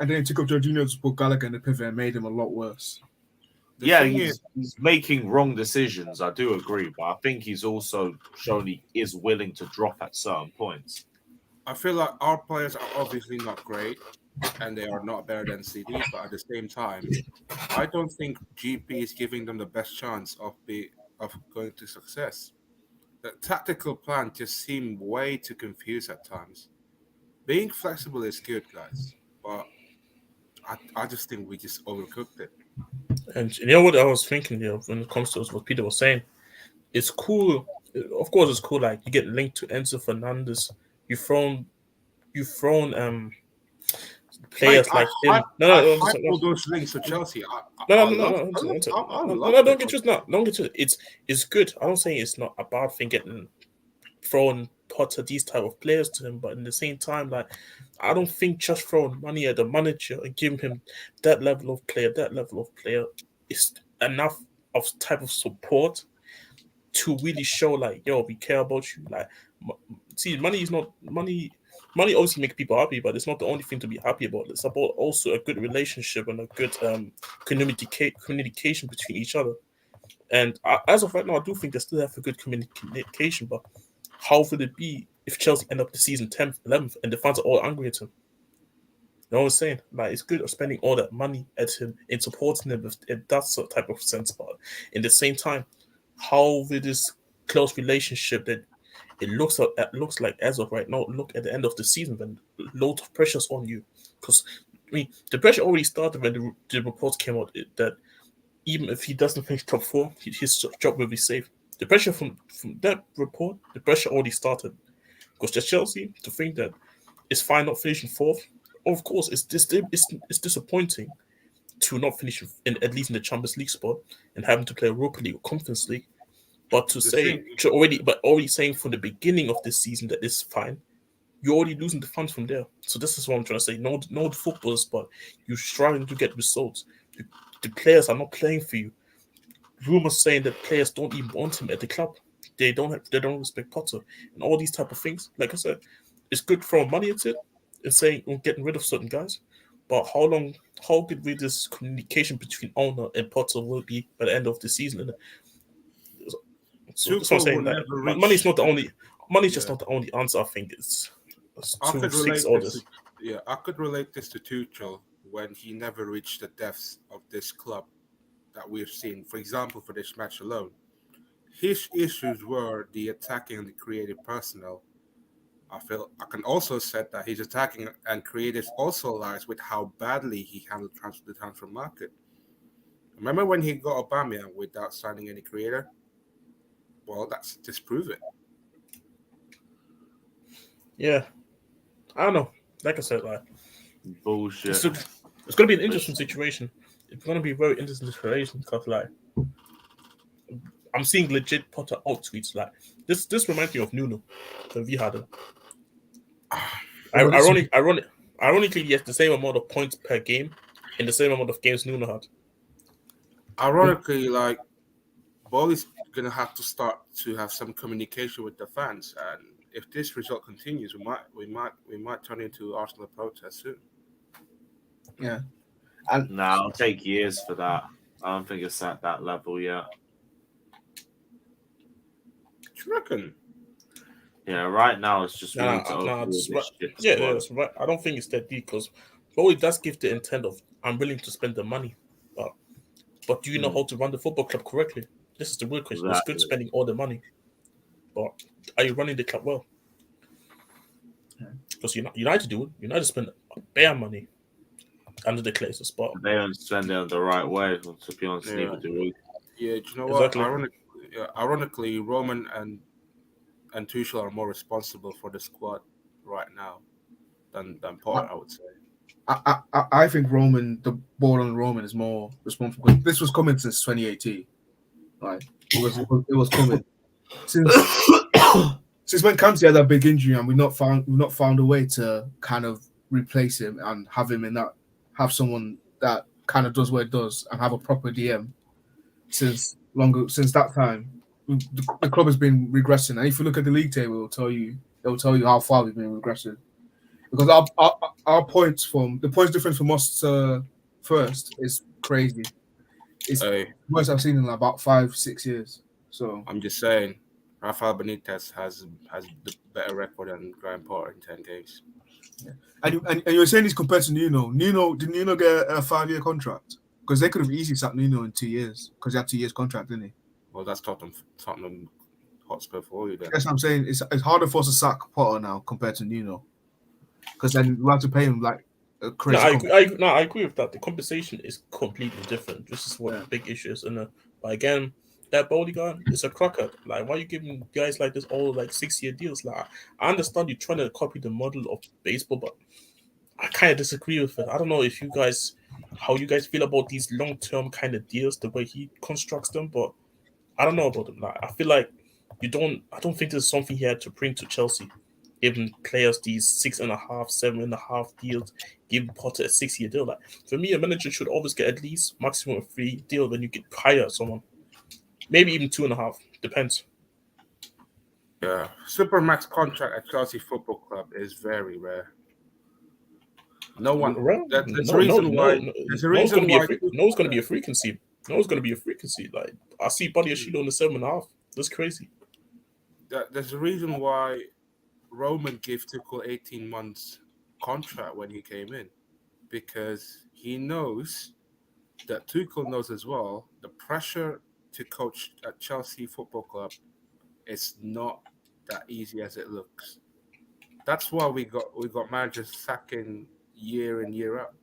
And then he took up Jorginho to put Gallagher in the pivot and made him a lot worse. He's making wrong decisions. I do agree, but I think he's also shown he is willing to drop at certain points. I feel like our players are obviously not great, and they are not better than CD. But at the same time, I don't think GP is giving them the best chance of going to success. The tactical plan just seemed way too confused at times. Being flexible is good, guys, but I just think we just overcooked it. And you know what I was thinking here when it comes to what Peter was saying? It's cool. Of course, it's cool. Like you get linked to Enzo Fernandez. You've thrown players like him. No, all those links to Chelsea. No. Don't get to it. Don't get to it. It's good. I'm not saying it's not a bad thing getting thrown Potter these type of players to him, but in the same time, like I don't think just throwing money at the manager and giving him that level of player is enough of type of support to really show like, yo, we care about you. Like, see, money is not money. Money obviously makes people happy, but it's not the only thing to be happy about. It's about also a good relationship and a good communication between each other. And as of right now, I do think they still have a good communication, but how would it be if Chelsea end up the season 10th, 11th, and the fans are all angry at him? You know what I'm saying? Like, it's good of spending all that money at him and supporting him in that sort of type of sense, but in the same time, how will this close relationship that it looks like as of right now, look at the end of the season when loads of pressure's on you? Because, I mean, the pressure already started when the reports came out that even if he doesn't finish top 4, his job will be safe. The pressure from that report, the pressure already started. Because just Chelsea, to think that it's fine not finishing 4th, of course, it's disappointing to not finish at least in the Champions League spot and having to play Europa League or Conference League. But already saying from the beginning of this season that it's fine, you're already losing the funds from there. So this is what I'm trying to say. No the footballers, but you're struggling to get results. The players are not playing for you. Rumors saying that players don't even want him at the club. They don't respect Potter and all these type of things. Like I said, it's good throwing money at it and saying we're getting rid of certain guys. But how good will this communication between owner and Potter will be by the end of the season? So that's what I'm saying. That money's not the only. Money's just not the only answer. I think it's 2 6 orders. I could relate this to Tuchel when he never reached the depths of this club that we've seen. For example, for this match alone, his issues were the attacking and the creative personnel. I can also say that his attacking and creative also lies with how badly he handled the transfer market. Remember when he got Aubameyang without signing any creator? Well, that's disprove it. Yeah, I don't know. Like I said, like bullshit. It's going to be an interesting situation. It's going to be a very interesting situation because, like, I'm seeing legit Potter out tweets. Like, this reminds me of Nuno, the V had it. Ironically, he has the same amount of points per game in the same amount of games Nuno had. Ironically, like, Ball is gonna have to start to have some communication with the fans, and if this result continues, we might turn into Arsenal protest soon. Yeah, I'll take years for that. I don't think it's at that level yet. Do you reckon? Yeah, right now it's just Right. That's right. I don't think it's that deep because Bowie does give the intent of I'm willing to spend the money, but do you know how to run the football club correctly? This is the real question. Exactly. It's good spending all the money, but are you running the club well? Because United do it. United spend bare money under the Glazers, but they don't spend it the right way. To be honest, neither do we. Yeah, do you know what? Ironically, Roman and Tuchel are more responsible for the squad right now than Potter, I would say. I think the ball on Roman is more responsible. This was coming since 2018. Like it was coming since when Conte had that big injury, and we've not found a way to kind of replace him and have someone that kind of does what it does and have a proper DM. Since that time, the club has been regressing. And if you look at the league table, it will tell you how far we've been regressing. Because our points difference from us to first is crazy. It's the worst I've seen in about 5-6 years. So I'm just saying, Rafael Benitez has the better record than Graham Potter in 10 games. Yeah. And you're saying he's compared to Nuno. Did Nuno get a 5-year contract? Because they could have easily sacked Nuno in 2 years because he had 2 years contract, didn't he? Well, that's Tottenham Hotspur for you then. That's what I'm saying. It's harder for us to sack Potter now compared to Nuno. Because then we have to pay him like a crazy. I agree with that. The compensation is completely different. This is what the big issue is. But again, that Bowley guy is a cracker. Like, why are you giving guys like this all like 6-year deals? Like, I understand you're trying to copy the model of baseball, but I kind of disagree with it. I don't know how you guys feel about these long-term kind of deals, the way he constructs them, but I don't know about them. Like, I feel like I don't think there's something he had to bring to Chelsea. Giving players these 6.5, 7.5 deals, give Potter a 6-year deal. Like, for me, a manager should always get at least maximum a 3 deal when you get hire someone. Maybe even 2.5. Depends. Yeah. Supermax contract at Chelsea Football Club is very rare. No one. There's a reason why. No, it's going to be a frequency. No, it's going to be a frequency. Like, I see Buddy Ashilo on the 7.5. That's crazy. There's a reason why Roman gave Tuchel 18 months contract when he came in, because he knows that Tuchel knows as well the pressure to coach at Chelsea Football Club is not that easy as it looks. That's why we got managers sacking year in, year out.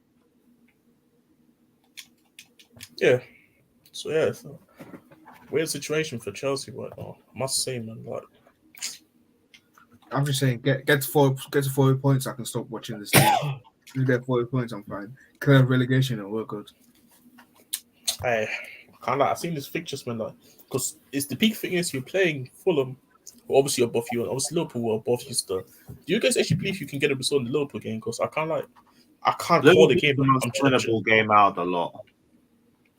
Yeah. So it's a weird situation for Chelsea, but I must say, man, like, I'm just saying, get to 40 points. I can stop watching this thing. You get 40 points, I'm fine. Clear relegation, and we're good. I've seen this fixtures, man, like, because it's the peak thing is you're playing Fulham, obviously above you, and obviously Liverpool were above you still. Do you guys actually believe you can get a result in the Liverpool game? Because I can't call the game. The most winnable game out a lot.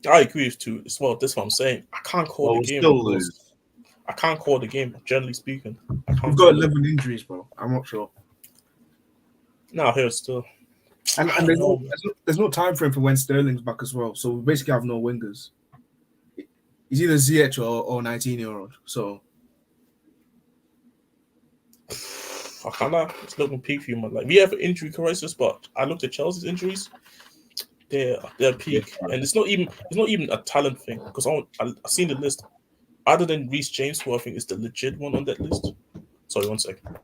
I agree with you as well. That's what I'm saying. I can't call the game. Still lose. I can't call the game, generally speaking. We've got 11 injuries, bro. I'm not sure. No, here still. And there's no time frame for when Sterling's back as well. So we basically have no wingers. He's either Ziyech or 19-year-old. So I can't. It's looking peak for you, man. Like, we have an injury crisis, but I looked at Chelsea's injuries. They're peak, and it's not even a talent thing because I've seen the list. Other than Reece James, who I think is the legit one on that list. Sorry, 1 second.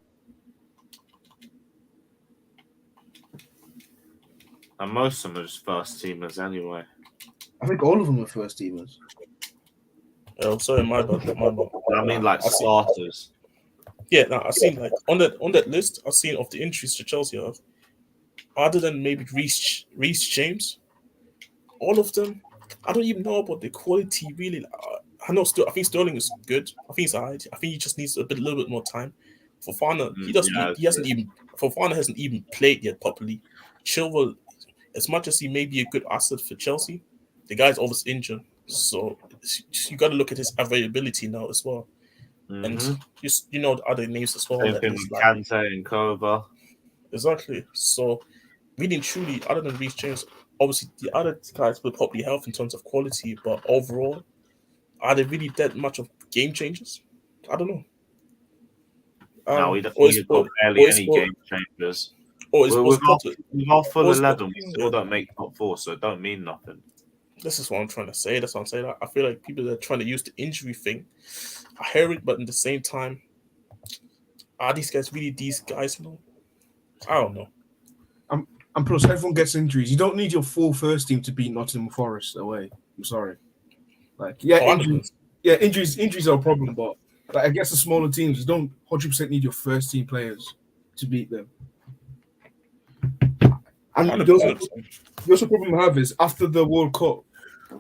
And most of them are just first teamers anyway. I think all of them are first teamers. Oh, sorry, my bad. I mean, like starters. Yeah, no, I've seen like on that list. I've seen of the injuries to Chelsea have, other than maybe Reece James, all of them. I don't even know about the quality really. I think Sterling is good. I think he's alright. I think he just needs a little bit more time. Fofana, Fofana hasn't even played yet properly. Chilwell, as much as he may be a good asset for Chelsea, the guy's always injured. So you got to look at his availability now as well. And you know the other names as well. Same thing with Kante and Kova. Exactly. So really and truly, other than Reece James, obviously the other guys will probably help in terms of quality, but overall, are they really that much of game changers? I don't know. No, we've got barely any game changers. With our full 11, we still don't make top 4, so it don't mean nothing. This is what I'm trying to say. That's what I'm saying. I feel like people that are trying to use the injury thing, I hear it, but at the same time, are these guys really these guys? No, I don't know. And plus, everyone gets injuries. You don't need your full first team to beat Nottingham Forest away. I'm sorry. Like, injuries are a problem, but like against the smaller teams, you don't 100% need your first team players to beat them. And the other problem I have is after the World Cup,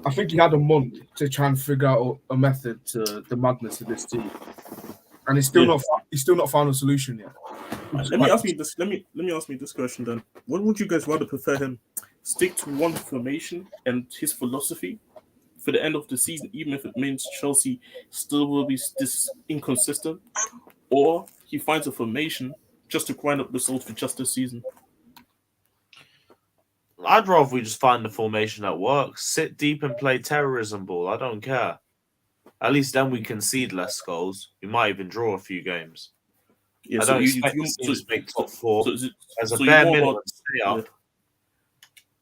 I think he had a month to try and figure out a method to the madness of this team, and he's still not found a solution yet. Let me ask me this question then. What would you guys rather prefer him stick to one formation and his philosophy for the end of the season, even if it means Chelsea still will be this inconsistent, or he finds a formation just to grind up results for just this season? I'd rather we just find the formation that works. Sit deep and play terrorism ball. I don't care. At least then we concede less goals. We might even draw a few games. Yeah, I don't expect to make top 4 as a bare minimum. Stay up.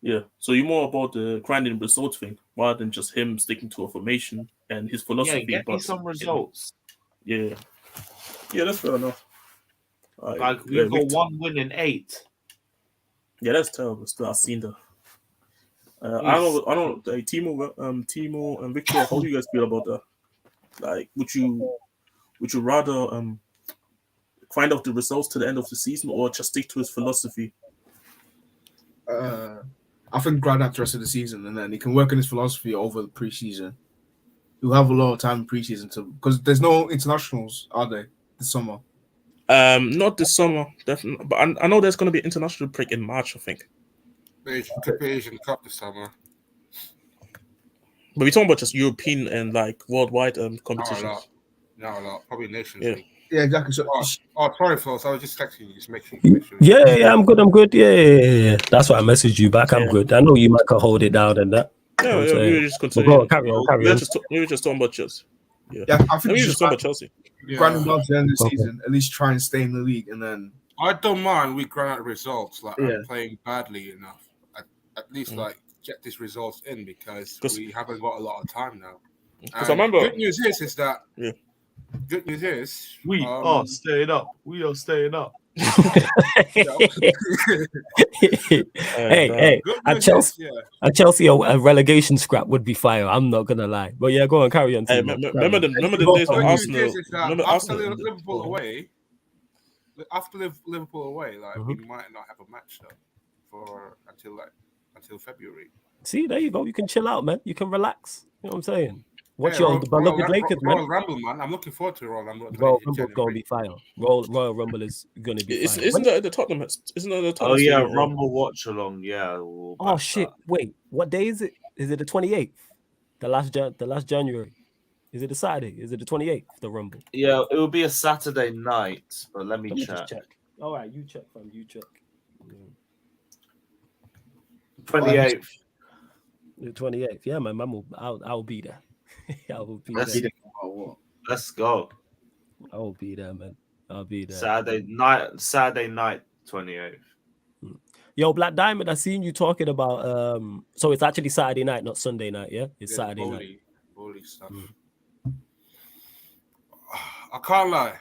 Yeah, so you're more about the grinding results thing rather than just him sticking to a formation and his philosophy. Yeah, get me some results. Yeah, that's fair enough. Like we've got 1 win in 8. Yeah, that's terrible. Still, I've seen that. I don't know. Timo and Victor, how do you guys feel about that? Like, would you rather find out the results to the end of the season or just stick to his philosophy? I think grind out the rest of the season, and then he can work on his philosophy over the preseason. He'll have a lot of time in preseason because there's no internationals, are there, this summer? Not this summer, definitely. But I know there's going to be an international break in March, I think. Asian Cup this summer. But we're talking about just European and like worldwide competitions. Not a lot. Probably Nations League. Yeah, exactly. So, sorry, folks. I was just texting you. Just make sure. Yeah, I'm good. Yeah. That's why I messaged you back. I'm good. I know you might hold it down and that. Yeah, we were just continuing. Carry on. We were just talking about Chelsea. Yeah, I think we were just talking about Chelsea. Grinding down to the end of the season, at least try and stay in the league, and then I don't mind we grind out results. Like I'm playing badly enough. At least like get these results in because we haven't got a lot of time now. Because I remember. Good news is that. Yeah. Good news is we are staying up. We are staying up. Hey, at Chelsea, a relegation scrap would be fire. I'm not gonna lie, but yeah, go on, carry on. Hey, remember the days of Arsenal. After Liverpool away, like we might not have a match though until February. See, there you go. You can chill out, man. You can relax. You know what I'm saying? Watch your look at Lakers, man. Royal Rumble, man. I'm looking forward to Royal Rumble. Royal Rumble's gonna be fire. Royal Rumble is gonna be fire. Isn't that the Tottenham? Isn't that the Tottenham? Oh yeah, Rumble watch along. Yeah. Oh shit! Wait, what day is it? Is it the 28th? The last January? Is it a Saturday? Is it the 28th? The Rumble? Yeah, it will be a Saturday night. But let me just check. All right, you check, fam. You check. 28th. The 28th. Yeah, man. I'll be there. Let's go. I will be there, man. I'll be there. Saturday night, 28th. Yo, Black Diamond, I seen you talking about so it's actually Saturday night, not Sunday night, yeah? It's Saturday night. Holy stuff. I can't lie.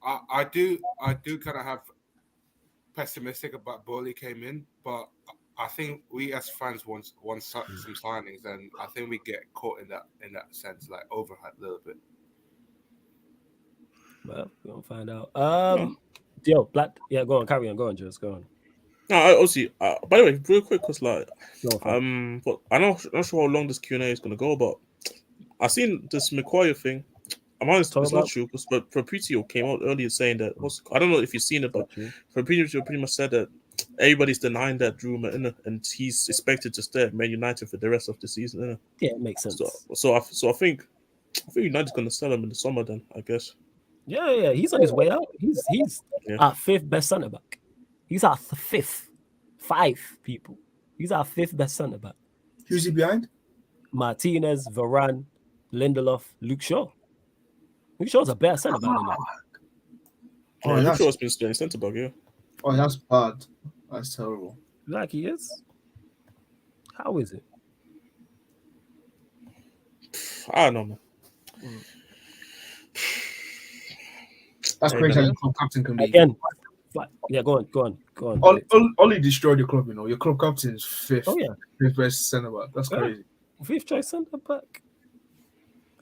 I do kind of have pessimistic about Bowley came in, but I think we as fans want some signings, and I think we get caught in that sense, like overhyped a little bit. Well, we're gonna find out. Yo, Black. Yeah, go on, carry on, go on, Jules, go on. No, obviously. By the way, real quick, cause like, but I'm not sure how long this Q&A is gonna go, but I seen this McGuire thing. I'm honest, it's not true, but Fabrizio came out earlier saying that. I don't know if you've seen it, but Fabrizio pretty much said that everybody's denying that rumor, and he's expected to stay at Man United for the rest of the season. Yeah, it makes sense. So I think United's gonna sell him in the summer. Then I guess. Yeah, he's on his way out. He's our fifth best centre back. He's our fifth. 5 people. He's our 5th best centre back. Who's he behind? Martinez, Varane, Lindelof, Luke Shaw. Luke Shaw's a better centre back than him. Oh, Luke Shaw's been playing centre back, yeah. Oh, that's bad. That's terrible. Like he is. How is it? I don't know, man. That's crazy how your captain can be. Again. Yeah, go on. Ollie destroyed your club, you know. Your club captain is 5th. Oh, yeah. 5th best centre back. That's crazy. 5th choice centre back.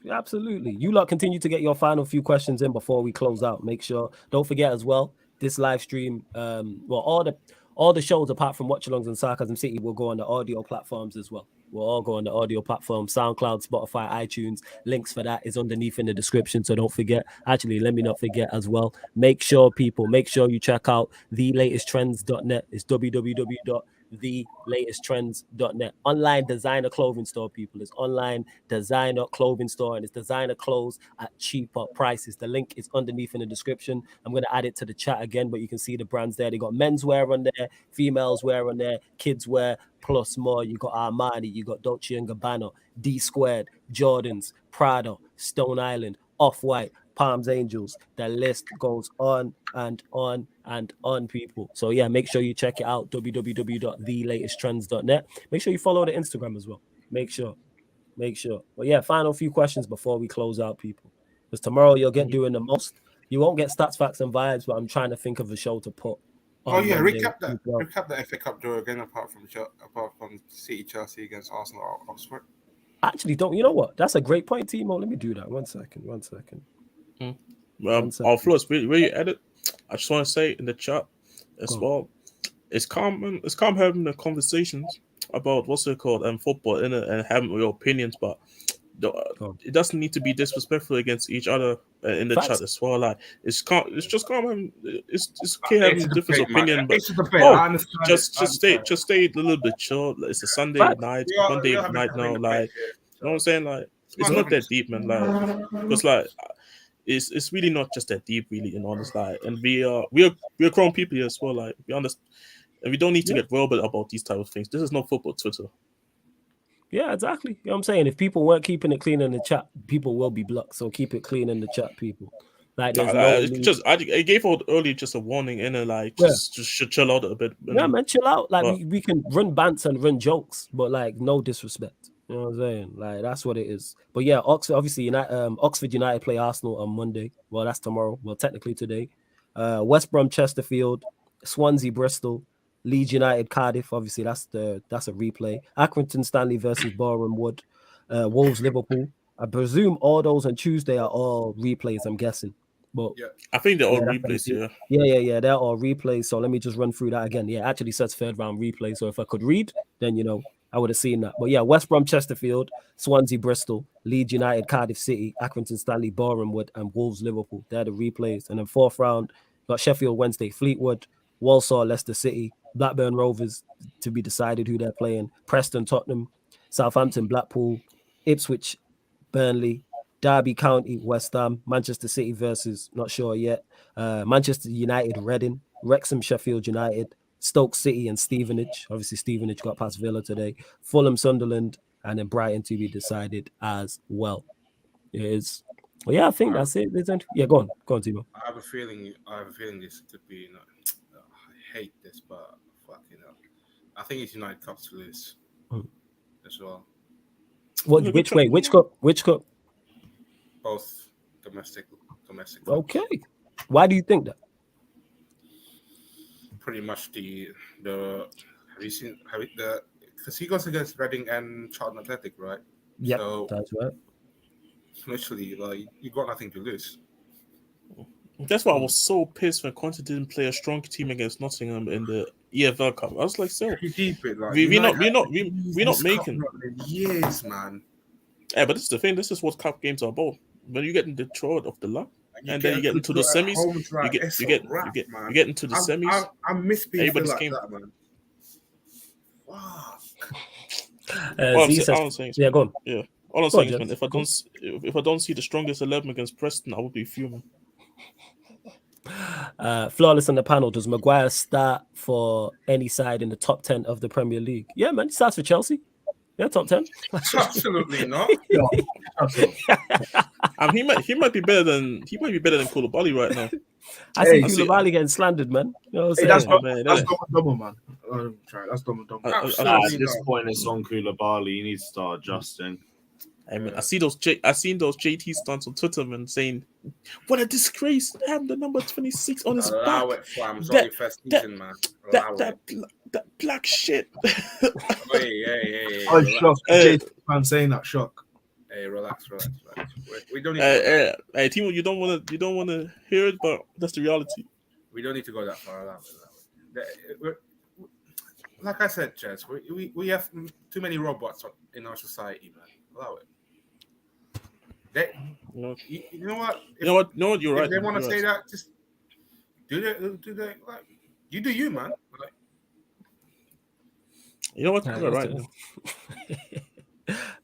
Yeah, absolutely. You lot continue to get your final few questions in before we close out. Make sure, don't forget as well, this live stream, all the shows apart from Watch-Alongs and Sarcasm City will go on the audio platforms as well. We'll all go on the audio platform, SoundCloud, Spotify, iTunes. Links for that is underneath in the description, so don't forget. Actually, let me not forget as well. Make sure you check out thelatesttrends.net. It's www.thelatesttrends.net. Online designer clothing store, people. It's online designer clothing store, and it's designer clothes at cheaper prices. The link is underneath in the description. I'm going to add it to the chat again, but you can see the brands there. They got menswear on there, females wear on there, kids wear, plus more. You got Armani, you got Dolce & Gabbana, D Squared, Jordans, Prada, Stone Island, Off-White, Palms Angels. The list goes on and on and on, people. So yeah, make sure you check it out, www.thelatesttrends.net. Make sure you follow the Instagram as well. Make sure. But yeah, final few questions before we close out, people. Because tomorrow you'll get doing the most. You won't get stats, facts, and vibes, but I'm trying to think of a show to put. Oh yeah, recap the FA Cup draw again. Apart from City, Chelsea against Arsenal, Oxford. Actually, you know what? That's a great point, Timo. Let me do that. One second. Our floors, where you edit, I just want to say in the chat as well. It's calm having the conversations about what's it called football in it and having your opinions, but it doesn't need to be disrespectful against each other in the chat as well. Like it's just calm. It's okay having different opinion, but just stay a little bit chill. It's a Sunday night, Monday night now. Like you know what I'm saying? Like it's not that deep, man. Like because like. It's really not just that deep, really, in honest. Like, and we're grown people here as well. Like, be honest, and we don't need to get verbal about these type of things. This is not football Twitter. Yeah, exactly. You know what I'm saying? If people weren't keeping it clean in the chat, people will be blocked. So keep it clean in the chat, people. Like, I gave out earlier just a warning in it, like just chill out a bit. Yeah, man, chill out. Like we can run bants and run jokes, but like no disrespect. You know what I'm saying? Like that's what it is. But yeah, Oxford United play Arsenal on Monday. Well, that's tomorrow. Well, technically today. West Brom, Chesterfield, Swansea, Bristol, Leeds United, Cardiff. Obviously, that's a replay. Accrington Stanley versus Boreham Wood, Wolves, Liverpool. I presume all those on Tuesday are all replays. I'm guessing. But yeah, I think they're all replays. Yeah, they're all replays. So let me just run through that again. Yeah, actually says 3rd round replay. So if I could read, then I would have seen that. But yeah, West Brom, Chesterfield, Swansea, Bristol, Leeds United, Cardiff City, Accrington Stanley, Boreham Wood, and Wolves, Liverpool. They're the replays. And then 4th round, got Sheffield Wednesday, Fleetwood, Walsall, Leicester City, Blackburn Rovers to be decided who they're playing, Preston, Tottenham, Southampton, Blackpool, Ipswich, Burnley, Derby County, West Ham, Manchester City versus, not sure yet, Manchester United, Reading, Wrexham, Sheffield United, Stoke City and Stevenage. Obviously, Stevenage got past Villa today. Fulham, Sunderland, and then Brighton to be decided as well. It is. Well, yeah, I think that's it. Yeah, go on, Timo. I have a feeling this could be. I hate this, but fucking hell. I think it's United Cup to lose as well. What? Which way? Which cup? Both domestic. Okay. Why do you think that? Pretty much the Have you seen because he goes against Reading and Charlton Athletic, right? Yep, So that's right. literally, like, you got nothing to lose. That's why I was so pissed when Conte didn't play a strong team against Nottingham in the EFL Cup. I was like, so You keep it, like, we're not this making. cup run in years, man. Yeah, but this is the thing. This is what cup games are about. When you get in the throw of the luck, and then you get into the semis, you get into the semis. I miss being Everybody's like game. that, man. Wow. All I'm saying is, yeah, go on. Yeah, all I'm saying is, man, if I don't see the strongest 11 against Preston, I will be fuming. Flawless on the panel. Does Maguire start for any side in the top 10 of the Premier League? Yeah, man, he starts for Chelsea. Yeah, top 10. Absolutely not. He might be better than Koulibaly right now. I see Koulibaly getting slandered, man. You know what I'm That's saying? double, man. That's double. At this point, it's on Koulibaly. You need to start adjusting. I mean, I seen those JT stunts on Twitter, man, saying, "What a disgrace! They have the number 26 on his back." It, fam. It's only first season, man. That black shit. Hey. Oh, shock. JT fan saying that, shock. Hey, relax. We don't need. Hey, Timo, you don't want to hear it, but that's the reality. We don't need to go that far. Allow it. Like I said, Jess, we have too many robots in our society, man. Allow it. You know what? No, you're right. If they want to say that, just do that. Like, you do you, man. Like, you know what? You're right.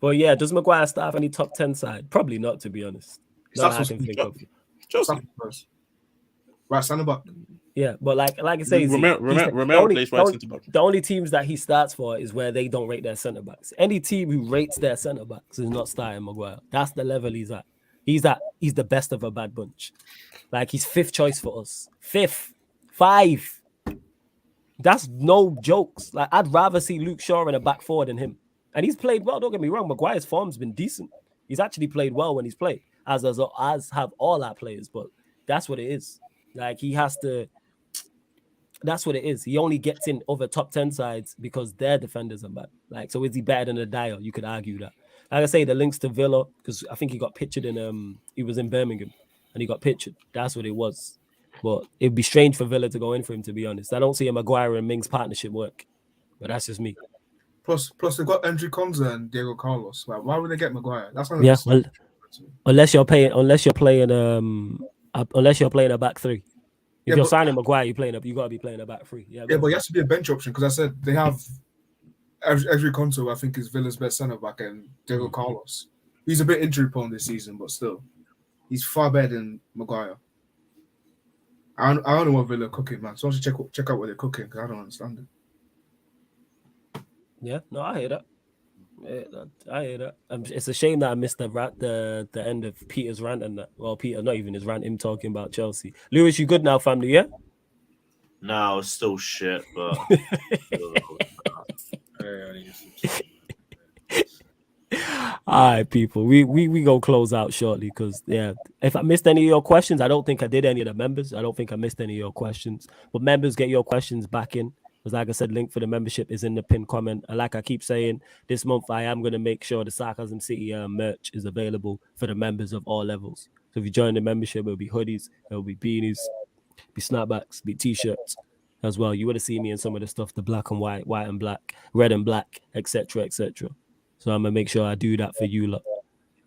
Well, yeah, does Maguire start any top 10 side? Probably not, to be honest. Not that I can think of. Right, centre back. Yeah, but like I say, Romero plays right centre back. The only teams that he starts for is where they don't rate their centre backs. Any team who rates their centre backs is not starting Maguire. That's the level he's at. He's the best of a bad bunch. Like, he's 5th choice for us. 5. That's no jokes. Like, I'd rather see Luke Shaw in a back 4 than him. And he's played well. Don't get me wrong. Maguire's form's been decent. He's actually played well when he's played, as have all our players. But that's what it is. Like, he has to. That's what it is. He only gets in over top 10 sides because their defenders are bad. Like, so is he better than a Dyer? You could argue that. Like I say, the links to Villa, because I think he got pictured in he was in Birmingham and he got pictured. That's what it was. But it'd be strange for Villa to go in for him, to be honest. I don't see a Maguire and Mings partnership work. But that's just me. Plus they've got Andrew Conte and Diego Carlos. Why would they get Maguire? That's not well, unless you're playing a back 3. If you're signing Maguire, you got to be playing a back 3. Yeah, but he has to be a bench option because I said they have Andrew Conte, I think, is Villa's best centre back, and Diego Carlos. He's a bit injury prone this season, but still, he's far better than Maguire. I don't know what Villa are cooking, man. So I want to check out what they're cooking because I don't understand it. Yeah, no, I hear that. I hear that. It's a shame that I missed the end of Peter's rant and that. Well, Peter, not even his rant, him talking about Chelsea. Lewis, you good now, family? Yeah. No, it's still shit, but. All right, people. We go close out shortly because if I missed any of your questions, I don't think I did any of the members. I don't think I missed any of your questions. But members, get your questions back in. Because like I said, link for the membership is in the pinned comment. And like I keep saying, this month I am going to make sure the Sarcasm City merch is available for the members of all levels. So if you join the membership, it'll be hoodies, it'll be beanies, be snapbacks, be t-shirts as well. You would have seen me in some of the stuff, the black and white, white and black, red and black, etc., etc. So I'm going to make sure I do that for you lot.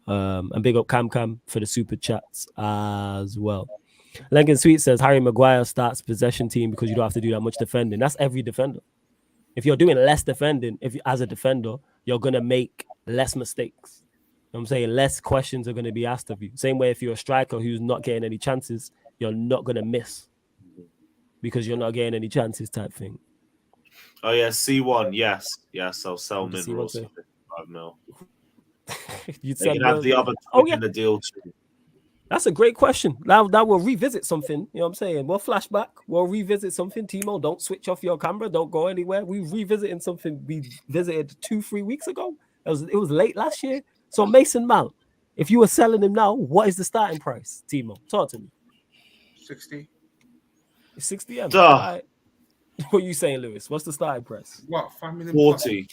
And big up Cam for the super chats as well. Lincoln Sweet says Harry Maguire starts possession team because you don't have to do that much defending. That's every defender. If you're doing less defending, as a defender, you're going to make less mistakes. You know what I'm saying? Less questions are going to be asked of you. Same way if you're a striker who's not getting any chances, you're not going to miss because you're not getting any chances type thing. Oh, yeah, C1. Yes, I'll sell Min Ross for 55 mil. You'd they can have the other in the deal too. That's a great question. Now we'll revisit something. You know what I'm saying? We'll flashback. We'll revisit something. Timo, don't switch off your camera. Don't go anywhere. We're revisiting something we visited 2-3 weeks ago. It was late last year. So Mason Mount, if you were selling him now, what is the starting price, Timo? Talk to me. 60. 60 M. Right. What are you saying, Lewis? What's the starting price? What, 5 million? 40.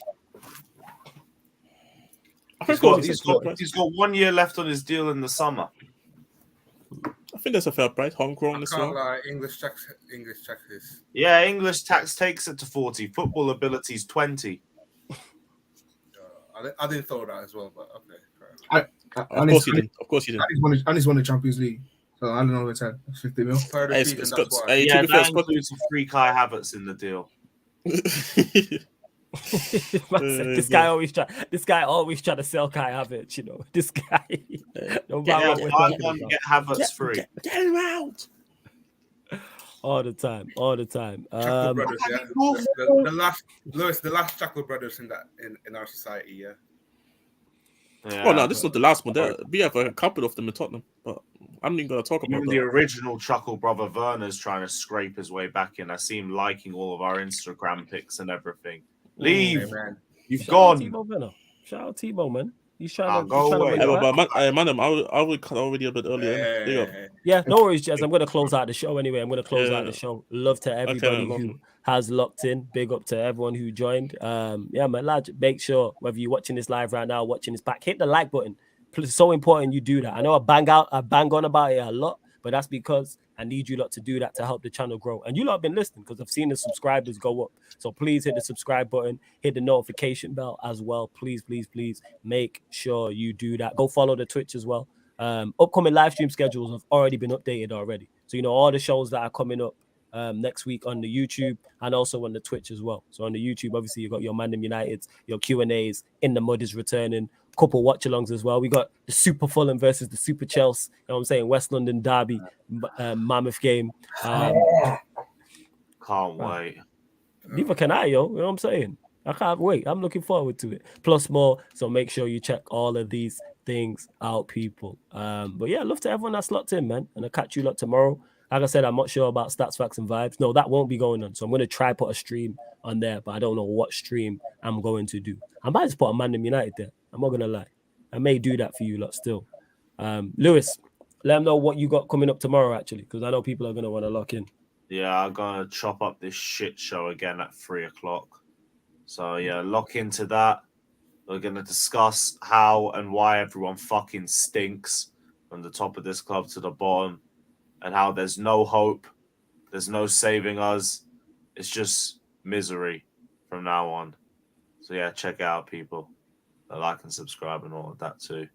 I think He's got 1 year left on his deal in the summer. I think that's a fair price. Homegrown as well. Lie. English tax is. Yeah, English tax takes it to 40. Football ability is 20. I didn't throw that as well, but okay. Of course you did. Of course you did. And he's won the Champions League. So I don't know what's 50 mil. Third Hey, season, Scott, that's why. Yeah, that includes a free Kai Havertz in the deal. This guy always try to sell Kai Havertz, you know. This guy. No matter what we're talking about. Get Havertz free. Get him out. All the time. Chuckle brothers, yeah. The last Chuckle brothers in our society, yeah. Well, no, this is not the last one. We have a couple of them in Tottenham, but I'm not even going to talk about Even that. the original Chuckle brother Werner's trying to scrape his way back in. I see him liking all of our Instagram pics and everything. Leave. Hey, man. You've gone. Shout out Tebow, man. He's trying to go away. I would cut already a bit earlier. Yeah, no worries, Jez. I'm going to close out the show anyway. The show. Love to everybody who has locked in. Big up to everyone who joined. Yeah, man, lad, make sure whether you're watching this live right now, watching this back, hit the like button. It's so important you do that. I know I bang on about it a lot, but that's because I need you lot to do that to help the channel grow. And you lot have been listening because I've seen the subscribers go up. So please hit the subscribe button, hit the notification bell as well. Please make sure you do that. Go follow the Twitch as well. Upcoming live stream schedules have already been updated already. So, you know, all the shows that are coming up next week on the YouTube and also on the Twitch as well. So on the YouTube, obviously, you've got your Man Uniteds, your Q&As, In the Mud is returning, couple watch-alongs as well. We got the Super Fulham versus the Super Chelsea, you know what I'm saying, West London derby, mammoth game. Can't wait. Neither can I, yo. You know what I'm saying? I can't wait. I'm looking forward to it. Plus more. So make sure you check all of these things out, people. But yeah, love to everyone that's locked in, man. And I'll catch you lot tomorrow. Like I said, I'm not sure about Stats, Facts, and Vibes. No, that won't be going on. So I'm going to try put a stream on there, but I don't know what stream I'm going to do. I might just put a Man United there. I'm not going to lie. I may do that for you lot still. Lewis, let them know what you got coming up tomorrow, actually, because I know people are going to want to lock in. Yeah, I'm going to chop up this shit show again at 3 o'clock. So, yeah, lock into that. We're going to discuss how and why everyone fucking stinks from the top of this club to the bottom and how there's no hope. There's no saving us. It's just misery from now on. So, yeah, check it out, people. Like and subscribe and all of that, too.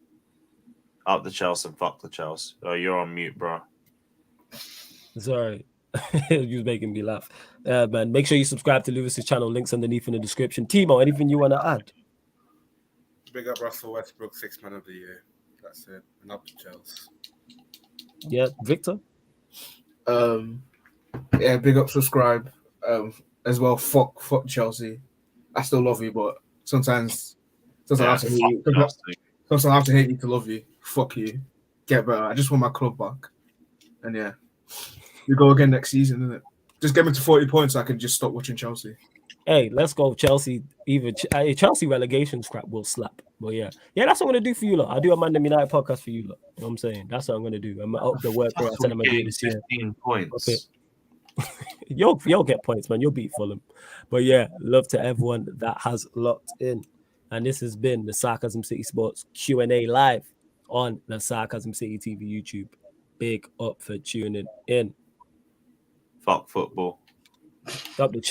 Up the Chelsea and fuck the Chelsea. Oh, you're on mute, bro. Sorry. You're making me laugh. Man, make sure you subscribe to Lewis's channel. Links underneath in the description. Timo, anything you want to add? Big up Russell Westbrook, 6th man of the year. That's it. And up to Chelsea. Yeah, Victor? Yeah, big up, subscribe. As well, fuck Chelsea. I still love you, but sometimes I have to hate you. Sometimes I have to hate you to love you. Fuck you. Get better. I just want my club back. And yeah, we go again next season, isn't it? Just get me to 40 points so I can just stop watching Chelsea. Hey, let's go Chelsea. Even Chelsea relegation scrap will slap. But yeah, that's what I'm going to do for you lot. I'll do a Man United podcast for you lot. You know what I'm saying? That's what I'm going to do. I'm up the work rate. I said I'm going to do this year. 15 points. Okay. You'll get points, man. You'll beat Fulham. But yeah, love to everyone that has locked in. And this has been the Sarcasm City Sports Q&A live on the Sarcasm City TV YouTube. Big up for tuning in. Fuck football. Up the chat.